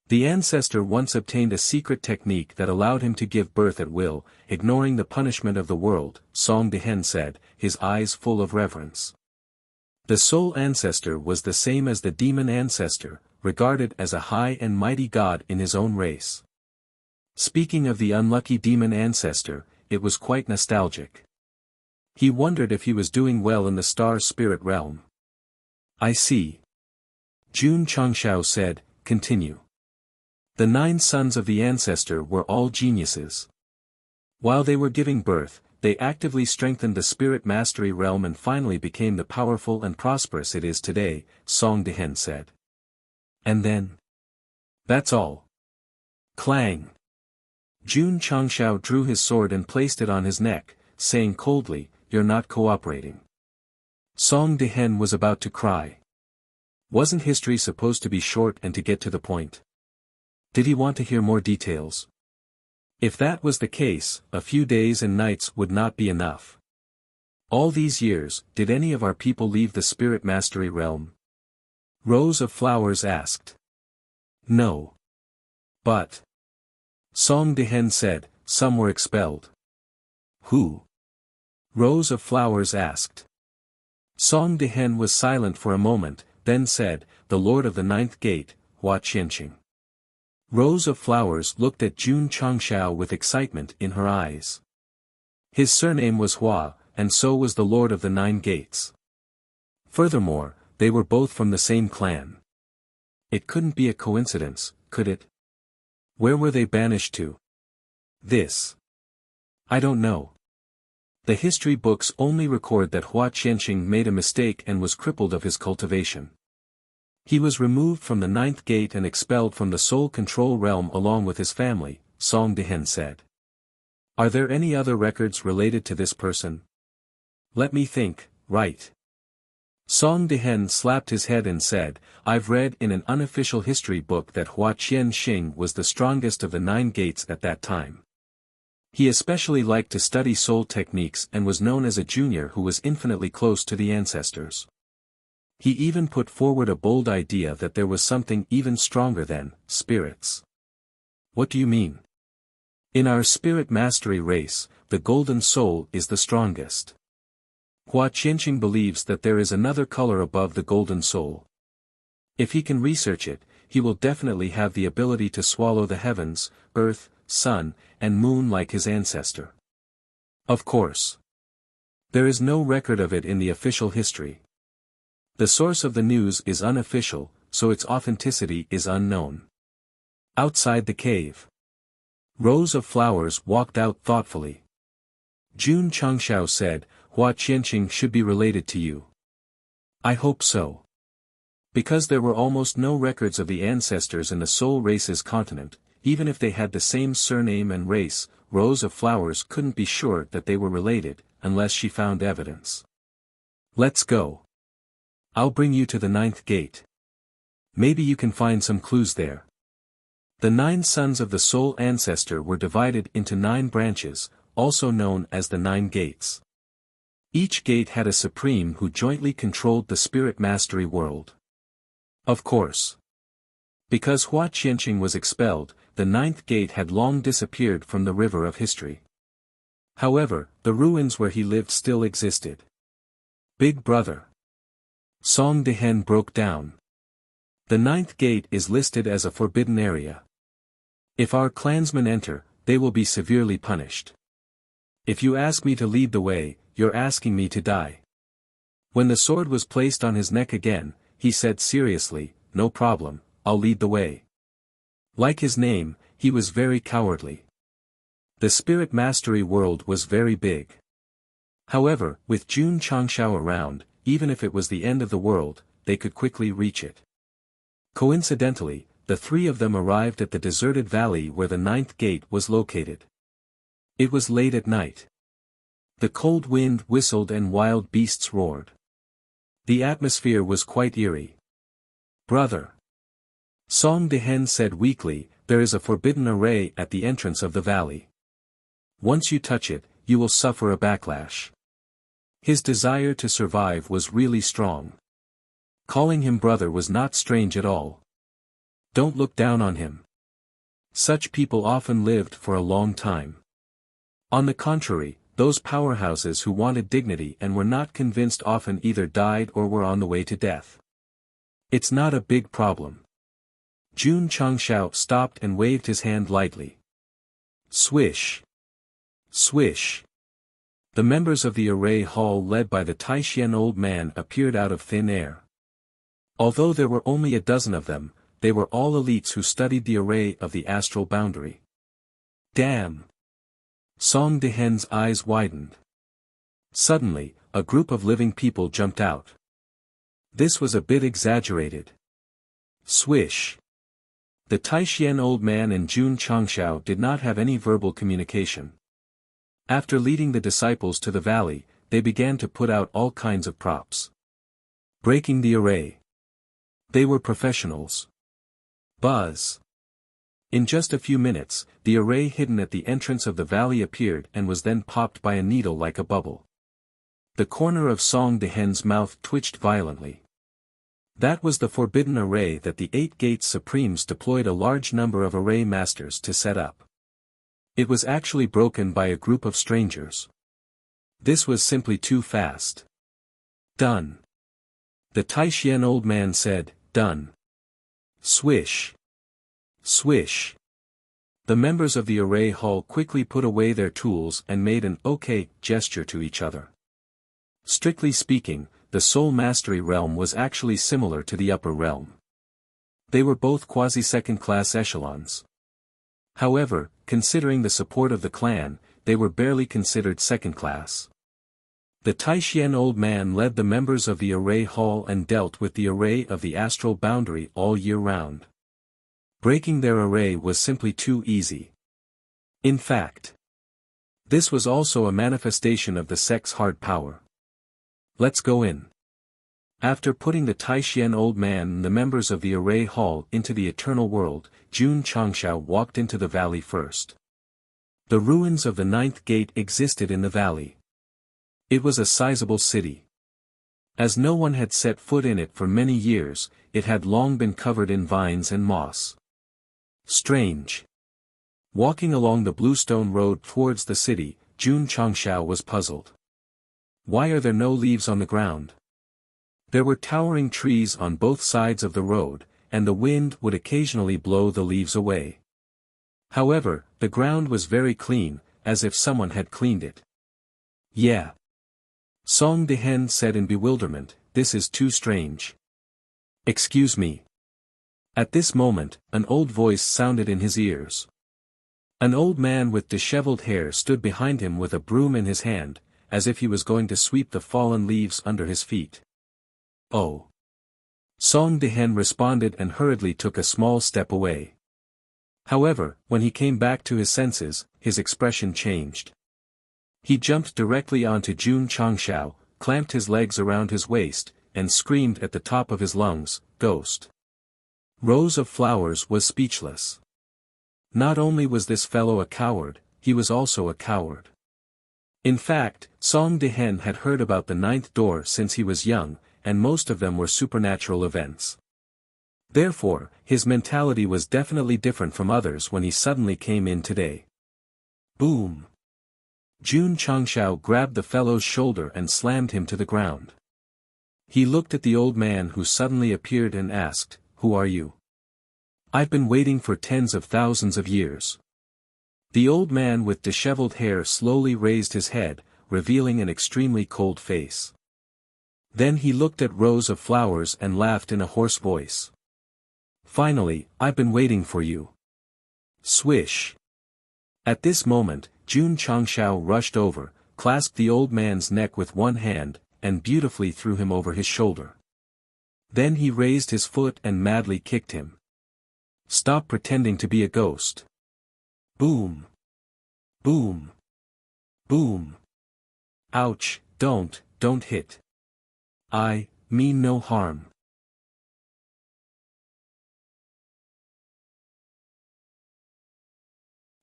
The ancestor once obtained a secret technique that allowed him to give birth at will, ignoring the punishment of the world, Song Dehen said, his eyes full of reverence. The soul ancestor was the same as the demon ancestor, regarded as a high and mighty god in his own race. Speaking of the unlucky demon ancestor, it was quite nostalgic. He wondered if he was doing well in the star spirit realm. I see. Jun Changshao said, continue. The 9 sons of the ancestor were all geniuses. While they were giving birth, they actively strengthened the spirit mastery realm and finally became the powerful and prosperous it is today, Song Dehen said. And then? That's all. Clang. Jun Changshao drew his sword and placed it on his neck, saying coldly, "You're not cooperating." Song Dehen was about to cry. Wasn't history supposed to be short and to get to the point? Did he want to hear more details? If that was the case, a few days and nights would not be enough. All these years, did any of our people leave the spirit mastery realm? Rose of Flowers asked. No. But. Song Dehen said, some were expelled. Who? Rose of Flowers asked. Song Dehen was silent for a moment, then said, the Lord of the Ninth Gate, Hua Qianqing. Rose of Flowers looked at Jun Changshao with excitement in her eyes. His surname was Hua, and so was the Lord of the 9 Gates. Furthermore, they were both from the same clan. It couldn't be a coincidence, could it? Where were they banished to? This. I don't know. The history books only record that Hua Qianqing made a mistake and was crippled of his cultivation. He was removed from the 9th gate and expelled from the soul control realm along with his family, Song Dehen said. Are there any other records related to this person? Let me think, right. Song Dehen slapped his head and said, I've read in an unofficial history book that Hua Qianqing was the strongest of the 9 gates at that time. He especially liked to study soul techniques and was known as a junior who was infinitely close to the ancestors. He even put forward a bold idea that there was something even stronger than spirits. What do you mean? In our spirit mastery race, the golden soul is the strongest. Hua Qianqing believes that there is another color above the golden soul. If he can research it, he will definitely have the ability to swallow the heavens, earth, sun, and moon like his ancestor. Of course. There is no record of it in the official history. The source of the news is unofficial, so its authenticity is unknown. Outside the cave. Rose of Flowers walked out thoughtfully. Jun Changshao said, Hua Qianqing should be related to you. I hope so. Because there were almost no records of the ancestors in the soul race's continent, even if they had the same surname and race, Rose of Flowers couldn't be sure that they were related, unless she found evidence. Let's go. I'll bring you to the 9th gate. Maybe you can find some clues there. The 9 sons of the soul ancestor were divided into 9 branches, also known as the 9 gates. Each gate had a supreme who jointly controlled the spirit mastery world. Of course. Because Hua Qianqing was expelled, the 9th gate had long disappeared from the river of history. However, the ruins where he lived still existed. Big brother. Song Dehen broke down. The 9th gate is listed as a forbidden area. If our clansmen enter, they will be severely punished. If you ask me to lead the way, you're asking me to die. When the sword was placed on his neck again, he said seriously, no problem, I'll lead the way. Like his name, he was very cowardly. The spirit mastery world was very big. However, with Jun Changshao around, even if it was the end of the world, they could quickly reach it. Coincidentally, the three of them arrived at the deserted valley where the ninth gate was located. It was late at night. The cold wind whistled and wild beasts roared. The atmosphere was quite eerie. "Brother," Song Dehen said weakly, "there is a forbidden array at the entrance of the valley. Once you touch it, you will suffer a backlash." His desire to survive was really strong. Calling him brother was not strange at all. Don't look down on him. Such people often lived for a long time. On the contrary, those powerhouses who wanted dignity and were not convinced often either died or were on the way to death. It's not a big problem. Jun Changshao stopped and waved his hand lightly. Swish. Swish. The members of the array hall led by the Taishian old man appeared out of thin air. Although there were only a dozen of them, they were all elites who studied the array of the astral boundary. Damn! Song Dehen's eyes widened. Suddenly, a group of living people jumped out. This was a bit exaggerated. Swish! The Taishian old man and Jun Changshao did not have any verbal communication. After leading the disciples to the valley, they began to put out all kinds of props. Breaking the array. They were professionals. Buzz. In just a few minutes, the array hidden at the entrance of the valley appeared and was then popped by a needle like a bubble. The corner of Song Dehen's mouth twitched violently. That was the forbidden array that the 8 Gates Supremes deployed a large number of array masters to set up. It was actually broken by a group of strangers. This was simply too fast. Done. The Taishian old man said, "Done." Swish. Swish. The members of the array hall quickly put away their tools and made an "okay" gesture to each other. Strictly speaking, the Soul Mastery realm was actually similar to the upper realm. They were both quasi-second-class echelons. However, considering the support of the clan, they were barely considered second-class. The Taishian old man led the members of the array hall and dealt with the array of the astral boundary all year round. Breaking their array was simply too easy. In fact, this was also a manifestation of the Sect's hard power. Let's go in. After putting the Taishian old man and the members of the array hall into the eternal world, Jun Changshao walked into the valley first. The ruins of the 9th gate existed in the valley. It was a sizable city. As no one had set foot in it for many years, it had long been covered in vines and moss. Strange. Walking along the bluestone road towards the city, Jun Changshao was puzzled. Why are there no leaves on the ground? There were towering trees on both sides of the road, and the wind would occasionally blow the leaves away. However, the ground was very clean, as if someone had cleaned it. Yeah. Song Dehen said in bewilderment, "This is too strange." "Excuse me." At this moment, an old voice sounded in his ears. An old man with disheveled hair stood behind him with a broom in his hand, as if he was going to sweep the fallen leaves under his feet. "Oh." Song Dehen responded and hurriedly took a small step away. However, when he came back to his senses, his expression changed. He jumped directly onto Jun Changshao, clamped his legs around his waist, and screamed at the top of his lungs, "Ghost!" Rose of Flowers was speechless. Not only was this fellow a coward, he was also a coward. In fact, Song Dehen had heard about the 9th door since he was young, and most of them were supernatural events. Therefore, his mentality was definitely different from others when he suddenly came in today. Boom! Jun Changshao grabbed the fellow's shoulder and slammed him to the ground. He looked at the old man who suddenly appeared and asked, "Who are you?" "I've been waiting for tens of thousands of years." The old man with disheveled hair slowly raised his head, revealing an extremely cold face. Then he looked at Rose of Flowers and laughed in a hoarse voice. "Finally, I've been waiting for you." Swish. At this moment, Jun Changshao rushed over, clasped the old man's neck with one hand, and beautifully threw him over his shoulder. Then he raised his foot and madly kicked him. Stop pretending to be a ghost. Boom. Boom. Boom. Ouch, don't hit. I mean no harm.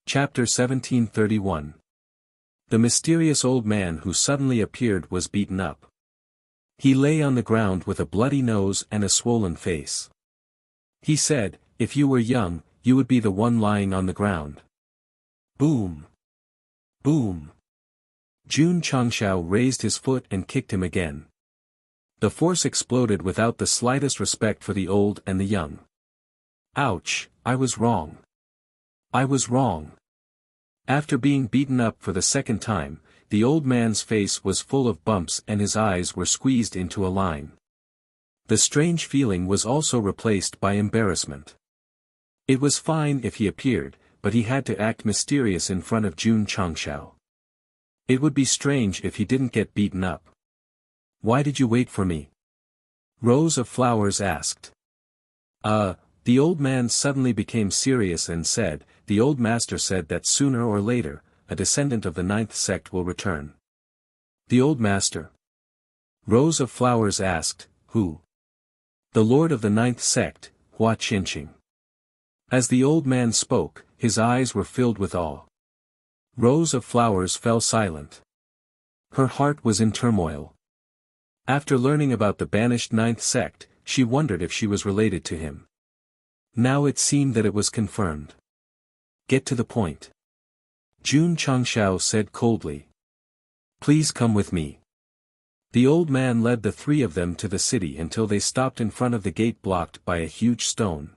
Chapter 1731. The mysterious old man who suddenly appeared was beaten up. He lay on the ground with a bloody nose and a swollen face. He said, "If you were young, you would be the one lying on the ground." Boom. Boom. Jun Changshao raised his foot and kicked him again. The force exploded without the slightest respect for the old and the young. Ouch, I was wrong. I was wrong. After being beaten up for the second time, the old man's face was full of bumps and his eyes were squeezed into a line. The strange feeling was also replaced by embarrassment. It was fine if he appeared, but he had to act mysterious in front of Jun Changshao. It would be strange if he didn't get beaten up. "Why did you wait for me?" Rose of Flowers asked. The old man suddenly became serious and said, "The old master said that sooner or later, a descendant of the 9th sect will return." "The old master?" Rose of Flowers asked, "Who?" "The lord of the 9th sect, Hua Qinqing." As the old man spoke, his eyes were filled with awe. Rose of Flowers fell silent. Her heart was in turmoil. After learning about the banished 9th sect, she wondered if she was related to him. Now it seemed that it was confirmed. "Get to the point." Jun Changshao said coldly. "Please come with me." The old man led the three of them to the city until they stopped in front of the gate blocked by a huge stone.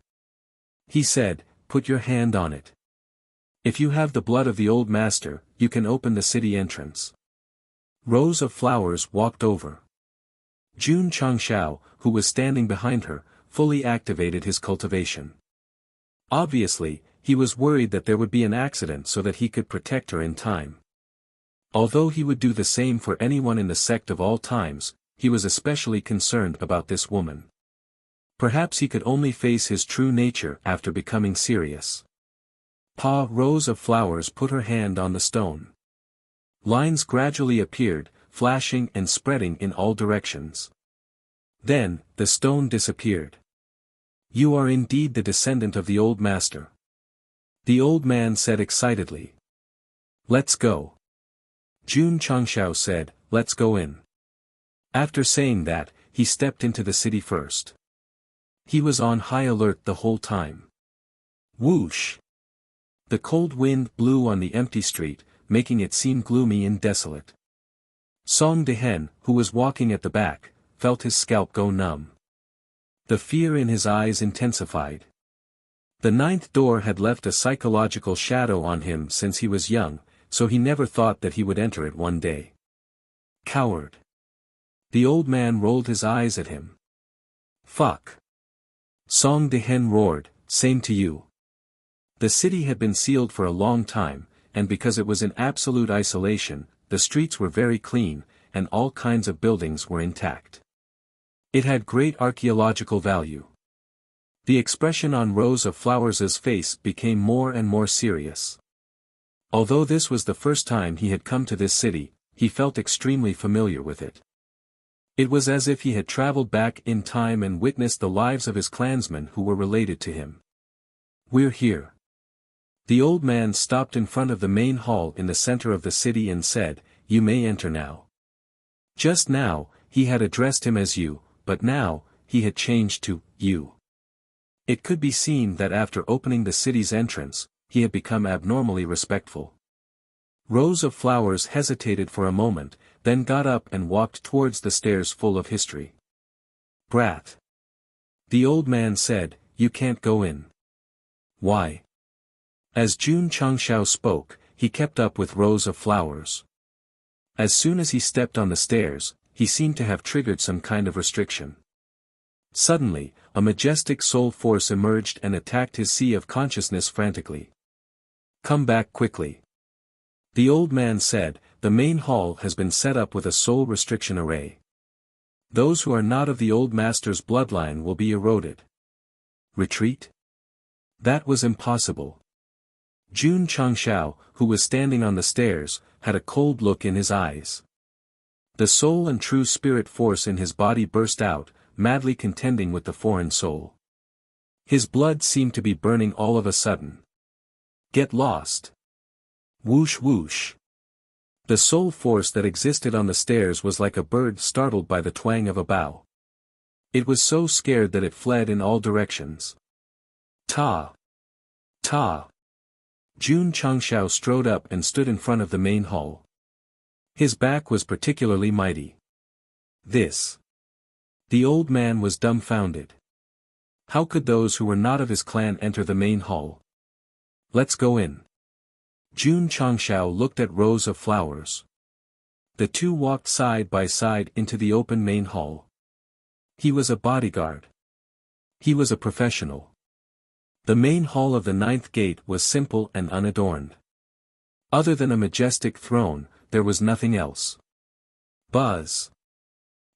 He said, "Put your hand on it. If you have the blood of the old master, you can open the city entrance." Rose of Flowers walked over. Jun Changshao, who was standing behind her, fully activated his cultivation. Obviously, he was worried that there would be an accident so that he could protect her in time. Although he would do the same for anyone in the sect of all times, he was especially concerned about this woman. Perhaps he could only face his true nature after becoming serious. Rose of Flowers put her hand on the stone. Lines gradually appeared, flashing and spreading in all directions. Then, the stone disappeared. "You are indeed the descendant of the old master," the old man said excitedly. "Let's go." Jun Changshao said, "Let's go in." After saying that, he stepped into the city first. He was on high alert the whole time. Whoosh! The cold wind blew on the empty street, making it seem gloomy and desolate. Song Dehen, who was walking at the back, felt his scalp go numb. The fear in his eyes intensified. The 9th door had left a psychological shadow on him since he was young, so he never thought that he would enter it one day. Coward! The old man rolled his eyes at him. Fuck! Song Dehen roared, "Same to you." The city had been sealed for a long time, and because it was in absolute isolation, the streets were very clean, and all kinds of buildings were intact. It had great archaeological value. The expression on Rose of Flowers' face became more and more serious. Although this was the first time he had come to this city, he felt extremely familiar with it. It was as if he had traveled back in time and witnessed the lives of his clansmen who were related to him. "We're here." The old man stopped in front of the main hall in the center of the city and said, "You may enter now." Just now, he had addressed him as you, but now, he had changed to you. It could be seen that after opening the city's entrance, he had become abnormally respectful. Rose of Flowers hesitated for a moment, then got up and walked towards the stairs full of history. "Brat." The old man said, "You can't go in." "Why?" As Jun Changshao spoke, he kept up with Rose of Flowers. As soon as he stepped on the stairs, he seemed to have triggered some kind of restriction. Suddenly, a majestic soul force emerged and attacked his sea of consciousness frantically. "Come back quickly." The old man said, "The main hall has been set up with a soul restriction array. Those who are not of the old master's bloodline will be eroded." "Retreat?" That was impossible. Jun Changshao, who was standing on the stairs, had a cold look in his eyes. The soul and true spirit force in his body burst out, madly contending with the foreign soul. His blood seemed to be burning all of a sudden. Get lost. Whoosh whoosh. The soul force that existed on the stairs was like a bird startled by the twang of a bow. It was so scared that it fled in all directions. Ta! Ta! Jun Changshao strode up and stood in front of the main hall. His back was particularly mighty. This. The old man was dumbfounded. How could those who were not of his clan enter the main hall? Let's go in. Jun Changshao looked at rows of flowers. The two walked side by side into the open main hall. He was a bodyguard. He was a professional. The main hall of the ninth gate was simple and unadorned. Other than a majestic throne, there was nothing else. Buzz.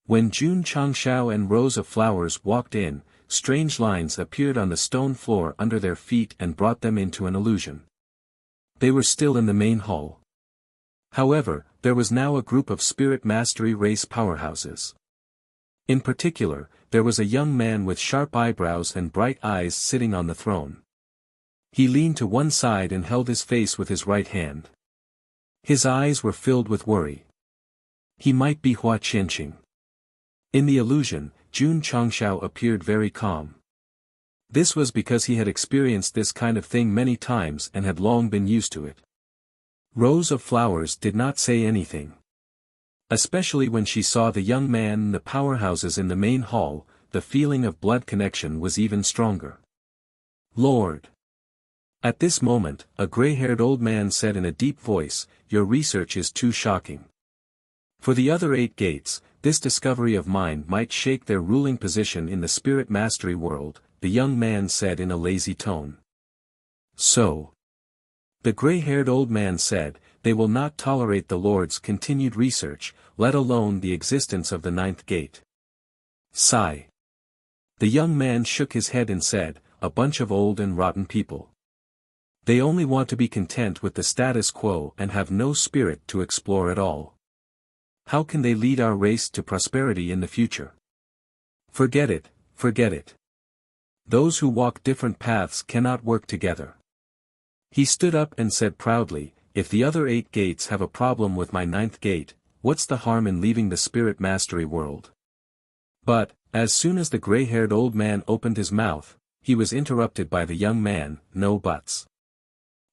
When Jun Changshao and rows of flowers walked in, strange lines appeared on the stone floor under their feet and brought them into an illusion. They were still in the main hall. However, there was now a group of spirit mastery race powerhouses. In particular, there was a young man with sharp eyebrows and bright eyes sitting on the throne. He leaned to one side and held his face with his right hand. His eyes were filled with worry. He might be Hua Qianqing. In the illusion, Jun Changshao appeared very calm. This was because he had experienced this kind of thing many times and had long been used to it. Rows of flowers did not say anything. Especially when she saw the young man and the powerhouses in the main hall, the feeling of blood connection was even stronger. Lord. At this moment, a gray-haired old man said in a deep voice, "Your research is too shocking. For the other 8 gates, this discovery of mine might shake their ruling position in the spirit mastery world," the young man said in a lazy tone. So. The gray-haired old man said, "They will not tolerate the Lord's continued research, let alone the existence of the 9th gate." Sigh. The young man shook his head and said, "A bunch of old and rotten people. They only want to be content with the status quo and have no spirit to explore at all. How can they lead our race to prosperity in the future? Forget it, forget it. Those who walk different paths cannot work together." He stood up and said proudly, "If the other 8 gates have a problem with my 9th gate, what's the harm in leaving the spirit mastery world?" But, as soon as the gray-haired old man opened his mouth, he was interrupted by the young man, "No buts.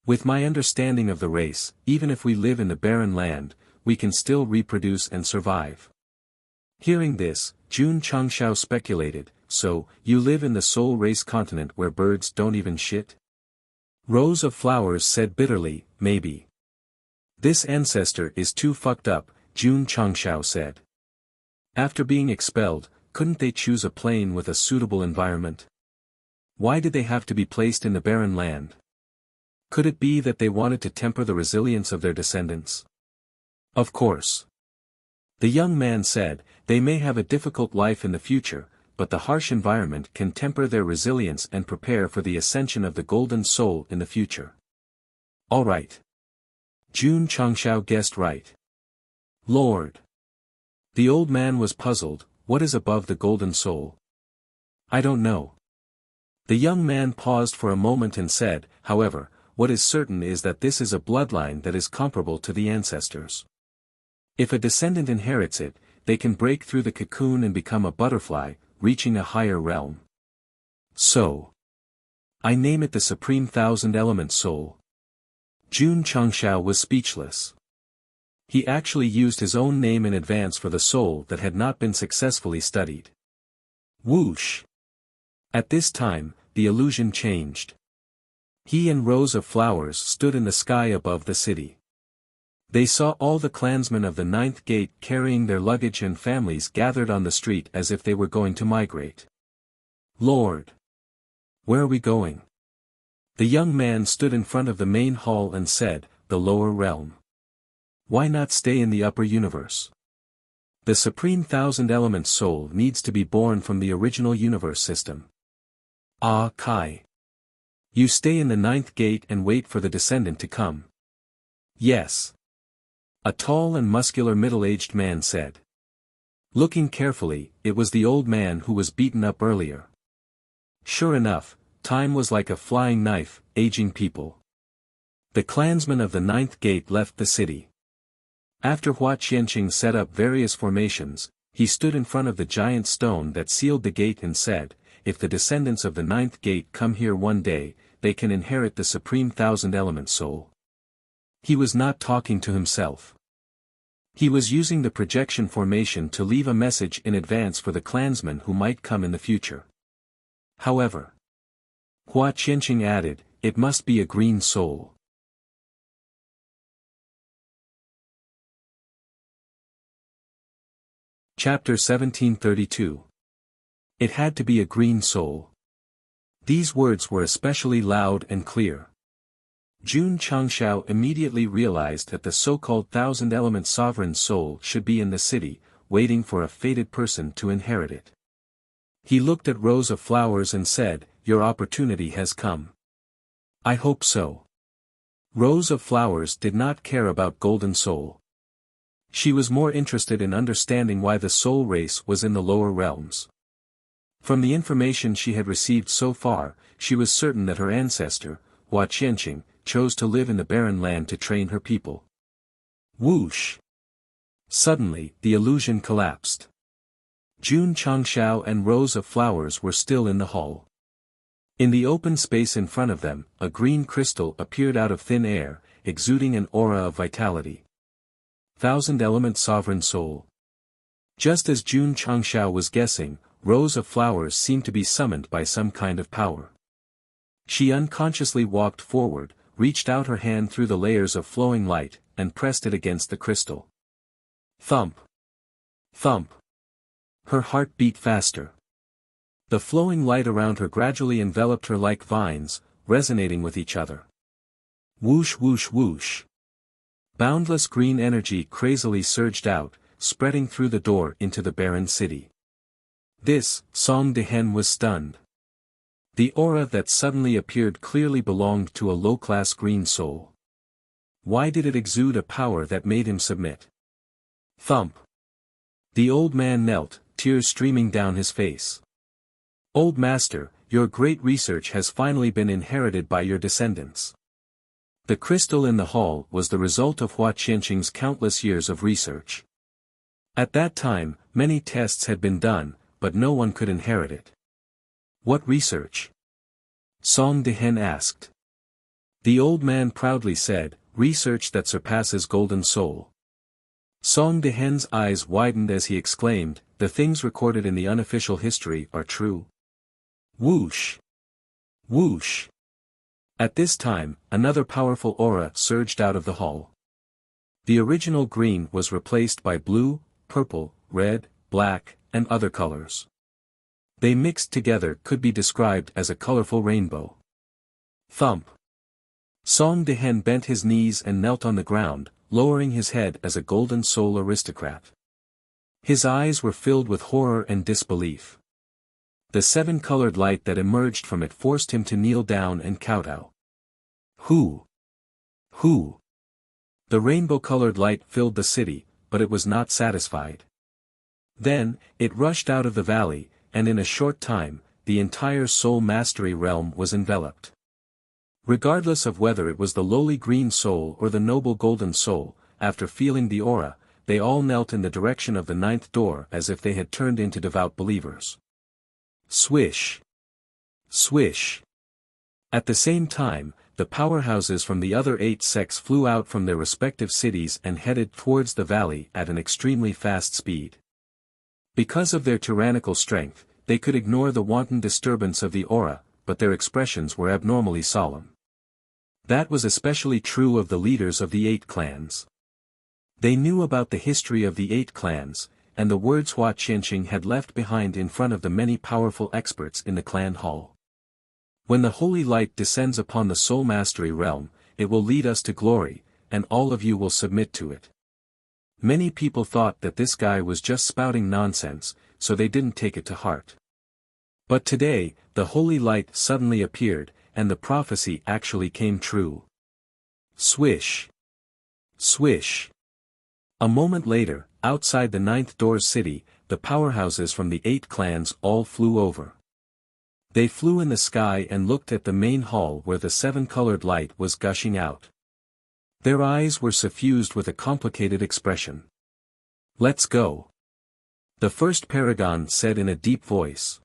With my understanding of the race, even if we live in the barren land, we can still reproduce and survive." Hearing this, Jun Changshao speculated, "So, you live in the soul race continent where birds don't even shit?" Rows of flowers said bitterly, "Maybe. This ancestor is too fucked up," Jun Changshao said. After being expelled, couldn't they choose a plane with a suitable environment? Why did they have to be placed in the barren land? Could it be that they wanted to temper the resilience of their descendants? Of course. The young man said, "They may have a difficult life in the future, but the harsh environment can temper their resilience and prepare for the ascension of the golden soul in the future." All right. Jun Changshao guessed right. Lord. The old man was puzzled, "What is above the golden soul?" "I don't know." The young man paused for a moment and said, "However, what is certain is that this is a bloodline that is comparable to the ancestors. If a descendant inherits it, they can break through the cocoon and become a butterfly, reaching a higher realm. So. I name it the Supreme Thousand Element Soul." Jun Changshao was speechless. He actually used his own name in advance for the soul that had not been successfully studied. Whoosh! At this time, the illusion changed. He and rows of flowers stood in the sky above the city. They saw all the clansmen of the 9th gate carrying their luggage and families gathered on the street as if they were going to migrate. "Lord! Where are we going?" The young man stood in front of the main hall and said, "The lower realm. Why not stay in the upper universe? The Supreme Thousand Element Soul needs to be born from the original universe system." Ah Kai. You stay in the ninth gate and wait for the descendant to come. Yes. A tall and muscular middle-aged man said. Looking carefully, it was the old man who was beaten up earlier. Sure enough, time was like a flying knife, aging people. The clansmen of the ninth gate left the city. After Hua Qianqing set up various formations, he stood in front of the giant stone that sealed the gate and said, if the descendants of the ninth gate come here one day, they can inherit the supreme thousand-element soul. He was not talking to himself. He was using the projection formation to leave a message in advance for the clansmen who might come in the future. However, Hua Qianqing added, it must be a green soul. Chapter 1732. It had to be a green soul. These words were especially loud and clear. Jun Changshao immediately realized that the so-called thousand-element sovereign soul should be in the city, waiting for a fated person to inherit it. He looked at rows of flowers and said, your opportunity has come. I hope so. Rose of Flowers did not care about Golden Soul. She was more interested in understanding why the soul race was in the lower realms. From the information she had received so far, she was certain that her ancestor, Hua Qianqing, chose to live in the barren land to train her people. Whoosh! Suddenly, the illusion collapsed. Jun Changshao and rows of flowers were still in the hall. In the open space in front of them, a green crystal appeared out of thin air, exuding an aura of vitality. Thousand-element sovereign soul. Just as Jun Changshao was guessing, rows of flowers seemed to be summoned by some kind of power. She unconsciously walked forward, reached out her hand through the layers of flowing light, and pressed it against the crystal. Thump! Thump! Her heart beat faster. The flowing light around her gradually enveloped her like vines, resonating with each other. Whoosh whoosh whoosh. Boundless green energy crazily surged out, spreading through the door into the barren city. This, Song Dehen was stunned. The aura that suddenly appeared clearly belonged to a low-class green soul. Why did it exude a power that made him submit? Thump! The old man knelt, tears streaming down his face. Old master, your great research has finally been inherited by your descendants. The crystal in the hall was the result of Hua Qianqing's countless years of research. At that time, many tests had been done, but no one could inherit it. What research? Song Dehen asked. The old man proudly said, research that surpasses Golden Soul. Song Dehen's eyes widened as he exclaimed, the things recorded in the unofficial history are true. Whoosh! Whoosh! At this time, another powerful aura surged out of the hall. The original green was replaced by blue, purple, red, black, and other colors. They mixed together could be described as a colorful rainbow. Thump! Song Dehen bent his knees and knelt on the ground, lowering his head as a golden soul aristocrat. His eyes were filled with horror and disbelief. The seven-colored light that emerged from it forced him to kneel down and kowtow. Who? Who? The rainbow-colored light filled the city, but it was not satisfied. Then, it rushed out of the valley, and in a short time, the entire soul mastery realm was enveloped. Regardless of whether it was the lowly green soul or the noble golden soul, after feeling the aura, they all knelt in the direction of the ninth door as if they had turned into devout believers. Swish! Swish! At the same time, the powerhouses from the other 8 sects flew out from their respective cities and headed towards the valley at an extremely fast speed. Because of their tyrannical strength, they could ignore the wanton disturbance of the aura, but their expressions were abnormally solemn. That was especially true of the leaders of the 8 clans. They knew about the history of the 8 clans, and the words Hua Qianqing had left behind in front of the many powerful experts in the clan hall. When the holy light descends upon the soul mastery realm, it will lead us to glory, and all of you will submit to it. Many people thought that this guy was just spouting nonsense, so they didn't take it to heart. But today, the holy light suddenly appeared, and the prophecy actually came true. Swish. Swish. A moment later, outside the ninth door's city, the powerhouses from the 8 clans all flew over. They flew in the sky and looked at the main hall where the 7-colored light was gushing out. Their eyes were suffused with a complicated expression. "Let's go," the first paragon said in a deep voice.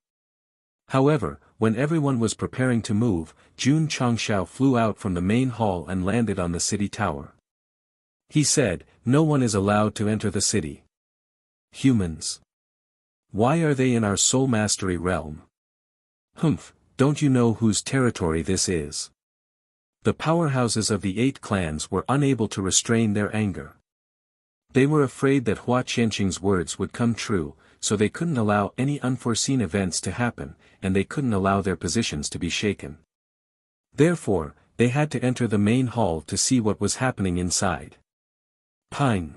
However, when everyone was preparing to move, Jun Changshao flew out from the main hall and landed on the city tower. He said, "No one is allowed to enter the city. Humans. Why are they in our soul mastery realm? Humph, don't you know whose territory this is?" The powerhouses of the 8 clans were unable to restrain their anger. They were afraid that Hua Qianqing's words would come true, so they couldn't allow any unforeseen events to happen, and they couldn't allow their positions to be shaken. Therefore, they had to enter the main hall to see what was happening inside. Pine.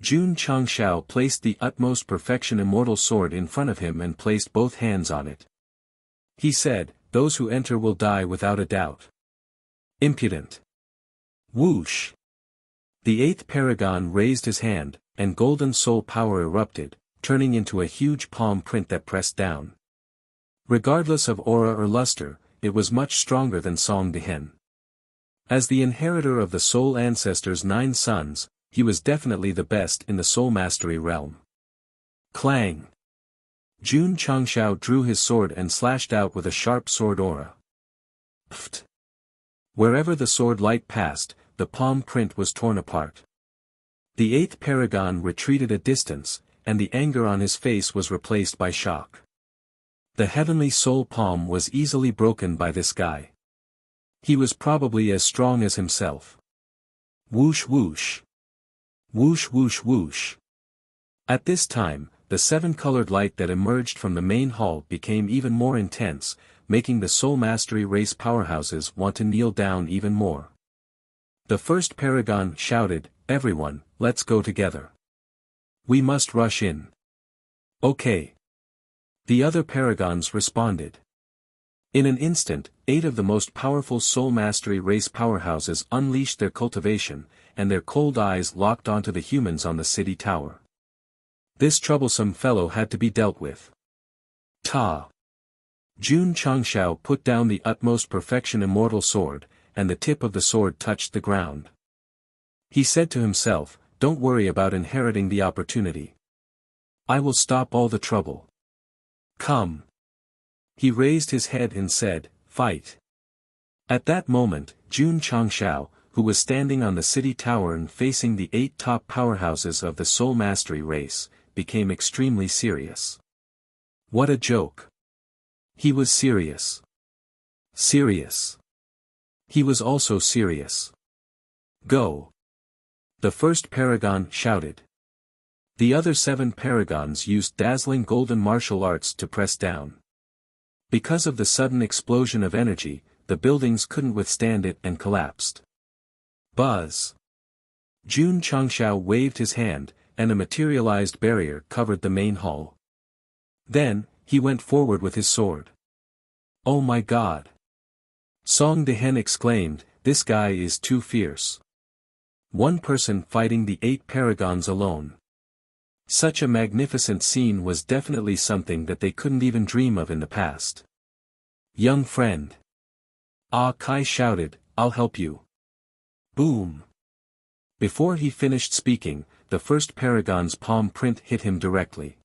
Jun Changshao placed the utmost perfection immortal sword in front of him and placed both hands on it. He said, "Those who enter will die without a doubt." Impudent. Whoosh. The 8th paragon raised his hand, and golden soul power erupted, turning into a huge palm print that pressed down. Regardless of aura or luster, it was much stronger than Song Dehen. As the inheritor of the soul ancestors' 9 sons, he was definitely the best in the soul mastery realm. Clang. Jun Changshao drew his sword and slashed out with a sharp sword aura. Pft. Wherever the sword light passed, the palm print was torn apart. The 8th paragon retreated a distance, and the anger on his face was replaced by shock. The heavenly soul palm was easily broken by this guy. He was probably as strong as himself. Whoosh whoosh. Whoosh whoosh whoosh. At this time, the 7-colored light that emerged from the main hall became even more intense, making the soul mastery race powerhouses want to kneel down even more. The first paragon shouted, "Everyone, let's go together. We must rush in." "Okay." The other paragons responded. In an instant, 8 of the most powerful soul mastery race powerhouses unleashed their cultivation, and their cold eyes locked onto the humans on the city tower. This troublesome fellow had to be dealt with. Ta! Jun Changshao put down the utmost perfection immortal sword, and the tip of the sword touched the ground. He said to himself, "Don't worry about inheriting the opportunity. I will stop all the trouble. Come." He raised his head and said, "Fight." At that moment, Jun Changshao, who was standing on the city tower and facing the 8 top powerhouses of the soul mastery race, became extremely serious. What a joke. He was serious. Serious. He was also serious. Go. The first paragon shouted. The other 7 paragons used dazzling golden martial arts to press down. Because of the sudden explosion of energy, the buildings couldn't withstand it and collapsed. Buzz. Jun Changshao waved his hand, and a materialized barrier covered the main hall. Then, he went forward with his sword. "Oh my God!" Song Dehen exclaimed, "This guy is too fierce. One person fighting the 8 paragons alone." Such a magnificent scene was definitely something that they couldn't even dream of in the past. "Young friend." Ah Kai shouted, "I'll help you." Boom. Before he finished speaking, the first paragon's palm print hit him directly.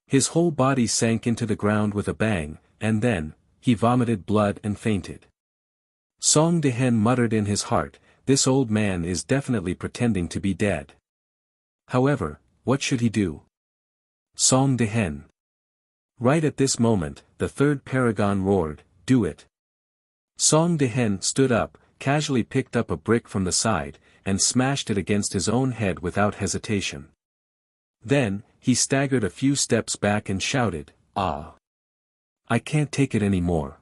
His whole body sank into the ground with a bang, and then, he vomited blood and fainted. Song Dehen muttered in his heart, "This old man is definitely pretending to be dead." However, what should he do? Song Dehen. Right at this moment, the 3rd paragon roared, "Do it." Song Dehen stood up, casually picked up a brick from the side, and smashed it against his own head without hesitation. Then, he staggered a few steps back and shouted, "Ah! I can't take it anymore."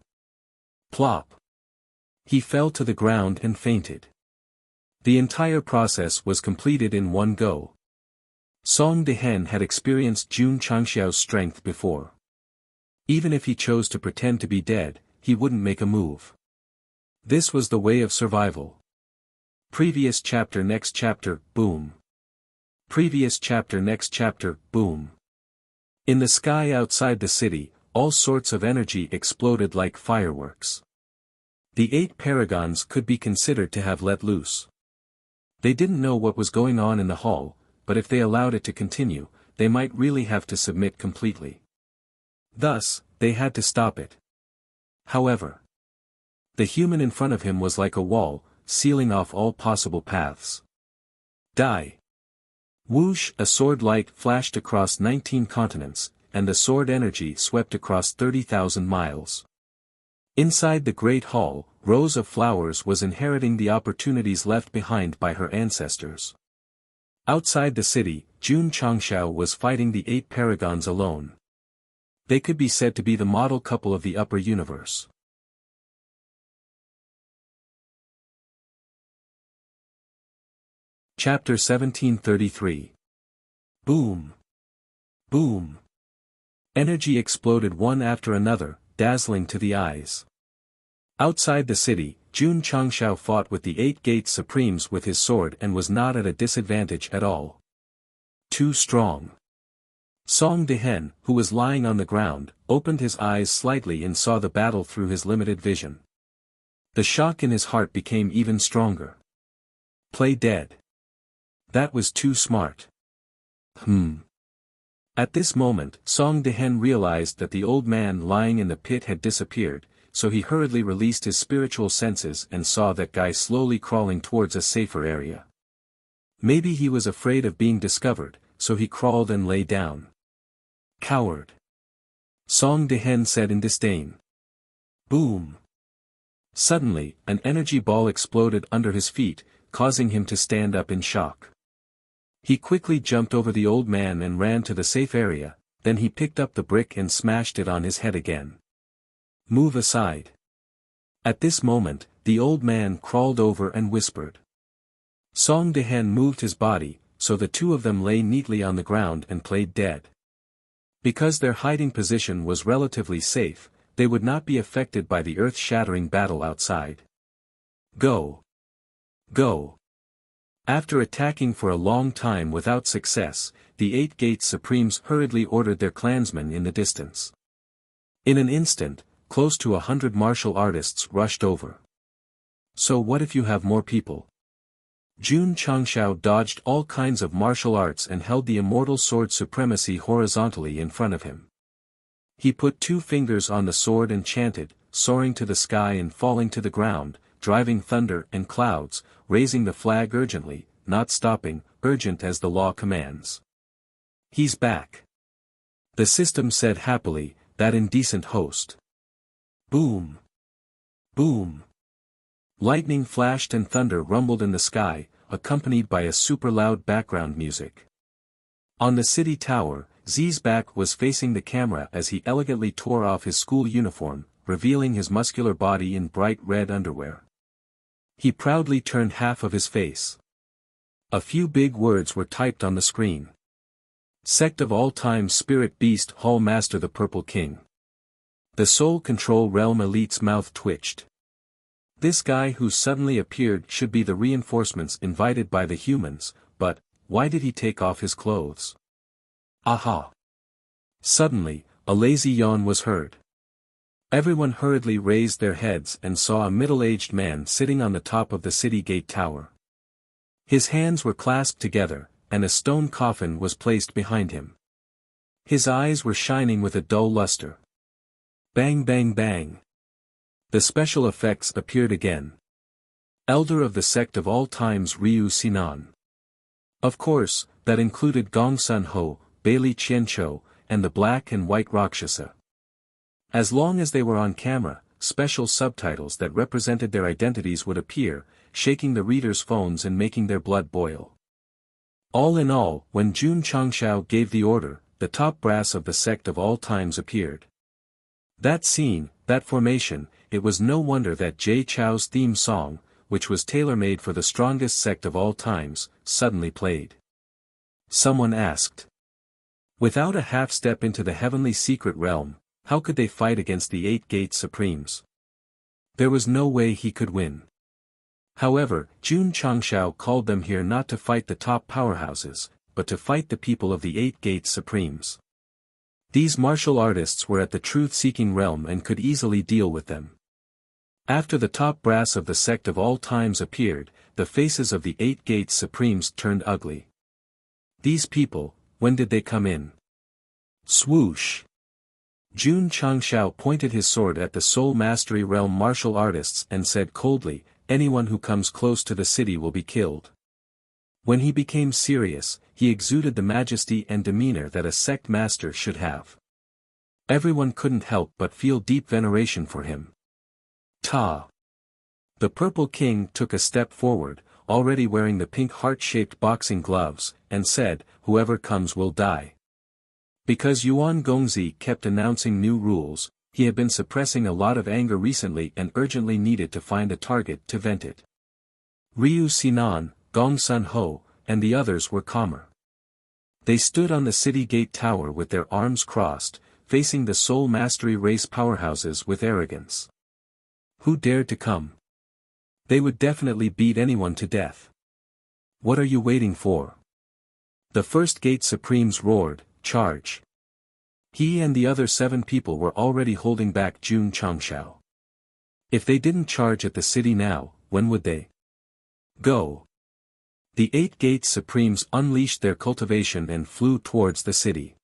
Plop. He fell to the ground and fainted. The entire process was completed in one go. Song Dehen had experienced Jun Changshao's strength before. Even if he chose to pretend to be dead, he wouldn't make a move. This was the way of survival. Previous chapter, next chapter, boom. Previous chapter, next chapter, boom. In the sky outside the city, all sorts of energy exploded like fireworks. The 8 paragons could be considered to have let loose. They didn't know what was going on in the hall, but if they allowed it to continue, they might really have to submit completely. Thus, they had to stop it. However, the human in front of him was like a wall, sealing off all possible paths. Die. Whoosh! A sword light flashed across 19 continents, and the sword energy swept across 30,000 miles. Inside the Great Hall, Rose of Flowers was inheriting the opportunities left behind by her ancestors. Outside the city, Jun Changshao was fighting the 8 paragons alone. They could be said to be the model couple of the upper universe. Chapter 1733. Boom! Boom! Energy exploded one after another, dazzling to the eyes. Outside the city, Jun Changshao fought with the 8 Gate Supremes with his sword and was not at a disadvantage at all. Too strong. Song Dehen, who was lying on the ground, opened his eyes slightly and saw the battle through his limited vision. The shock in his heart became even stronger. Play dead. That was too smart. At this moment, Song Dehen realized that the old man lying in the pit had disappeared, so he hurriedly released his spiritual senses and saw that guy slowly crawling towards a safer area. Maybe he was afraid of being discovered, so he crawled and lay down. Coward. Song Dehen said in disdain. Boom. Suddenly, an energy ball exploded under his feet, causing him to stand up in shock. He quickly jumped over the old man and ran to the safe area, then he picked up the brick and smashed it on his head again. Move aside. At this moment, the old man crawled over and whispered. Song Dehen moved his body, so the two of them lay neatly on the ground and played dead. Because their hiding position was relatively safe, they would not be affected by the earth-shattering battle outside. Go. Go. After attacking for a long time without success, the 8 Gate Supremes hurriedly ordered their clansmen in the distance. In an instant, close to 100 martial artists rushed over. So what if you have more people? Jun Changshao dodged all kinds of martial arts and held the immortal sword supremacy horizontally in front of him. He put 2 fingers on the sword and chanted, soaring to the sky and falling to the ground, driving thunder and clouds, raising the flag urgently, not stopping, urgent as the law commands. He's back. The system said happily, that indecent host. Boom. Boom. Lightning flashed and thunder rumbled in the sky, accompanied by a super loud background music. On the city tower, Zi's back was facing the camera as he elegantly tore off his school uniform, revealing his muscular body in bright red underwear. He proudly turned half of his face. A few big words were typed on the screen. Sect of all-time Spirit Beast Hall Master the Purple King. The Soul Control Realm Elite's mouth twitched. This guy who suddenly appeared should be the reinforcements invited by the humans, but, why did he take off his clothes? Aha! Suddenly, a lazy yawn was heard. Everyone hurriedly raised their heads and saw a middle-aged man sitting on the top of the city gate tower. His hands were clasped together, and a stone coffin was placed behind him. His eyes were shining with a dull luster. Bang bang bang. The special effects appeared again. Elder of the Sect of all times Ryu Sinan. Of course, that included Gong Sun Ho, Bailey Qianqiu, and the Black and White Rakshasa. As long as they were on camera, special subtitles that represented their identities would appear, shaking the readers' phones and making their blood boil. All in all, when Jun Changshao gave the order, the top brass of the Sect of all times appeared. That scene, that formation, it was no wonder that Jay Chou's theme song, which was tailor-made for the strongest sect of all times, suddenly played. Someone asked. Without a half-step into the heavenly secret realm, how could they fight against the 8 Gate Supremes? There was no way he could win. However, Jun Changshao called them here not to fight the top powerhouses, but to fight the people of the Eight Gates Supremes. These martial artists were at the truth-seeking realm and could easily deal with them. After the top brass of the Sect of all times appeared, the faces of the Eight Gates Supremes turned ugly. These people, when did they come in? Swoosh! Jun Changshao pointed his sword at the Soul Mastery Realm martial artists and said coldly, anyone who comes close to the city will be killed. When he became serious, he exuded the majesty and demeanor that a sect master should have. Everyone couldn't help but feel deep veneration for him. Ta! The Purple King took a step forward, already wearing the pink heart-shaped boxing gloves, and said, whoever comes will die. Because Yuan Gongzi kept announcing new rules, he had been suppressing a lot of anger recently and urgently needed to find a target to vent it. Ryu Sinan, Gong Sun Ho, and the others were calmer. They stood on the city gate tower with their arms crossed, facing the Soul Mastery race powerhouses with arrogance. Who dared to come? They would definitely beat anyone to death. What are you waiting for? The first gate supremes roared, charge. He and the other 7 people were already holding back Jun Changshao. If they didn't charge at the city now, when would they? Go! The 8 Gates Supremes unleashed their cultivation and flew towards the city.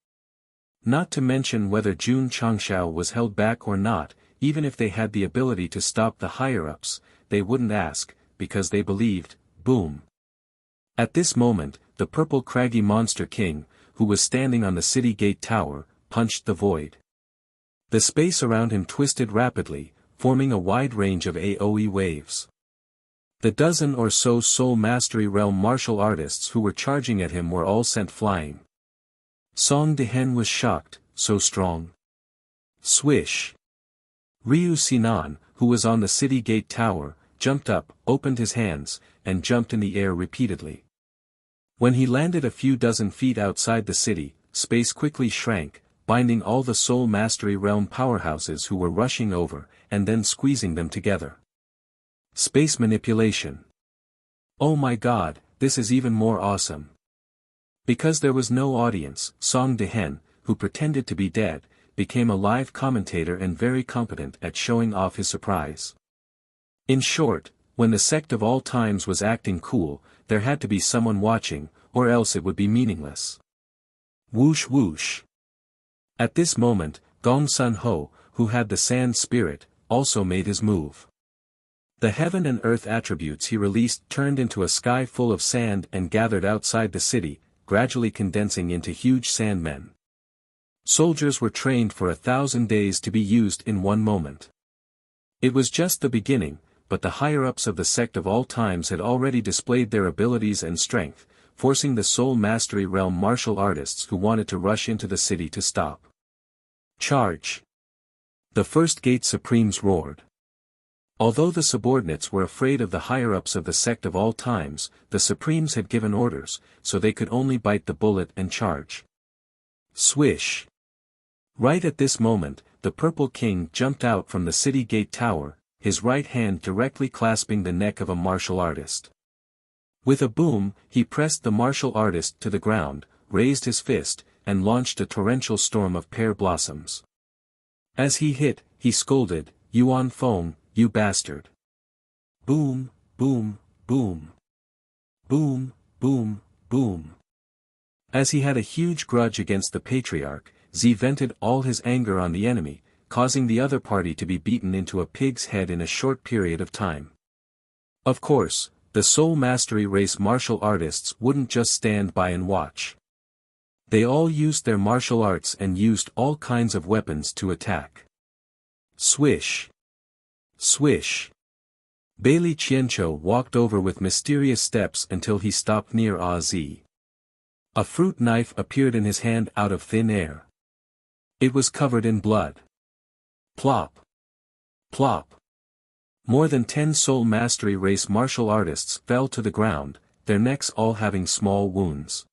Not to mention whether Jun Changshao was held back or not, even if they had the ability to stop the higher-ups, they wouldn't ask, because they believed, boom. At this moment, the purple craggy monster king, who was standing on the city gate tower, punched the void. The space around him twisted rapidly, forming a wide range of AoE waves. The dozen or so Soul Mastery Realm martial artists who were charging at him were all sent flying. Song Dehen was shocked, so strong. Swish! Ryu Sinan, who was on the city gate tower, jumped up, opened his hands, and jumped in the air repeatedly. When he landed a few dozen feet outside the city, space quickly shrank, binding all the Soul Mastery Realm powerhouses who were rushing over, and then squeezing them together. Space manipulation. Oh my god, this is even more awesome. Because there was no audience, Song Dehen, who pretended to be dead, became a live commentator and very competent at showing off his surprise. In short, when the Sect of all times was acting cool, there had to be someone watching, or else it would be meaningless. Whoosh whoosh. At this moment, Gong Sun Ho, who had the sand spirit, also made his move. The heaven and earth attributes he released turned into a sky full of sand and gathered outside the city, gradually condensing into huge sandmen. Soldiers were trained for 1,000 days to be used in one moment. It was just the beginning, but the higher-ups of the Sect of all times had already displayed their abilities and strength, forcing the Soul Mastery Realm martial artists who wanted to rush into the city to stop. Charge! The first Gate Supremes roared. Although the subordinates were afraid of the higher-ups of the Sect of all times, the Supremes had given orders, so they could only bite the bullet and charge. Swish! Right at this moment, the Purple King jumped out from the city gate tower, his right hand directly clasping the neck of a martial artist. With a boom, he pressed the martial artist to the ground, raised his fist, and launched a torrential storm of pear blossoms. As he hit, he scolded, Yuan Feng, you bastard. Boom, boom, boom. Boom, boom, boom. As he had a huge grudge against the patriarch, Zi vented all his anger on the enemy, causing the other party to be beaten into a pig's head in a short period of time. Of course, the Soul Mastery race martial artists wouldn't just stand by and watch. They all used their martial arts and used all kinds of weapons to attack. Swish! Swish! Bailey Qiancho walked over with mysterious steps until he stopped near Zi. A fruit knife appeared in his hand out of thin air. It was covered in blood. Plop! Plop! More than 10 Soul Mastery race martial artists fell to the ground, their necks all having small wounds.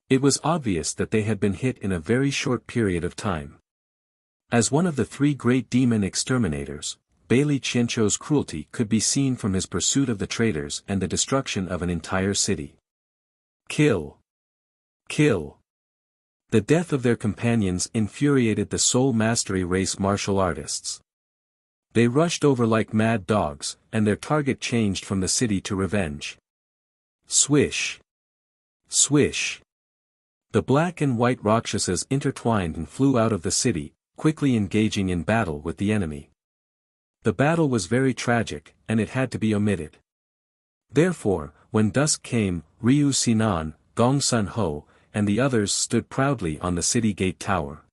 It was obvious that they had been hit in a very short period of time. As one of the 3 great demon exterminators, Bailey Qianzhou's cruelty could be seen from his pursuit of the traitors and the destruction of an entire city. Kill! Kill! The death of their companions infuriated the soul mastery race martial artists. They rushed over like mad dogs, and their target changed from the city to revenge. Swish! Swish! The black and white Rakshasas intertwined and flew out of the city, quickly engaging in battle with the enemy. The battle was very tragic, and it had to be omitted. Therefore, when dusk came, Ryu Sinan, Gong Sun Ho, and the others stood proudly on the city gate tower.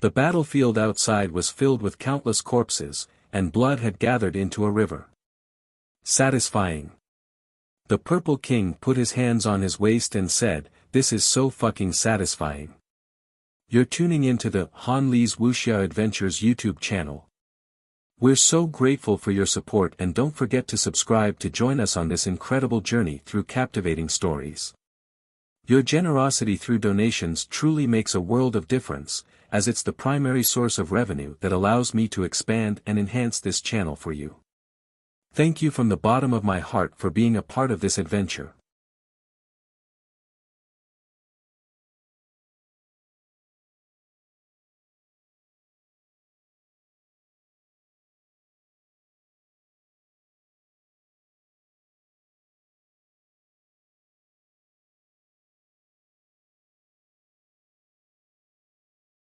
The battlefield outside was filled with countless corpses, and blood had gathered into a river. Satisfying. The Purple King put his hands on his waist and said, "This is so fucking satisfying." You're tuning into the Han Lee's Wuxia Adventures YouTube channel. We're so grateful for your support, and don't forget to subscribe to join us on this incredible journey through captivating stories. Your generosity through donations truly makes a world of difference, as it's the primary source of revenue that allows me to expand and enhance this channel for you. Thank you from the bottom of my heart for being a part of this adventure.